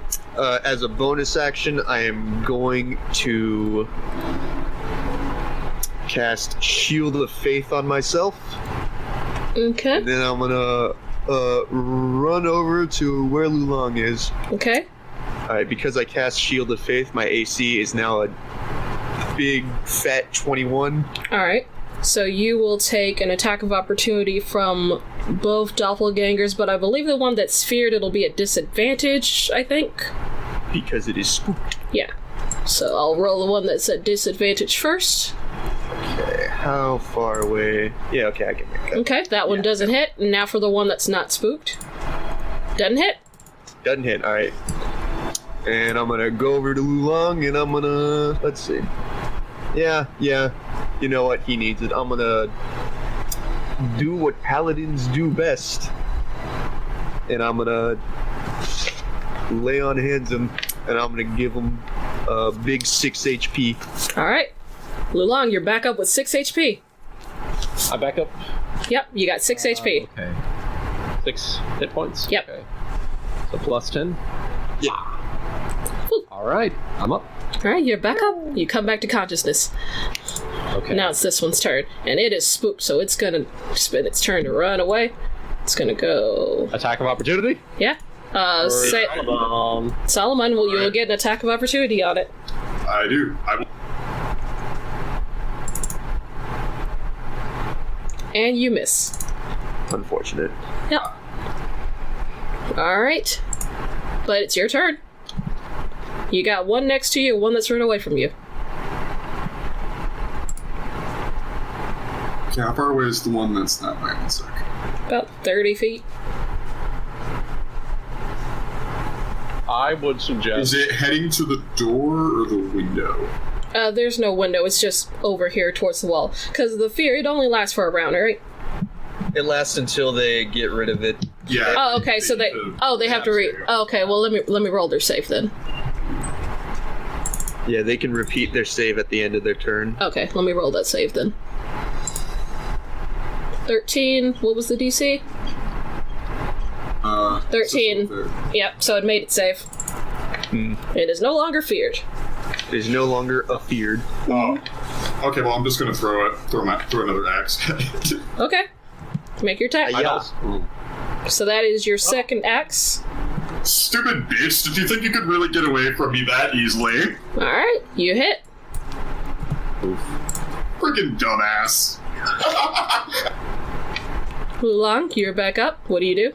As a bonus action, I am going to cast Shield of Faith on myself. Okay. And then I'm gonna run over to where Lulong is. Okay. Alright, because I cast Shield of Faith, my AC is now a big fat 21. Alright. So you will take an attack of opportunity from both doppelgangers, but I believe the one that's feared it'll be at disadvantage, I think. Because it is spooked. Yeah. So I'll roll the one that's at disadvantage first. Okay, how far away? Yeah, okay, I can make that. Okay, that one doesn't hit. And now for the one that's not spooked. Doesn't hit. Doesn't hit, alright. And I'm gonna go over to Lulong and I'm gonna, let's see. Yeah, you know what, he needs it. I'm gonna do what paladins do best. And I'm gonna lay on hands him, and I'm gonna give him a big 6 HP. Alright. Lulong, you're back up with 6 HP. I back up. Yep, you got 6 HP. Okay. 6 hit points? Yep. Okay. So plus 10? Yeah. Alright, I'm up. Alright, you're back up. You come back to consciousness. Okay. Now it's this one's turn. And it is spooked, so it's gonna spend its turn to run away. It's gonna go... Attack of opportunity? Yeah. Say... Solomon, you'll get an attack of opportunity on it. I do. I will. And you miss. Unfortunate. Yep. Alright. But it's your turn. You got one next to you, one that's run away from you. Okay, how far away is the one that's not my insect? About 30 feet. I would suggest... Is it heading to the door or the window? There's no window, it's just over here towards the wall. Because the fear, it only lasts for a round, right? It lasts until they get rid of it. Yeah. Oh, okay, so they have to oh, okay, well let me roll their save then. Yeah, they can repeat their save at the end of their turn. Okay, let me roll that save then. 13, what was the DC? 13. Yep, so it made it safe. It is no longer feared. It is no longer afeared. Oh. Okay, well I'm just gonna throw another axe at it. Okay. Make your attack. Yeah. So that is your second axe. Stupid bitch, did you think you could really get away from me that easily? Alright, you hit. Freaking dumbass. Lulong, you're back up. What do you do?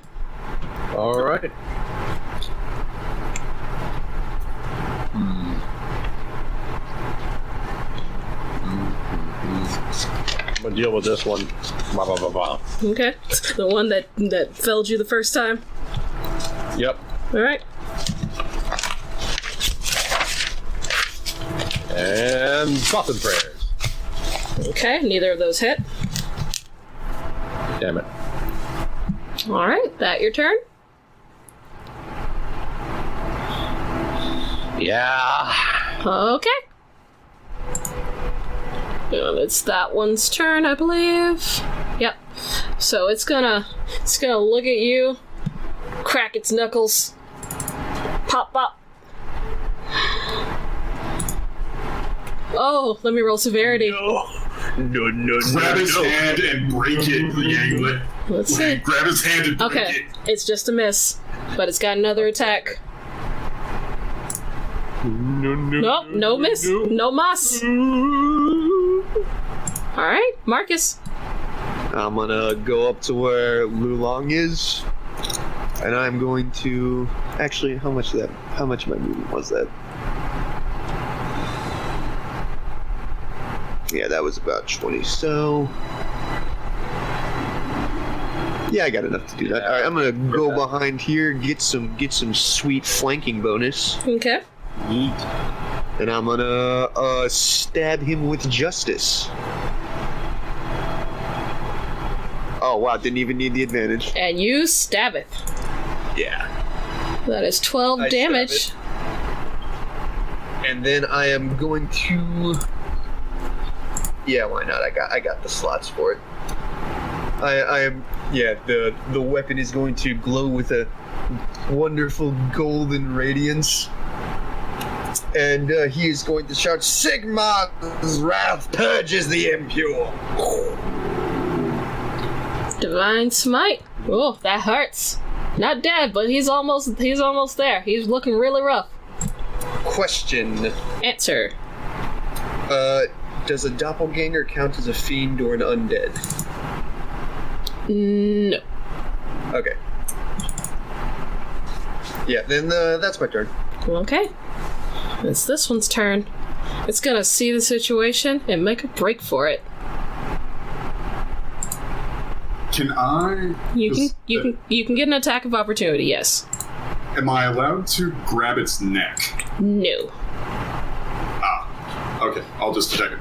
Alright. I'm gonna deal with this one. Blah, blah, blah, blah. Okay. The one that felled you the first time. Yep. Alright. And thoughts and prayers. Okay, neither of those hit. Damn it. Alright, that your turn? Yeah. Okay. And it's that one's turn, I believe. Yep. So it's gonna look at you, crack its knuckles, pop pop. Oh, let me roll severity. No. Grab his hand and break it, Yanglet. Let's see. Grab his hand and break Okay, it. it's just a miss, but it's got another attack. Nope, no miss, no mas. Alright, Marcus. I'm gonna go up to where Lulong is, and I'm going to... Actually, how much of my movement was that? Yeah, that was about 20, so... Yeah, I got enough to do that. Alright, I'm gonna go behind here, get some sweet flanking bonus. Okay. And I'm gonna stab him with justice. Oh wow, didn't even need the advantage. And you stab it. Yeah. That is 12 I damage. stab it. And then I am going to... Yeah, why not? I got the slots for it. I am... Yeah, the weapon is going to glow with a wonderful golden radiance. And he is going to shout, Sigma's wrath purges the impure. Divine smite. Oh, that hurts. Not dead, but he's almost there. He's looking really rough. Question. Answer. Does a doppelganger count as a fiend or an undead? No. Okay. Yeah, then that's my turn. Okay. It's this one's turn. It's gonna see the situation and make a break for it. Can I? You can get an attack of opportunity, yes. Am I allowed to grab its neck? No. Okay, I'll just attack it.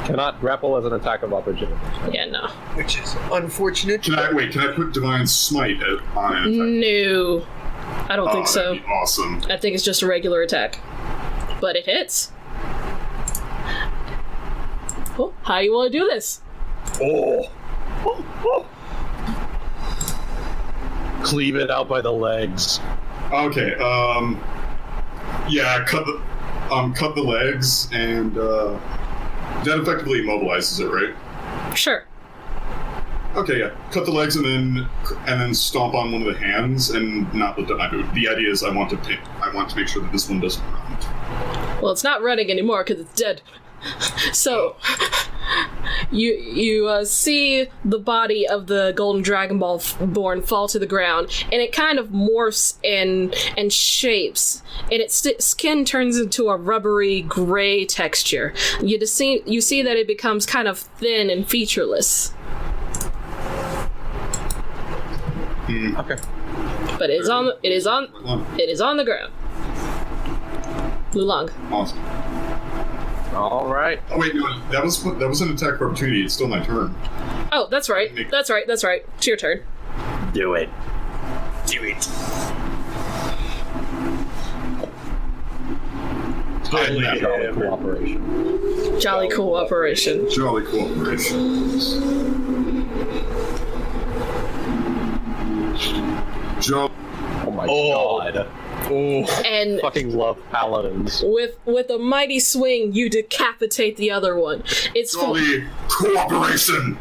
Cannot grapple as an attack of opportunity. Yeah, no. Which is unfortunate. Can I put Divine Smite on an attack? No. I don't think so. That'd be awesome. I think it's just a regular attack. But it hits. Oh, how you want to do this? Cleave it out by the legs. Okay, yeah, cut the legs, and, that effectively immobilizes it, right? Sure. Okay, yeah. Cut the legs and then stomp on one of the hands and not let the eye move. The idea is I want to make sure that this one doesn't run. Well, it's not running anymore because it's dead. So, you see the body of the golden dragonborn fall to the ground, and it kind of morphs and shapes, and its skin turns into a rubbery gray texture. You see that it becomes kind of thin and featureless. Okay. But it is on the ground. Lulong. Awesome. All right. Oh wait, no, that was an attack of opportunity. It's still my turn. Oh, that's right. That's right. It's your turn. Do it. Jolly cooperation. Jolly cooperation. Jolly cooperation. Oh my god. Oh, and fucking love paladins. With a mighty swing, you decapitate the other one. Jolly cooperation.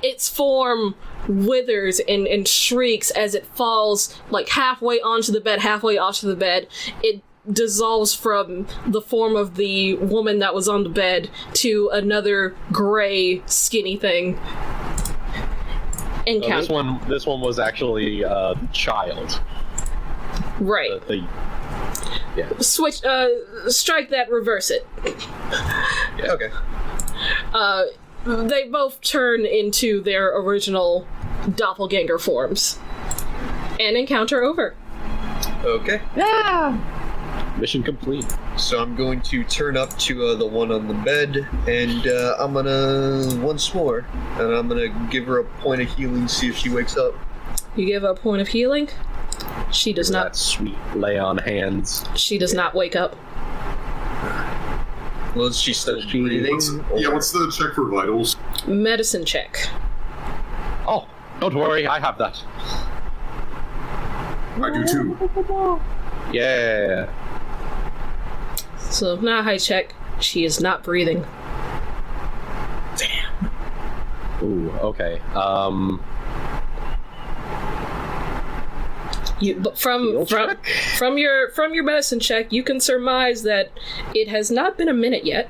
Its form withers and shrieks as it falls like halfway onto the bed, halfway off the bed. It dissolves from the form of the woman that was on the bed to another gray, skinny thing. This one was actually the child. Right. Yeah. Switch. Strike that. Reverse it. Yeah, okay. They both turn into their original doppelganger forms. And encounter over. Okay. Yeah. Mission complete. So I'm going to turn up to the one on the bed, and I'm gonna once more, and I'm gonna give her a point of healing, see if she wakes up. You give her a point of healing. She does not. That sweet lay on hands. She does not wake up. Well, is she still breathing? What's the check for vitals? Medicine check. Oh, don't worry, I have that. I do too. Yeah. So now I check. She is not breathing. Damn. Ooh, okay. But from your medicine check, you can surmise that it has not been a minute yet.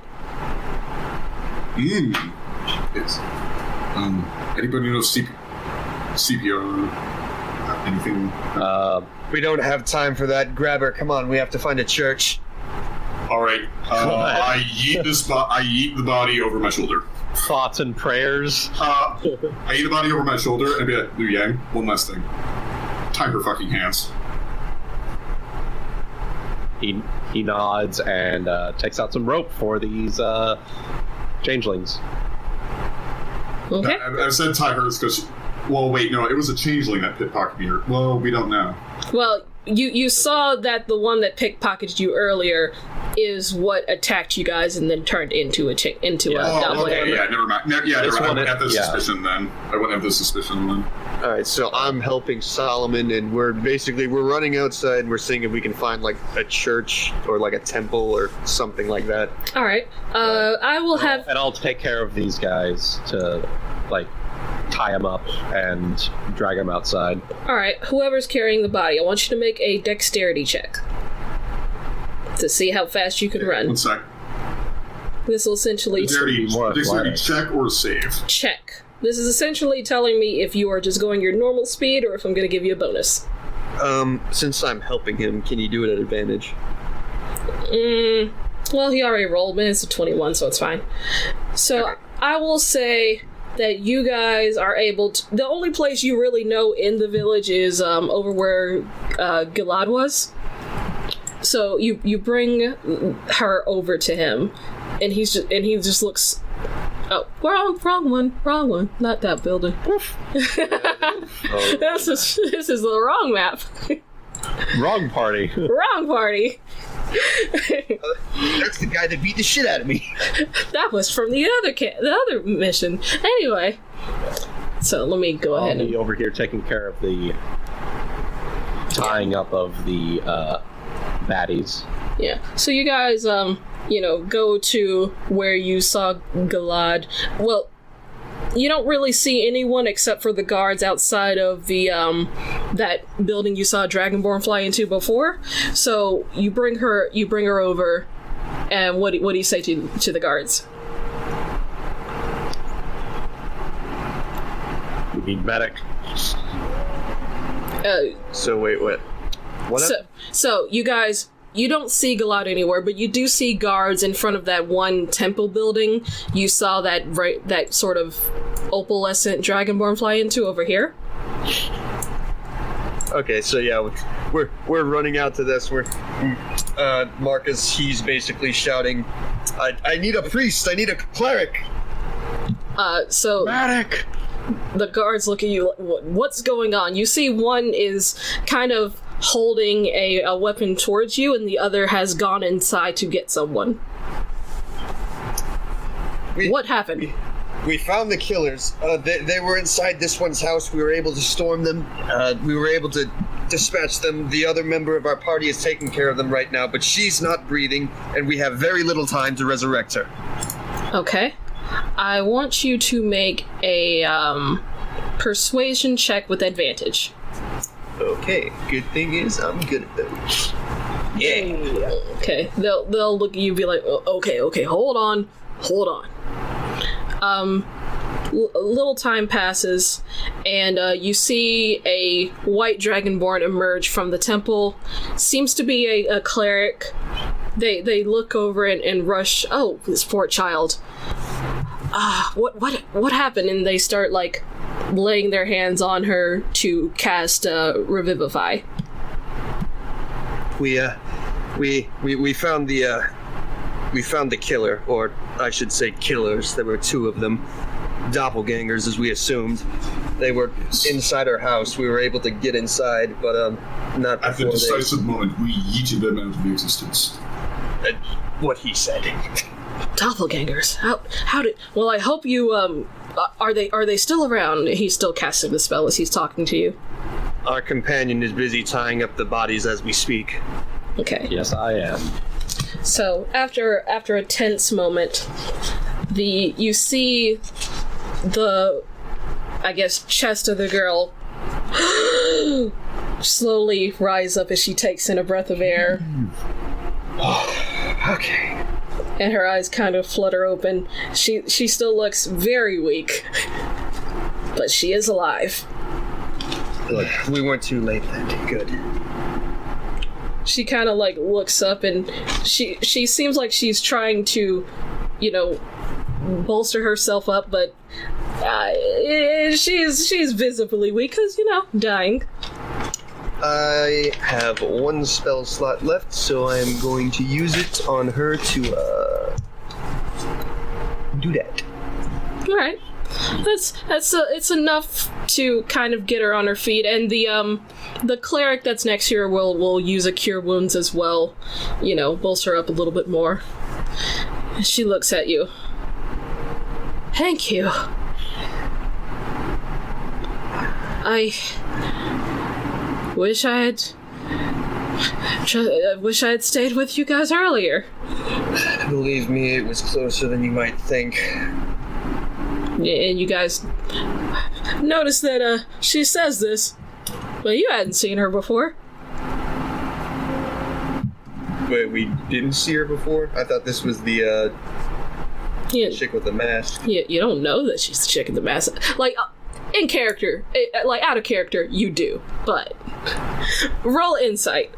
Yes. Anybody know CPR? Anything? We don't have time for that. Grab her. Come on, we have to find a church. All right. I yeet the body over my shoulder. Thoughts and prayers. I yeet the body over my shoulder and be like, Liu Yang, one last thing. Tie her fucking hands. He nods and takes out some rope for these changelings. Okay. I said tie hers because. Well, wait, no, it was a changeling that pickpocketed me. Well, we don't know. Well, you saw that the one that pickpocketed you earlier is what attacked you guys and then turned into a okay, yeah, never mind. I wouldn't have the suspicion then. All right, so I'm helping Solomon, and we're running outside, and we're seeing if we can find like a church or like a temple or something like that. All right, I will have, and I'll take care of these guys to like tie them up and drag them outside. All right, whoever's carrying the body, I want you to make a dexterity check to see how fast you can run. 1 sec. This will essentially Dexterity check or save? Check. This is essentially telling me if you are just going your normal speed or if I'm going to give you a bonus. Since I'm helping him, can you do it at advantage? Well, he already rolled, but it's a 21, so it's fine. So okay. I will say that you guys are able to... The only place you really know in the village is over where Gilad was. So you bring her over to him, and he just looks... Oh, wrong one. Not that building. This is the wrong map. Wrong party. Wrong party. That's the guy that beat the shit out of me. That was from the other mission. Anyway, so let me go ahead I'll be over here taking care of the tying up of the baddies. Yeah. So you guys, go to where you saw Gilad. Well, you don't really see anyone except for the guards outside of the that building you saw Dragonborn fly into before. So you bring her over, and what do you say to the guards? We need medic. So wait, what? So you guys, you don't see Gilad anywhere, but you do see guards in front of that one temple building you saw that sort of opalescent Dragonborn fly into over here. Okay, so yeah, we're running out to this. Marcus, he's basically shouting, I need a priest, I need a cleric. So medic. The guards look at you like, what's going on? You see one is kind of holding a weapon towards you, and the other has gone inside to get someone. What happened? We found the killers. They were inside this one's house. We were able to storm them. We were able to dispatch them. The other member of our party is taking care of them right now, but she's not breathing, and we have very little time to resurrect her. Okay. I want you to make a persuasion check with advantage. Okay, good thing is I'm good at those. Yeah. Okay, they'll look at you and be like, okay, hold on. A little time passes, and you see a white dragonborn emerge from the temple. Seems to be a cleric. They look over and rush. Oh, this poor child. What happened? And they start like laying their hands on her to cast Revivify. We found the killer, or I should say killers. There were two of them, doppelgangers, as we assumed. They were inside our house. We were able to get inside, but not before. At the decisive moment, we yeeted them out of existence. What he said. Doppelgangers. How did? Well, I hope you are they still around? He's still casting the spell as he's talking to you. Our companion is busy tying up the bodies as we speak. Okay. Yes, I am. So after a tense moment, you see the, I guess, chest of the girl slowly rise up as she takes in a breath of air. Okay. And her eyes kind of flutter open. She still looks very weak, but she is alive. Good. We weren't too late then. Good. She kind of like looks up, and she seems like she's trying to, bolster herself up, but she's visibly weak because dying. I have one spell slot left, so I'm going to use it on her to do that. All right, it's enough to kind of get her on her feet, and the cleric that's next to her will use a cure wounds as well, bolster her up a little bit more. She looks at you. Thank you. I wish I had stayed with you guys earlier. Believe me, it was closer than you might think. And you guys notice that she says this, but you hadn't seen her before. Wait, we didn't see her before? I thought this was the chick with the mask. You don't know that she's the chick with the mask. Like, in character, out of character, you do, but roll insight.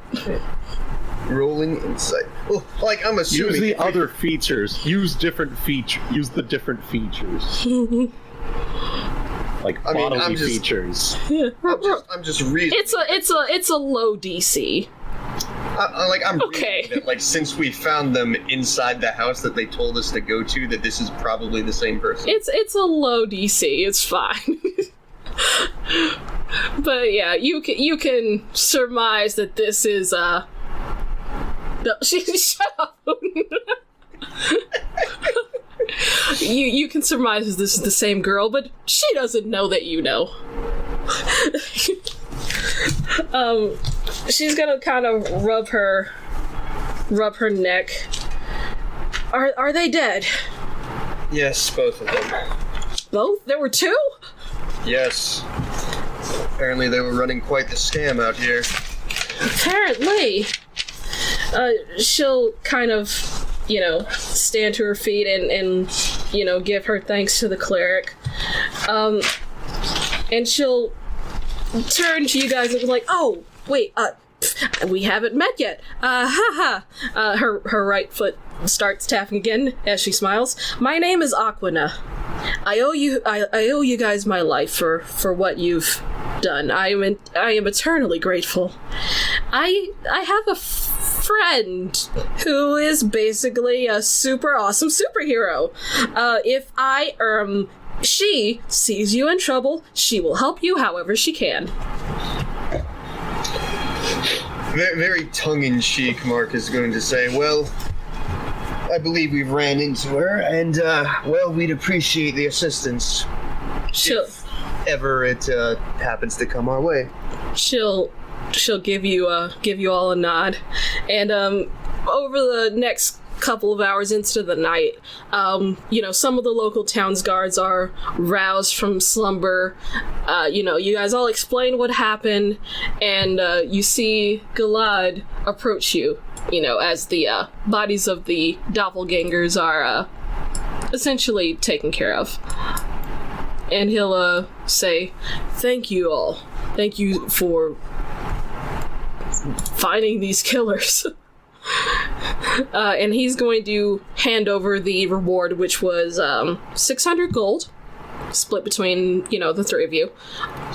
Rolling insight. Well, I'm assuming. Use the other features. Use the different features. like I mean, bodily features. I'm just reading. It's a low DC. I'm Okay. reading that, like, since we found them inside the house that they told us to go to, that this is probably the same person. It's a low DC. It's fine. But yeah, you can surmise that this is No, shut up. You can surmise that this is the same girl, but she doesn't know that you know. She's gonna kind of rub her neck. Are they dead? Yes, both of them. Both? There were two? Yes. Apparently they were running quite the scam out here. Apparently. She'll kind of, stand to her feet and give her thanks to the cleric. And she'll turn to you guys and be like, oh, wait, we haven't met yet. Her right foot starts tapping again as she smiles. My name is Aquina. I owe you guys my life for what you've done. I am eternally grateful. I have a friend who is basically a super awesome superhero. If she sees you in trouble, she will help you however she can. Very, very tongue-in-cheek, Mark is going to say, well, I believe we ran into her, and, we'd appreciate the assistance. If ever it happens to come our way. She'll give you all a nod, and over the next couple of hours into the night, some of the local town's guards are roused from slumber. You guys all explain what happened, and you see Galad approach you, as the bodies of the doppelgangers are essentially taken care of. And he'll say, thank you all. Thank you for finding these killers. And he's going to hand over the reward, which was 600 gold, split between, the three of you.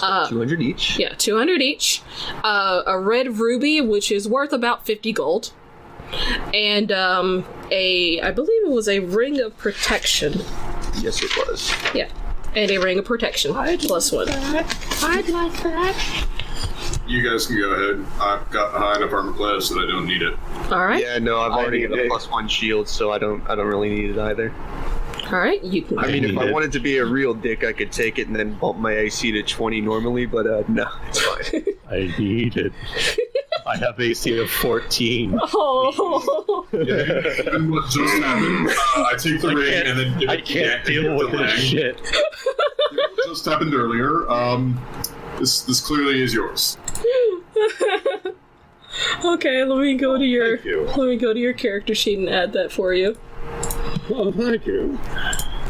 200 each? Yeah, 200 each. A red ruby, which is worth about 50 gold. And I believe it was a ring of protection. Yes, it was. Yeah, and a ring of protection, plus one. I'd like that. You guys can go ahead. I've got high enough armor class that I don't need it. All right. Yeah, no, I've already got a +1 shield, so I don't really need it either. All right, you can. I mean, if I wanted to be a real dick, I could take it and then bump my AC to 20 normally, but no, it's fine. I need it. I have AC of 14. Oh. And what just happened? I take the ring and then give it I can't deal with this shit. What just happened earlier. This clearly is yours. Okay, let me go to your character sheet and add that for you. Oh, thank you.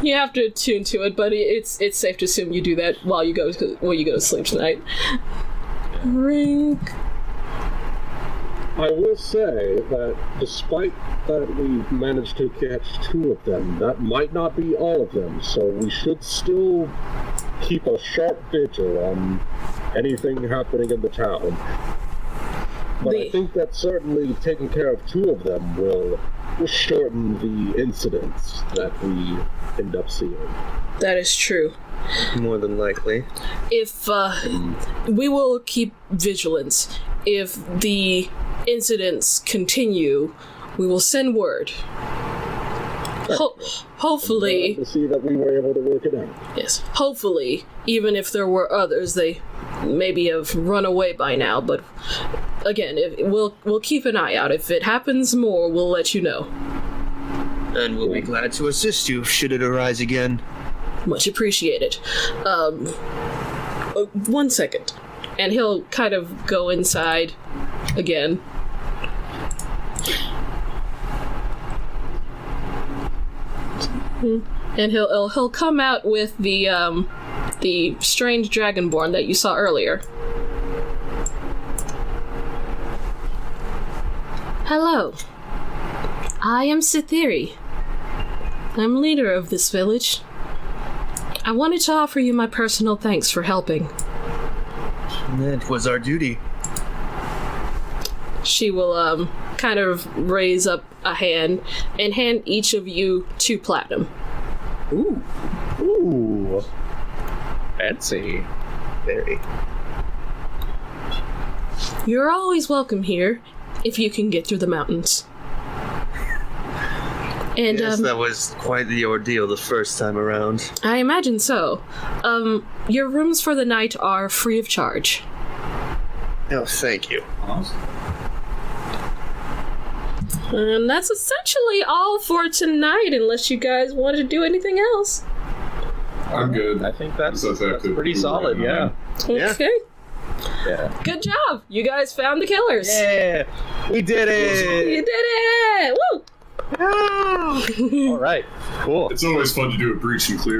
You have to attune to it, but it's safe to assume you do that while you go to sleep tonight. Ring. I will say that despite that we managed to catch 2 of them, that might not be all of them, so we should still keep a sharp vigil on anything happening in the town. But I think that certainly taking care of 2 of them will shorten the incidents that we end up seeing. That is true. More than likely. If we will keep vigilance. If the incidents continue, we will send word. Hopefully, to see that we were able to work it out. Yes. Hopefully, even if there were others, they maybe have run away by now. But again, we'll keep an eye out. If it happens more, we'll let you know. And we'll be glad to assist you should it arise again. Much appreciated. 1 second. And he'll kind of go inside again. And he'll come out with the strange dragonborn that you saw earlier. Hello. I am Sithiri. I'm leader of this village. I wanted to offer you my personal thanks for helping. It was our duty. She will kind of raise up a hand and hand each of you 2 platinum. Ooh. Fancy. Very. You're always welcome here if you can get through the mountains. And Yes, that was quite the ordeal the first time around. I imagine so. Your rooms for the night are free of charge. Oh, thank you. Awesome. And that's essentially all for tonight, unless you guys want to do anything else. I'm good. I think that's active. pretty solid, yeah. Yeah. Okay. Yeah. Good job. You guys found the killers. Yeah! We did it! You did it! Woo! All right, cool. It's always fun to do a breach and clear.